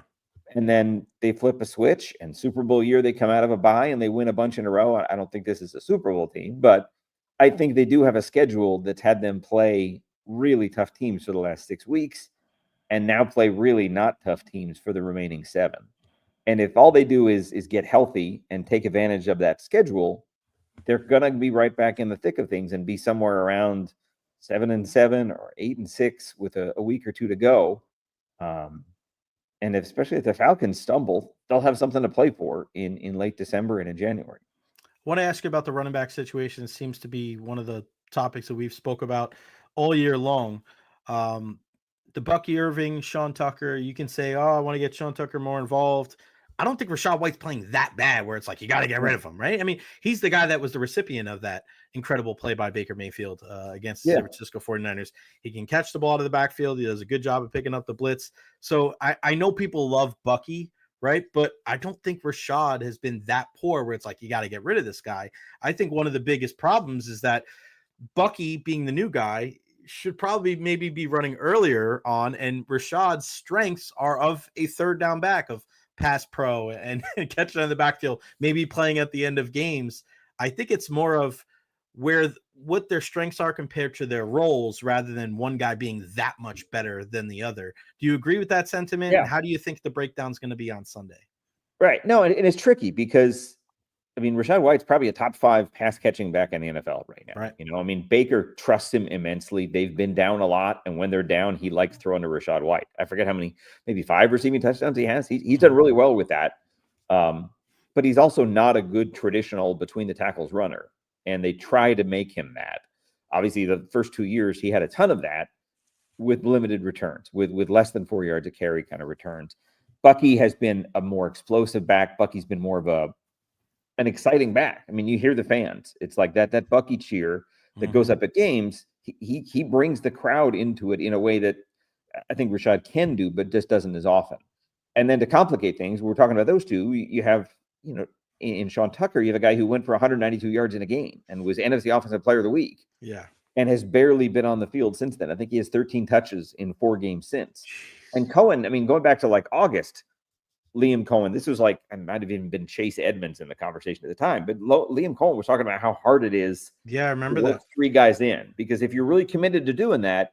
And then they flip a switch, and Super Bowl year, they come out of a bye and they win a bunch in a row. I don't think this is a Super Bowl team, but I think they do have a schedule that's had them play really tough teams for the last 6 weeks and now play really not tough teams for the remaining 7. And if all they do is get healthy and take advantage of that schedule, they're going to be right back in the thick of things and be somewhere around 7-7 or 8-6 with a week or two to go. And especially if the Falcons stumble, they'll have something to play for in late December and in January. I want to ask you about the running back situation. It seems to be one of the topics that we've spoke about all year long. The Bucky Irving, Sean Tucker, you can say, oh, I want to get Sean Tucker more involved. I don't think Rachaad White's playing that bad where it's like, you got to get rid of him, right? I mean, he's the guy that was the recipient of that incredible play by Baker Mayfield against the San Francisco 49ers. He can catch the ball out of the backfield. He does a good job of picking up the blitz. So I know people love Bucky, right? But I don't think Rachaad has been that poor where it's like, you got to get rid of this guy. I think one of the biggest problems is that Bucky, being the new guy, should probably maybe be running earlier on, and Rashaad's strengths are of a third down back, of pass pro and catching in the backfield, maybe playing at the end of games. I think it's more of what their strengths are compared to their roles rather than one guy being that much better than the other. Do you agree with that sentiment? Yeah. And how do you think the breakdown is going to be on Sunday? Right. No, and it's tricky because, I mean, Rachaad White's probably a top 5 pass catching back in the NFL right now. Right. I mean, Baker trusts him immensely. They've been down a lot, and when they're down, he likes throwing to Rachaad White. I forget how many, maybe 5 receiving touchdowns he has. He's done really well with that. But he's also not a good traditional between the tackles runner, and they try to make him that. Obviously, the first 2 years, he had a ton of that with limited returns, with less than 4 yards a carry kind of returns. Bucky has been a more explosive back. Bucky's been more of an exciting back. I mean, you hear the fans. It's like that Bucky cheer that goes up at games. He brings the crowd into it in a way that I think Rachaad can do, but just doesn't as often. And then to complicate things, we're talking about those two. You have, in Sean Tucker, you have a guy who went for 192 yards in a game and was NFC Offensive Player of the Week. Yeah. And has barely been on the field since then. I think he has 13 touches in 4 games since. And Cohen, I mean, going back to like August, Liam Cohen, this was like, I might have even been Chase Edmonds in the conversation at the time, but Liam Cohen was talking about how hard it is. Yeah, I remember to work that. 3 guys in, because if you're really committed to doing that,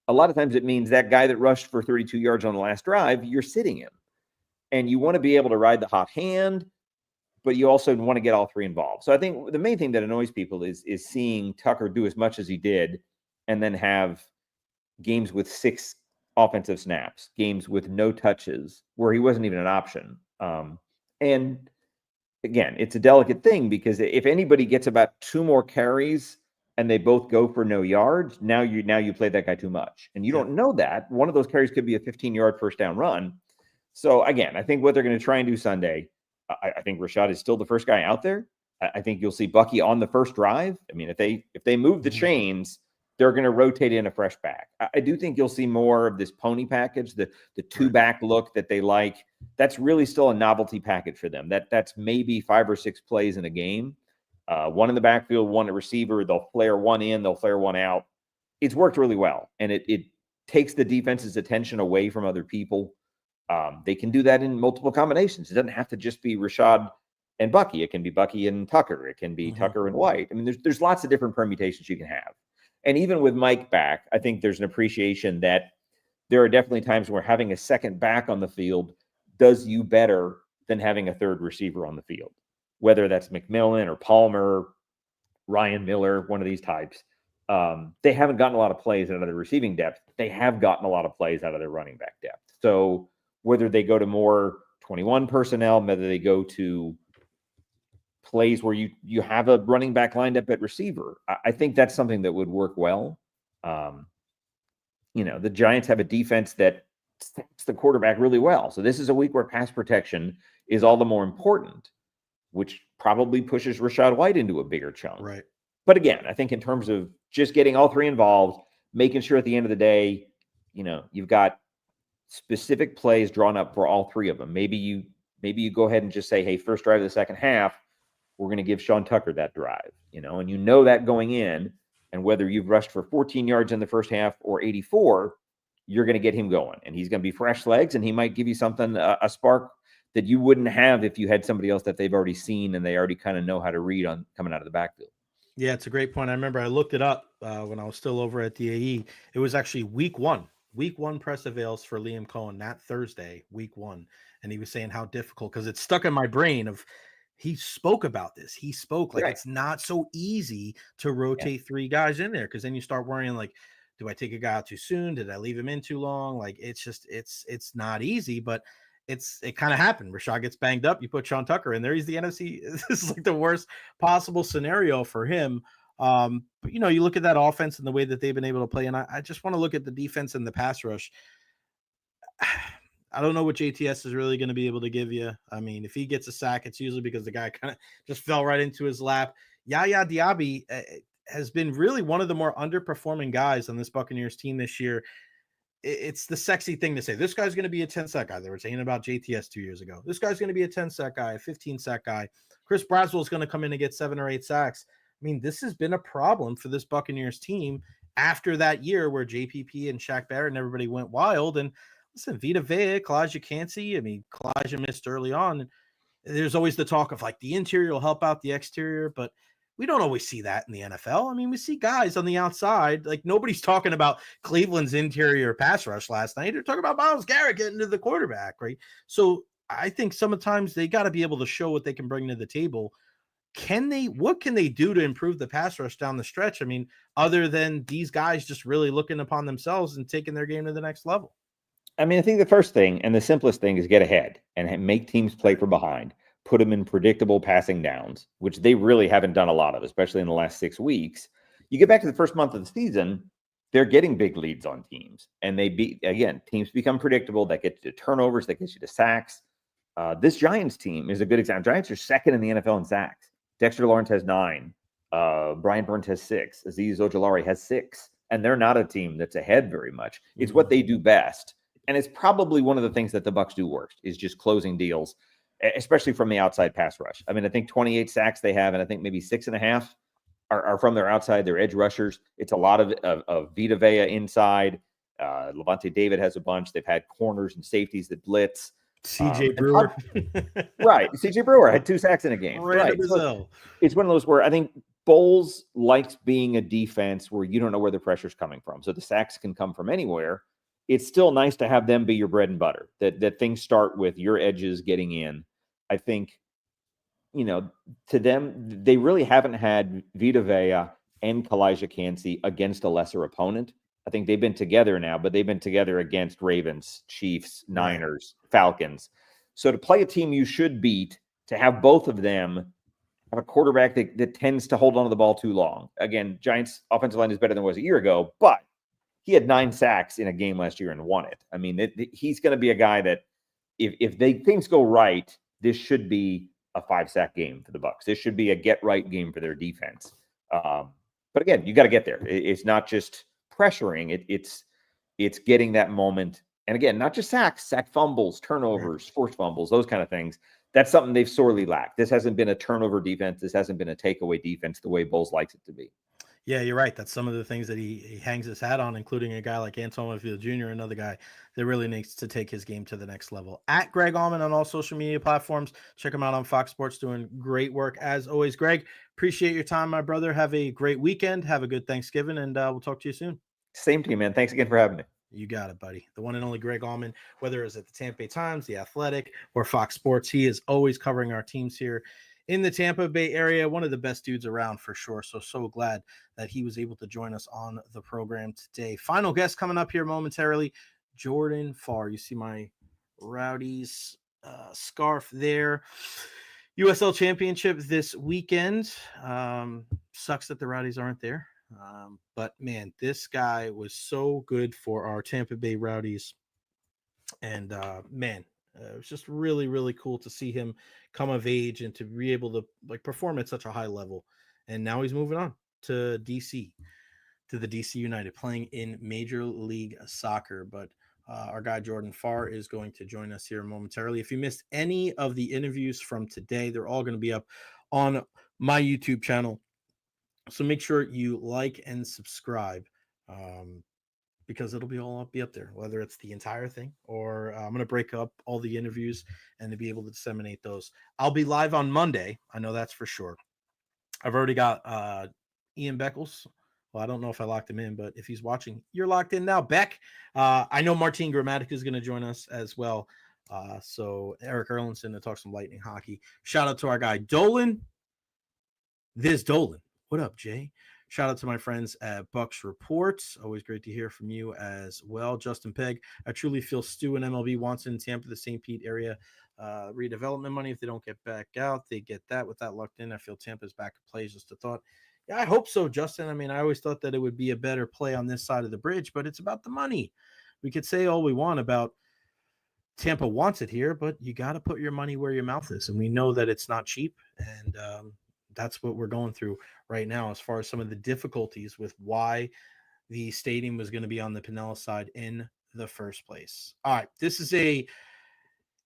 a lot of times it means that guy that rushed for 32 yards on the last drive, you're sitting him. And you want to be able to ride the hot hand, but you also want to get all 3 involved. So I think the main thing that annoys people is seeing Tucker do as much as he did and then have games with 6 offensive snaps, games with no touches where he wasn't even an option. And again, it's a delicate thing because if anybody gets about 2 more carries and they both go for no yards, now you play that guy too much. And you don't know that. One of those carries could be a 15-yard first down run. So again, I think what they're going to try and do Sunday, I think Rachaad is still the first guy out there. I think you'll see Bucky on the first drive. I mean, if they move the chains, they're going to rotate in a fresh back. I do think you'll see more of this pony package, the 2-back look that they like. That's really still a novelty package for them. That's maybe 5 or 6 plays in a game. 1 in the backfield, 1 at receiver. They'll flare 1 in, they'll flare 1 out. It's worked really well, and it takes the defense's attention away from other people. They can do that in multiple combinations. It doesn't have to just be Rachaad and Bucky. It can be Bucky and Tucker. It can be Tucker and White. I mean, there's lots of different permutations you can have. And even with Mike back, I think there's an appreciation that there are definitely times where having a second back on the field does you better than having a third receiver on the field, whether that's McMillan or Palmer, Ryan Miller, one of these types. They haven't gotten a lot of plays out of their receiving depth. They have gotten a lot of plays out of their running back depth. So whether they go to more 21 personnel, whether they go to plays where you have a running back lined up at receiver, I think that's something that would work well. The Giants have a defense that stacks the quarterback really well. So this is a week where pass protection is all the more important. which probably pushes Rachaad White into a bigger chunk. Right. But again, I think in terms of just getting all three involved, making sure at the end of the day, you've got specific plays drawn up for all three of them. Maybe you go ahead and just say, hey, first drive of the second half, we're going to give Sean Tucker that drive, and that going in, and whether you've rushed for 14 yards in the first half or 84, you're going to get him going, and he's going to be fresh legs, and he might give you something, a spark that you wouldn't have if you had somebody else that they've already seen and they already kind of know how to read on coming out of the backfield. Yeah, it's a great point. I remember I looked it up when I was still over at the AE. It was actually week one press avails for Liam Cohen that Thursday, week 1. And he was saying how difficult, because it's stuck in my brain he spoke about this. He spoke like It's not so easy to rotate 3 guys in there, because then you start worrying like, do I take a guy out too soon? Did I leave him in too long? Like, it's not easy, but it kind of happened. Rachaad gets banged up. You put Sean Tucker in there. He's the NFC. This is like the worst possible scenario for him. But you look at that offense and the way that they've been able to play, and I just want to look at the defense and the pass rush. I don't know what JTS is really going to be able to give you. I mean, if he gets a sack, it's usually because the guy kind of just fell right into his lap. Yaya Diaby has been really one of the more underperforming guys on this Buccaneers team this year. It's the sexy thing to say. This guy's going to be a 10-sack guy. They were saying about JTS 2 years ago. This guy's going to be a 10-sack guy, a 15-sack guy. Chris Braswell is going to come in and get 7 or 8 sacks. I mean, this has been a problem for this Buccaneers team after that year where JPP and Shaq Barrett and everybody went wild. And listen, Vita Vea, Kalijah Kancey, Kalijah missed early on. There's always the talk of like the interior will help out the exterior, but we don't always see that in the NFL. I mean, we see guys on the outside. Like, nobody's talking about Cleveland's interior pass rush last night. They're talking about Myles Garrett getting to the quarterback, right? So I think sometimes they got to be able to show what they can bring to the table. What can they do to improve the pass rush down the stretch? I mean, other than these guys just really looking upon themselves and taking their game to the next level. I mean, I think the first thing and the simplest thing is get ahead and make teams play from behind. Put them in predictable passing downs, which they really haven't done a lot of, especially in the last 6 weeks. You get back to the first month of the season, they're getting big leads on teams. And teams become predictable. That gets you to turnovers, that gets you to sacks. This Giants team is a good example. Giants are second in the NFL in sacks. Dexter Lawrence has 9. Brian Burns has 6. Azeez Ojulari has 6. And they're not a team that's ahead very much. It's what they do best. And it's probably one of the things that the Bucs do worst is just closing deals, especially from the outside pass rush. I mean, I think 28 sacks they have, and I think maybe 6.5 are from their outside, their edge rushers. It's a lot of Vita Vea inside. Levante David has a bunch. They've had corners and safeties that blitz. CJ Brewer. Right. CJ Brewer had 2 sacks in a game. Right. So it's one of those where I think Bowles likes being a defense where you don't know where the pressure's coming from. So the sacks can come from anywhere. It's still nice to have them be your bread and butter, that things start with your edges getting in. I think, to them, they really haven't had Vita Vea and Kalijah Kancey against a lesser opponent. I think they've been together now, but they've been together against Ravens, Chiefs, Niners, Falcons. So to play a team you should beat, to have both of them have a quarterback that tends to hold on to the ball too long. Again, Giants' offensive line is better than it was a year ago, but he had 9 sacks in a game last year and won it. I mean, he's going to be a guy that if things go right, this should be a 5-sack game for the Bucs. This should be a get-right game for their defense. But again, you got to get there. It's not just pressuring. It's getting that moment. And again, not just sacks, sack fumbles, turnovers, forced fumbles, those kind of things. That's something they've sorely lacked. This hasn't been a turnover defense. This hasn't been a takeaway defense the way Bowles likes it to be. Yeah, you're right. That's some of the things that he hangs his hat on, including a guy like Antoine Winfield Jr., another guy that really needs to take his game to the next level. At Greg Auman on all social media platforms. Check him out on Fox Sports, doing great work as always. Greg, appreciate your time, my brother. Have a great weekend. Have a good Thanksgiving, and we'll talk to you soon. Same to you, man. Thanks again for having me. You got it, buddy. The one and only Greg Auman, whether it's at the Tampa Bay Times, the Athletic, or Fox Sports, he is always covering our teams here in the Tampa Bay area. One of the best dudes around for sure. So glad that he was able to join us on the program today. Final guest coming up here momentarily, Jordan Farr. You see my Rowdies scarf there. USL Championship this weekend. Sucks that the Rowdies aren't there. But man, this guy was so good for our Tampa Bay Rowdies. And man, It was just really, really cool to see him come of age and to be able to like perform at such a high level. And now he's moving on to DC, to the DCUnited, playing in Major League Soccer. But our guy Jordan Farr is going to join us here momentarily. If you missed any of the interviews from today, they're all going to be up on my YouTube channel. So make sure you like and subscribe, because it'll be up there, whether it's the entire thing or I'm going to break up all the interviews and to be able to disseminate those. I'll be live on Monday. I know that's for sure. I've already got Ian Beckles. Well, I don't know if I locked him in, but if he's watching, you're locked in now, Beck. I know Martin Gramatica is going to join us as well. So Eric Erlinson to talk some Lightning hockey. Shout out to our guy Dolan. This Dolan. What up, Jay? Shout out to my friends at Bucs Reports. Always great to hear from you as well. Justin Pegg. I truly feel Stu and MLB wants in Tampa, the St. Pete area redevelopment money. If they don't get back out, they get that. With that locked in, I feel Tampa's back to play. Just a thought. Yeah, I hope so, Justin. I mean, I always thought that it would be a better play on this side of the bridge, but it's about the money. We could say all we want about Tampa wants it here, but you got to put your money where your mouth is. And we know that it's not cheap. And that's what we're going through right now as far as some of the difficulties with why the stadium was going to be on the Pinellas side in the first place. All right,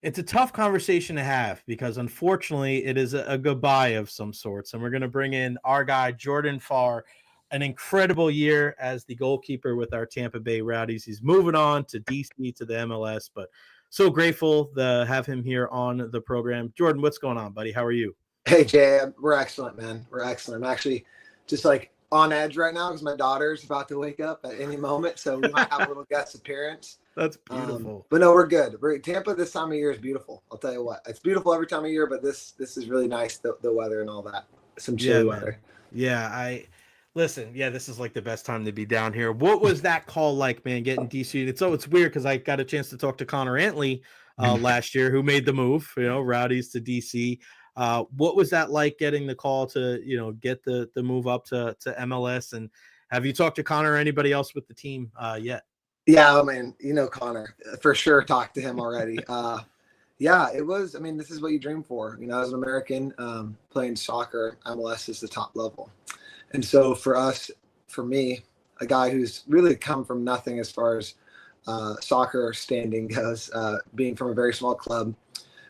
it's a tough conversation to have because unfortunately it is a goodbye of some sorts. And we're going to bring in our guy, Jordan Farr, an incredible year as the goalkeeper with our Tampa Bay Rowdies. He's moving on to DC, to the MLS, but so grateful to have him here on the program. Jordan, what's going on, buddy? How are you? Hey, Jay, we're excellent, man. We're excellent. I'm actually just like on edge right now because my daughter's about to wake up at any moment. So we might have a little guest appearance. That's beautiful. But no, we're good. Tampa this time of year is beautiful. I'll tell you what. It's beautiful every time of year, but this is really nice, the weather and all that. Some chilly weather. Yeah, listen, this is like the best time to be down here. What was that call like, man, getting DC? It's weird because I got a chance to talk to Connor Antley last year, who made the move, Rowdies to DC. What was that like getting the call to, get the move up to MLS? And have you talked to Connor or anybody else with the team yet? Yeah, I mean, Connor, for sure talked to him already. It was, this is what you dream for, as an American playing soccer, MLS is the top level. And so for me, a guy who's really come from nothing as far as soccer standing goes, being from a very small club,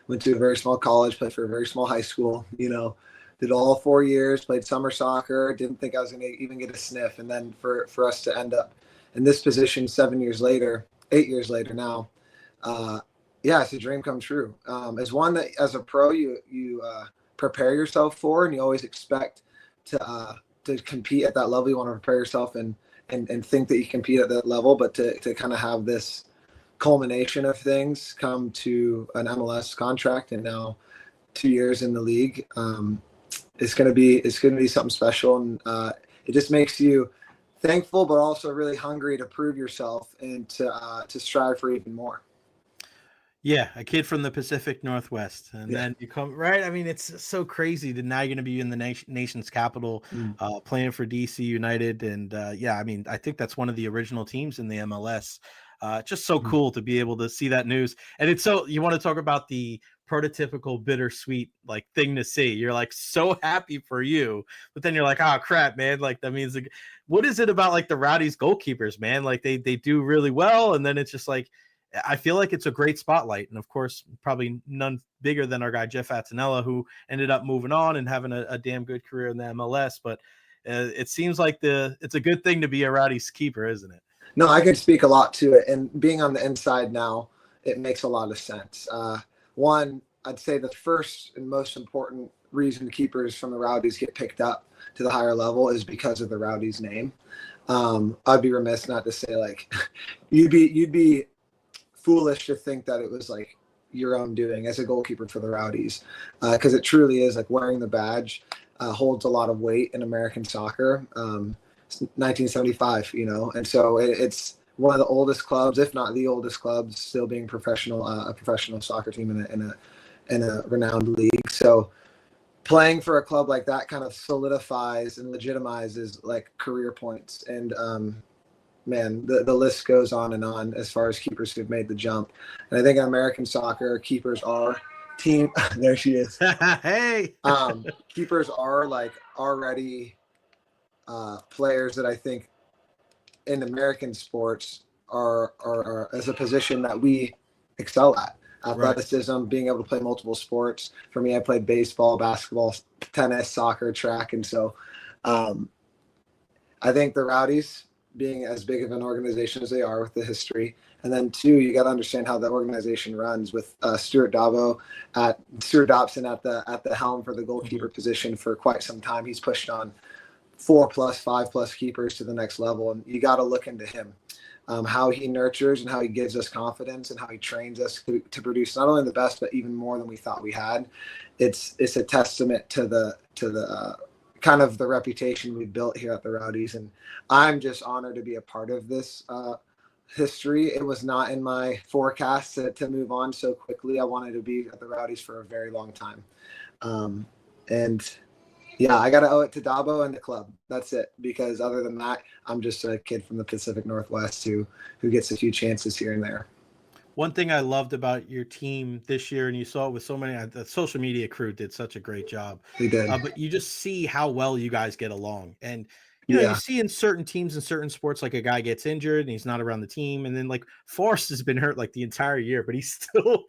went to a very small college, played for a very small high school, did all 4 years, played summer soccer, didn't think I was going to even get a sniff. And then for us to end up in this position 8 years later now, it's a dream come true. As one that as a pro, you prepare yourself for, and you always expect to compete at that level. You want to prepare yourself and think that you compete at that level, but to kind of have this culmination of things come to an MLS contract and now 2 years in the league, it's going to be something special. And it just makes you thankful, but also really hungry to prove yourself and to strive for even more. Yeah, a kid from the Pacific Northwest, and then you come right. I mean, it's so crazy that now you're going to be in the nation's capital, playing for DCUnited, and I think that's one of the original teams in the MLS. Just so cool to be able to see that news, and it's so you want to talk about the prototypical bittersweet like thing to see. You're like so happy for you, but then you're like, oh crap, man! Like that means like, what is it about like the Rowdies goalkeepers, man? Like they do really well, and then it's just like. I feel like it's a great spotlight. And of course, probably none bigger than our guy, Jeff Attinella, who ended up moving on and having a damn good career in the MLS. But it seems like it's a good thing to be a Rowdies keeper, isn't it? No, I can speak a lot to it. And being on the inside now, it makes a lot of sense. One, I'd say the first and most important reason keepers from the Rowdies get picked up to the higher level is because of the Rowdies name. I'd be remiss not to say like you'd be foolish to think that it was like your own doing as a goalkeeper for the Rowdies, because it truly is like wearing the badge holds a lot of weight in American soccer. It's 1975, and so it's one of the oldest clubs, if not the oldest clubs, still being a professional soccer team in a renowned league. So playing for a club like that kind of solidifies and legitimizes like career points. And man, the list goes on as far as keepers who've made the jump. And I think in American soccer, keepers are team. There she is. Hey. Keepers are like already players that I think in American sports are as a position that we excel at. Athleticism, right. Being able to play multiple sports. For me, I played baseball, basketball, tennis, soccer, track. And so I think the Rowdies, being as big of an organization as they are with the history, and then two, you got to understand how the organization runs with Stuart Dobson at the helm for the goalkeeper position for quite some time. He's pushed on 4+, 5+ keepers to the next level, and you got to look into him, how he nurtures and how he gives us confidence and how he trains us to produce not only the best but even more than we thought we had. It's a testament to the kind of the reputation we've built here at the Rowdies, and I'm just honored to be a part of this history. It was not in my forecast to move on so quickly. I wanted to be at the Rowdies for a very long time, and yeah, I got to owe it to Dabo and the club. That's it. Because other than that, I'm just a kid from the Pacific Northwest who gets a few chances here and there. One thing I loved about your team this year, and you saw it with so many, the social media crew did such a great job. They did. But you just see how well you guys get along. And, you know, you see in certain teams and certain sports, like a guy gets injured and he's not around the team. And then like Forrest has been hurt like the entire year, but he's still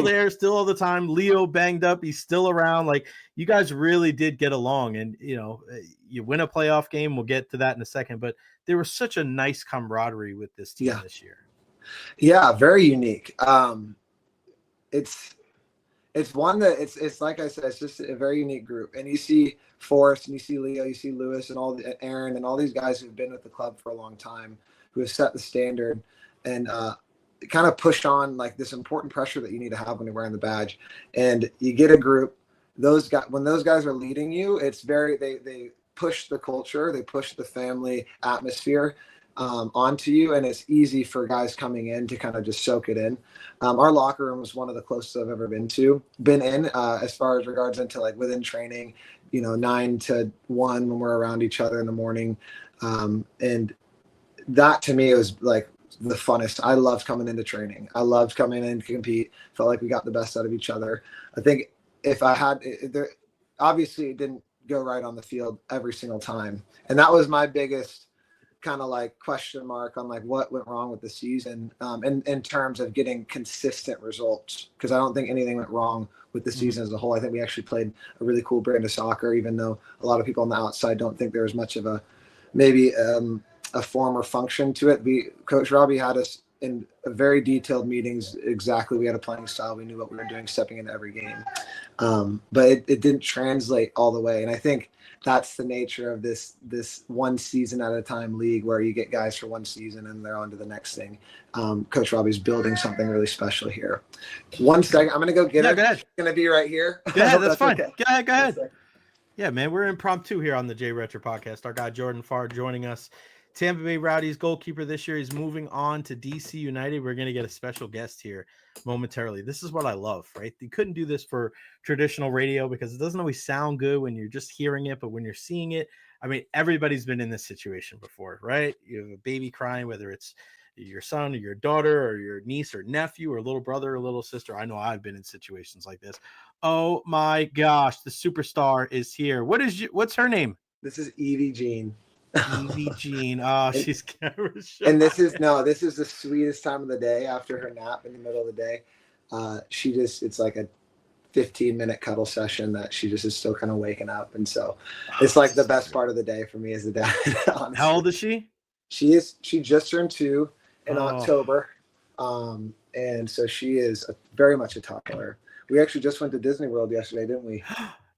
there, still all the time. Leo banged up. He's still around. Like you guys really did get along, and, you know, you win a playoff game. We'll get to that in a second, but there was such a nice camaraderie with this team this year. Yeah. Very unique. It's one that it's like I said, it's just a very unique group. And you see Forrest and you see Leo, you see Lewis and Aaron and all these guys who've been with the club for a long time, who have set the standard and kind of push on like this important pressure that you need to have when you're wearing the badge. And you get a group, when those guys are leading you, it's they push the culture, they push the family atmosphere onto you, and it's easy for guys coming in to kind of just soak it in. Our locker room was one of the closest I've ever been in as far as regards into like within training, you know, 9 to 1 when we're around each other in the morning. And that to me was like the funnest. I loved coming into training. I loved coming in to compete. Felt like we got the best out of each other. I think if I had there, obviously it didn't go right on the field every single time. And that was my biggest kind of like question mark on like what went wrong with the season in terms of getting consistent results, because I don't think anything went wrong with the season as a whole. I think we actually played a really cool brand of soccer, even though a lot of people on the outside don't think there was much of a form or function to it. Coach Robbie had us in very detailed meetings. Exactly, we had a playing style. We knew what we were doing stepping into every game, but it didn't translate all the way. And I think that's the nature of this one season at a time league, where you get guys for one season and they're on to the next thing. Coach Robbie's building something really special here. 1 second, I'm gonna go get it. Go ahead. It's gonna be right here. Go ahead, that's fine. Okay. Go ahead. Yeah, man, we're impromptu here on the Recher podcast. Our guy Jordan Farr joining us. Tampa Bay Rowdies goalkeeper this year. He's moving on to DCUnited. We're going to get a special guest here momentarily. This is what I love, right? You couldn't do this for traditional radio because it doesn't always sound good when you're just hearing it, but when you're seeing it, I mean, everybody's been in this situation before, right? You have a baby crying, whether it's your son or your daughter or your niece or nephew or little brother or little sister. I know I've been in situations like this. Oh my gosh, the superstar is here. What's her name? This is Evie Jean. Evie Jean. Oh, she's camera shy. And this is the sweetest time of the day after her nap in the middle of the day. It's like a 15-minute cuddle session that she just is still kind of waking up. And so it's like the best part of the day for me as a dad. Honestly. How old is she? She just turned 2 in October. And so she is very much a toddler. We actually just went to Disney World yesterday, didn't we?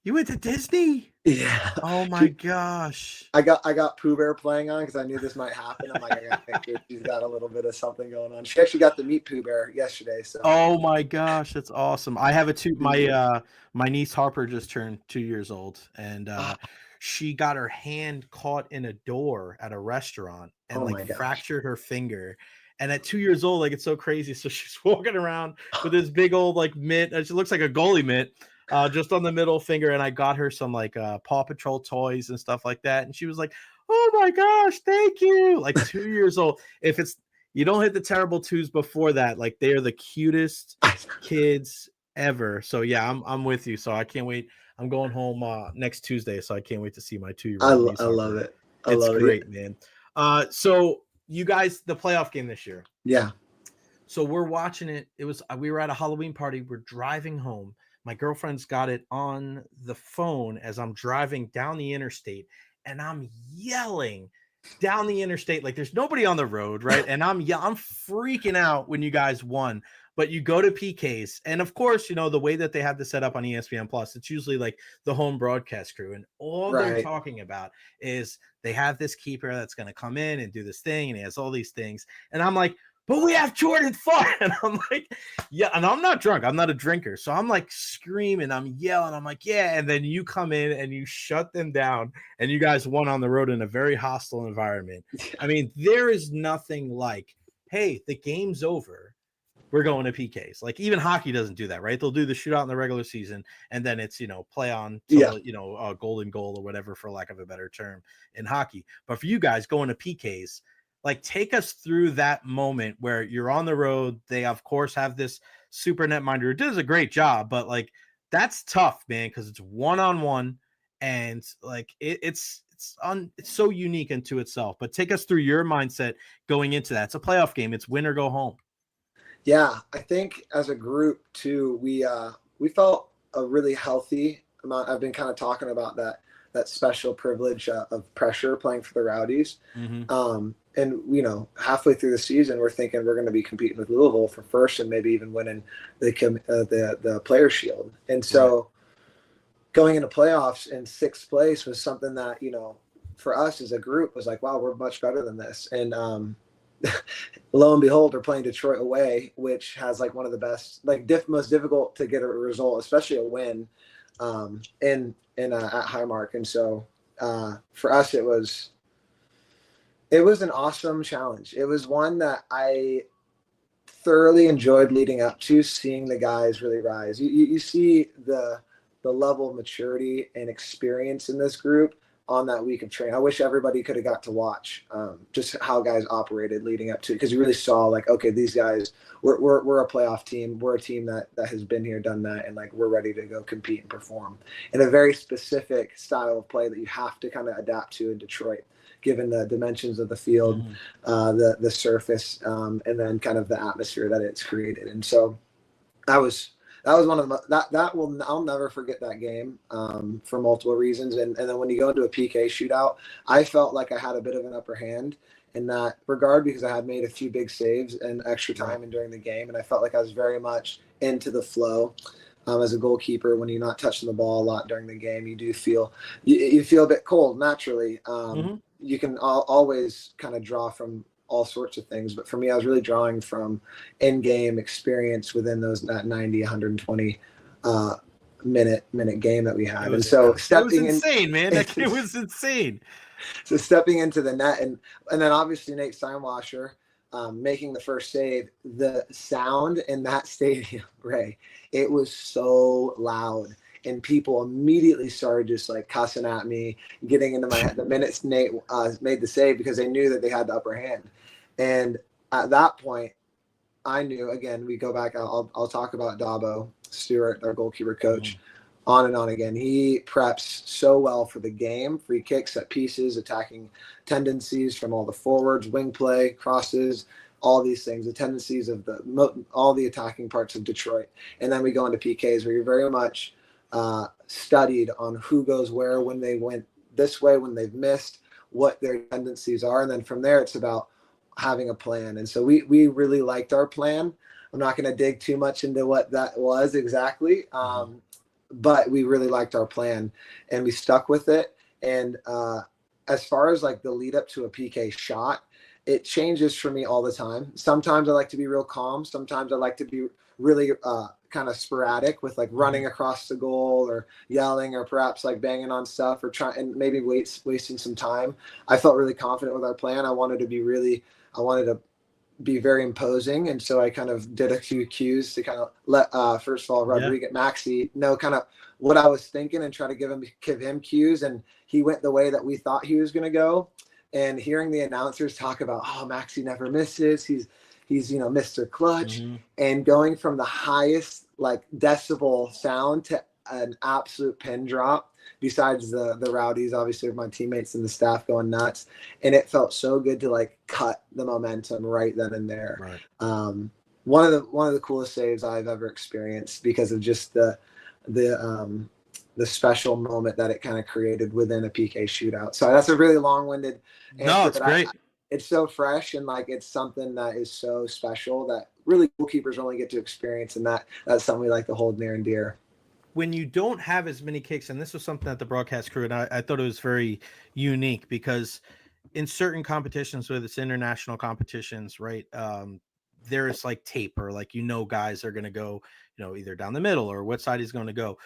You went to Disney? Yeah. Oh my gosh. I got Pooh Bear playing on because I knew this might happen. I'm like, I gotta make sure she's got a little bit of something going on. She actually got to meet Pooh Bear yesterday. So. Oh my gosh, that's awesome. I have my niece Harper just turned 2 years old, and she got her hand caught in a door at a restaurant and fractured her finger. And at 2 years old, like, it's so crazy. So she's walking around with this big old like mitt. She looks like a goalie mitt. just on the middle finger, and I got her some like Paw Patrol toys and stuff like that, and she was like, "Oh my gosh, thank you!" Like 2 years old. If it's you don't hit the terrible twos before that, like they are the cutest kids ever. So yeah, I'm with you. So I can't wait. I'm going home next Tuesday, so I can't wait to see my 2-year-old. I love it. It's great, man. So you guys, the playoff game this year. Yeah. So we're watching it. We were at a Halloween party. We're driving home. My girlfriend's got it on the phone as I'm driving down the interstate, and I'm yelling down the interstate like there's nobody on the road, right? And I'm freaking out when you guys won. But you go to PKs, and of course, the way that they have this set up on ESPN Plus, it's usually like the home broadcast crew, and all they're talking about is they have this keeper that's going to come in and do this thing, and he has all these things, and I'm like, but we have Jordan Farr, and I'm like, yeah, and I'm not drunk, I'm not a drinker, so I'm like screaming, I'm yelling, I'm like, yeah, and then you come in and you shut them down, and you guys won on the road in a very hostile environment. I mean, there is nothing like, hey, the game's over, we're going to PKs. Like even hockey doesn't do that, right? They'll do the shootout in the regular season, and then it's play on till, golden goal or whatever, for lack of a better term, in hockey. But for you guys going to PKs, like take us through that moment where you're on the road. They of course have this super netminder who does a great job, but like that's tough, man, because it's one-on-one, and like it's so unique into itself. But take us through your mindset going into that. It's a playoff game. It's win or go home. Yeah, I think as a group too, we felt a really healthy amount. I've been kind of talking about that special privilege of pressure playing for the Rowdies. Mm-hmm. And halfway through the season, we're thinking we're going to be competing with Louisville for first and maybe even winning the Players Shield. And so going into playoffs in sixth place was something that for us as a group was like, wow, we're much better than this. And lo and behold, we're playing Detroit away, which has like one of the best, most difficult to get a result, especially a win, at Highmark. And so for us, it was an awesome challenge. It was one that I thoroughly enjoyed leading up to, seeing the guys really rise. You see the level of maturity and experience in this group on that week of training. I wish everybody could have got to watch just how guys operated leading up to it, because you really saw like, okay, these guys, we're a playoff team. We're a team that has been here, done that, and like we're ready to go compete and perform in a very specific style of play that you have to kind of adapt to in Detroit, given the dimensions of the field, the surface, and then kind of the atmosphere that it's created. And so that was one of the I'll never forget that game for multiple reasons. And then when you go into a PK shootout, I felt like I had a bit of an upper hand in that regard because I had made a few big saves and extra time and during the game, and I felt like I was very much into the flow. As a goalkeeper, when you're not touching the ball a lot during the game, you do feel you feel a bit cold naturally. You can always kind of draw from all sorts of things, but for me, I was really drawing from in-game experience within that 90, 120 minute game that we had. And so stepping in, insane, man. That game was insane. So stepping into the net, and then obviously Nate Steinwasser making the first save, the sound in that stadium, Ray, it was so loud. And people immediately started just like cussing at me, getting into my head the minutes Nate made the save, because they knew that they had the upper hand. And at that point, I knew, again, we go back, I'll talk about Dabo Stewart, our goalkeeper coach, on and on again. He preps so well for the game, free kicks, set pieces, attacking tendencies from all the forwards, wing play, crosses, all these things, the tendencies of all the attacking parts of Detroit. And then we go into PKs where you're very much studied on who goes where, when they went this way, when they've missed, what their tendencies are. And then from there, it's about having a plan. And so we really liked our plan. I'm not going to dig too much into what that was exactly, but we really liked our plan and we stuck with it. And as far as like the lead up to a PK shot, it changes for me all the time. Sometimes I like to be real calm. Sometimes I like to be really kind of sporadic with like running across the goal or yelling or perhaps like banging on stuff or trying and maybe wasting some time. I felt really confident with our plan. I wanted to be very imposing. And so I kind of did a few cues to kind of let, first of all, Rodriguez Maxey know kind of what I was thinking and try to give him cues. And he went the way that we thought he was going to go. And hearing the announcers talk about, oh, Maxey never misses. He's Mr. Clutch, and going from the highest like decibel sound to an absolute pin drop, besides the Rowdies, obviously, my teammates and the staff going nuts. And it felt so good to like cut the momentum right then and there. Right. One of the coolest saves I've ever experienced because of just the special moment that it kind of created within a PK shootout. So that's a really long-winded answer. No, it's great. It's so fresh, and like it's something that is so special that really goalkeepers only get to experience, and that's something we like to hold near and dear. When you don't have as many kicks, and this was something that the broadcast crew, and I thought it was very unique because in certain competitions, whether it's international competitions, right, there's like tape or like, guys are going to go, either down the middle or what side he's going to go.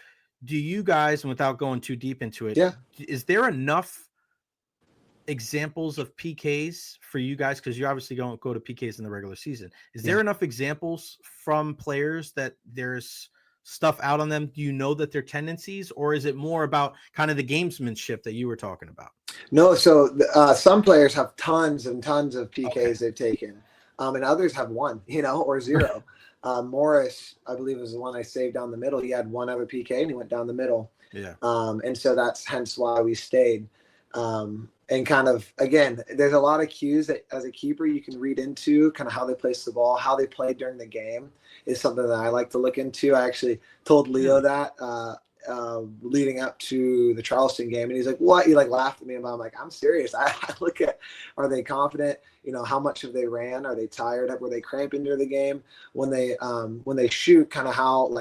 Do you guys, and without going too deep into it, is there enough examples of PKs for you guys? Because you obviously don't go to PKs in the regular season. Is there enough examples from players that there's stuff out on them? Do you know that their tendencies, or is it more about kind of the gamesmanship that you were talking about? No. So some players have tons and tons of PKs they've taken, and others have one, or zero. Morris, I believe, was the one I saved down the middle. He had one other PK and he went down the middle. Yeah. And so that's hence why we stayed. And kind of, again, there's a lot of cues that as a keeper you can read into kind of how they place the ball, how they played during the game is something that I like to look into. I actually told Leo that leading up to the Charleston game, and he's like, what? He like laughed at me, and I'm like, I'm serious. I look at, are they confident? How much have they ran? Are they tired? Were they cramping during the game? When they shoot, kind of how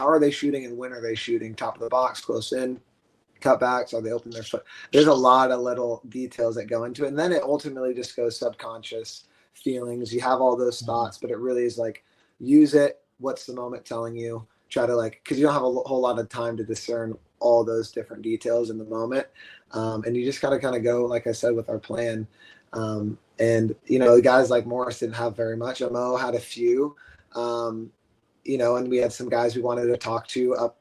are they shooting and when are they shooting? Top of the box, close in, cutbacks, are they opening their foot? There's a lot of little details that go into it. And then it ultimately just goes subconscious feelings. You have all those thoughts, but it really is like, use it. What's the moment telling you? Try to because you don't have a whole lot of time to discern all those different details in the moment. And you just gotta kind of go, like I said, with our plan. And guys like Morris didn't have very much. Mo had a few, and we had some guys we wanted to talk to up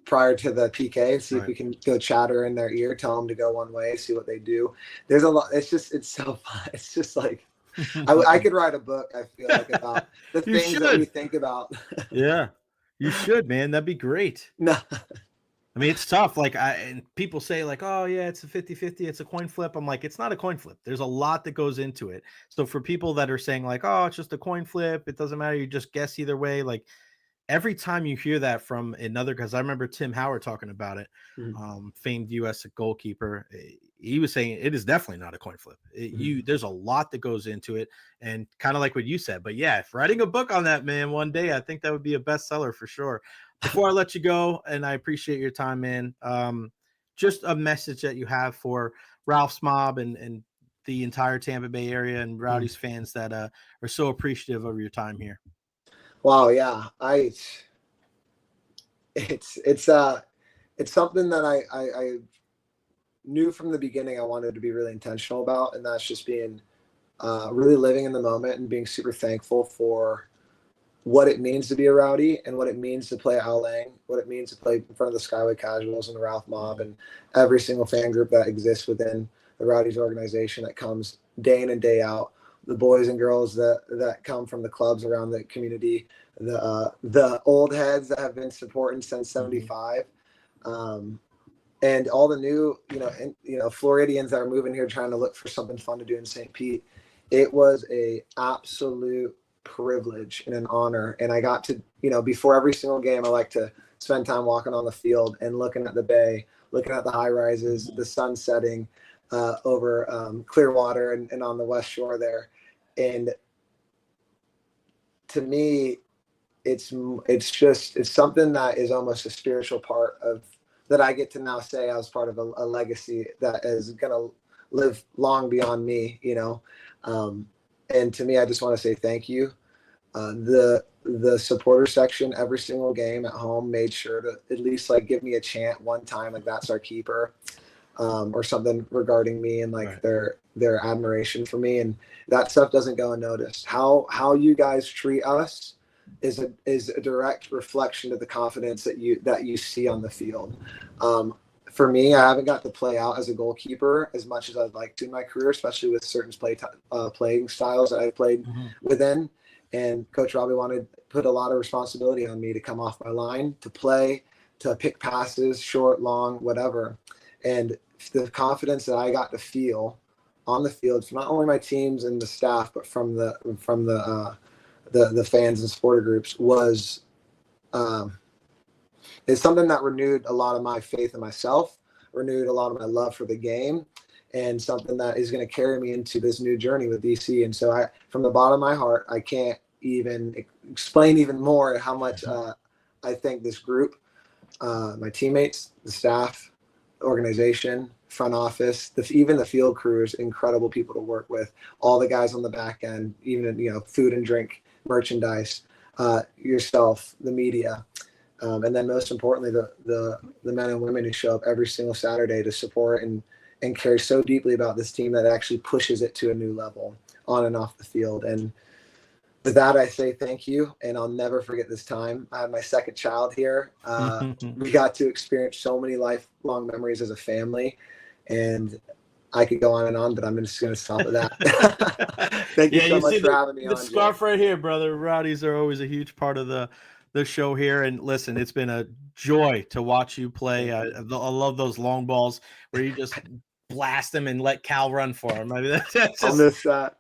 prior to the PK and see if we can go chatter in their ear, tell them to go one way, see what they do. There's a lot. It's so fun. It's just like, I could write a book, I feel like, about the things that we think about. Yeah, you should, man. That'd be great. No. I mean, it's tough. And people say like, oh yeah, it's a 50-50. It's a coin flip. I'm like, it's not a coin flip. There's a lot that goes into it. So for people that are saying like, oh, it's just a coin flip, it doesn't matter, you just guess either way. Like every time you hear that from another, because I remember Tim Howard talking about it, famed U.S. goalkeeper, he was saying it is definitely not a coin flip. There's a lot that goes into it, and kind of like what you said. But yeah, if writing a book on that, man, one day, I think that would be a bestseller for sure. Before I let you go, and I appreciate your time, man, just a message that you have for Ralph's mob and the entire Tampa Bay area and Rowdies fans that are so appreciative of your time here. Wow, yeah, it's something that I knew from the beginning I wanted to be really intentional about, and that's just being really living in the moment and being super thankful for what it means to be a Rowdy and what it means to play at Al Lang, what it means to play in front of the Skyway Casuals and the Ralph Mob and every single fan group that exists within the Rowdies organization that comes day in and day out. The boys and girls that come from the clubs around the community, the old heads that have been supporting since '75, and all the new, Floridians that are moving here trying to look for something fun to do in St. Pete. It was a absolute privilege and an honor, and I got to, before every single game, I like to spend time walking on the field and looking at the bay, looking at the high rises, the sun setting over Clearwater and on the West Shore there. And to me, it's something that is almost a spiritual part of that I get to now say I was part of a legacy that is going to live long beyond me, and to me, I just want to say thank you. The supporter section every single game at home made sure to at least give me a chant one time, that's our keeper. or something regarding me and like their admiration for me, and that stuff doesn't go unnoticed. How you guys treat us is a direct reflection of the confidence that you see on the field. For me, I haven't got to play out as a goalkeeper as much as I'd like to in my career, especially with certain playing styles that I played within. And Coach Robbie wanted to put a lot of responsibility on me to come off my line, to play, to pick passes, short, long, whatever. And the confidence that I got to feel on the field from not only my teams and the staff, but from the fans and supporter groups was is something that renewed a lot of my faith in myself, renewed a lot of my love for the game, and something that is going to carry me into this new journey with DC. And so from the bottom of my heart, I can't even explain even more how much I thank this group, my teammates, the staff, the organization, front office, even the field crew is incredible people to work with. All the guys on the back end, even food and drink, merchandise, yourself, the media. And then most importantly, the men and women who show up every single Saturday to support and care so deeply about this team that actually pushes it to a new level on and off the field. And with that, I say thank you, and I'll never forget this time. I had my second child here. We got to experience so many lifelong memories as a family, and I could go on and on, but I'm just going to stop at that. Thank you so much for having me on. The scarf right here, brother. Rowdies are always a huge part of the show here. And listen, it's been a joy to watch you play. I love those long balls where you just blast them and let Cal run for him. I mean, that's just, I'll miss that.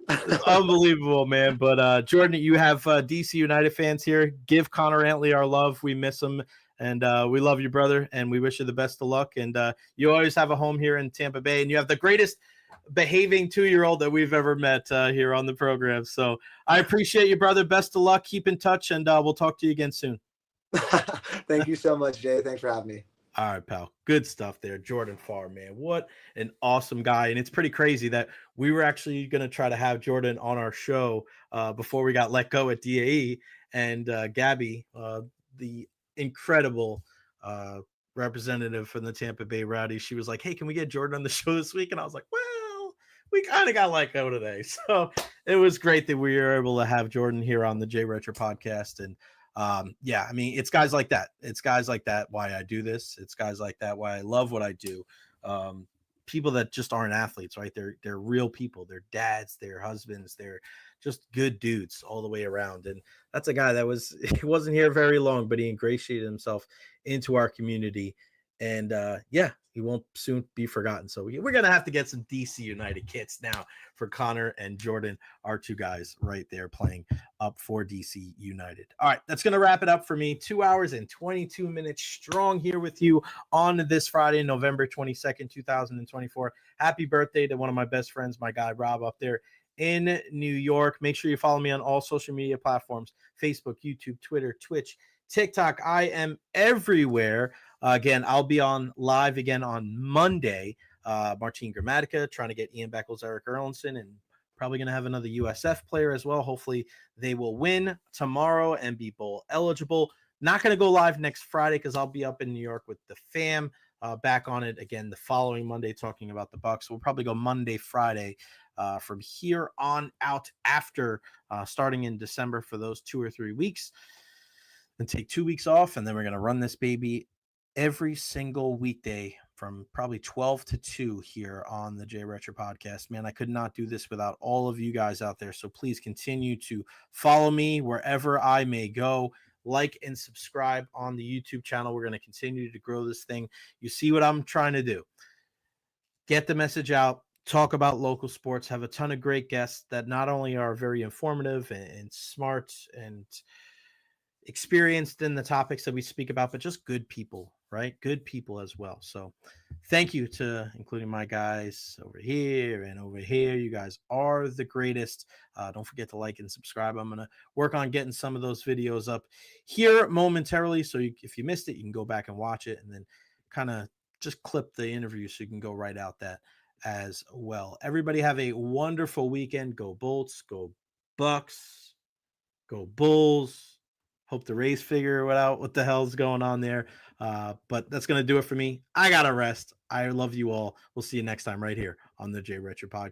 Unbelievable, man. But Jordan, you have DCUnited fans here. Give Connor Antley our love. We miss him. And we love you, brother, and we wish you the best of luck. And you always have a home here in Tampa Bay, and you have the greatest behaving 2-year-old that we've ever met here on the program. So I appreciate you, brother. Best of luck. Keep in touch, and we'll talk to you again soon. Thank you so much, Jay. Thanks for having me. All right, pal. Good stuff there. Jordan Farr, man. What an awesome guy. And it's pretty crazy that we were actually going to try to have Jordan on our show before we got let go at DAE. And Gabby, the incredible representative from the Tampa Bay Rowdies, she was like, hey, can we get Jordan on the show this week? And I was like, well, we kind of got let go today. So it was great that we were able to have Jordan here on the Recher podcast. And yeah, I mean, it's guys like that. It's guys like that why I do this. It's guys like that why I love what I do. People that just aren't athletes, right? They're real people. They're dads, they're husbands, they're just good dudes all the way around. And that's a guy that he wasn't here very long, but he ingratiated himself into our community. And yeah, he won't soon be forgotten. So we're going to have to get some DCUnited kits now for Connor and Jordan, our two guys right there playing up for DCUnited. All right, that's going to wrap it up for me. 2 hours and 22 minutes strong here with you on this Friday, November 22nd, 2024. Happy birthday to one of my best friends, my guy Rob up there in New York. Make sure you follow me on all social media platforms, Facebook, YouTube, Twitter, Twitch, TikTok. I am everywhere. Again, I'll be on live again on Monday. Martin Gramatica trying to get Ian Beckles, Eric Erlinson, and probably going to have another USF player as well. Hopefully they will win tomorrow and be bowl eligible. Not going to go live next Friday because I'll be up in New York with the fam. Back on it again the following Monday talking about the Bucs. We'll probably go Monday, Friday from here on out after starting in December for those 2 or 3 weeks. Then take 2 weeks off, and then we're going to run this baby every single weekday from probably 12 to 2 here on the Recher podcast. Man, I could not do this without all of you guys out there. So please continue to follow me wherever I may go. Like and subscribe on the YouTube channel. We're going to continue to grow this thing. You see what I'm trying to do. Get the message out. Talk about local sports. Have a ton of great guests that not only are very informative and smart and experienced in the topics that we speak about, but just good people, right? Good people as well. So thank you to including my guys over here and over here. You guys are the greatest. Don't forget to like and subscribe. I'm going to work on getting some of those videos up here momentarily. So if you missed it, you can go back and watch it and then kind of just clip the interview so you can go right out that as well. Everybody have a wonderful weekend. Go Bolts, go Bucks, go Bulls. Hope the Rays figure out what the hell's going on there. But that's going to do it for me. I got to rest. I love you all. We'll see you next time right here on the Jay Recher podcast.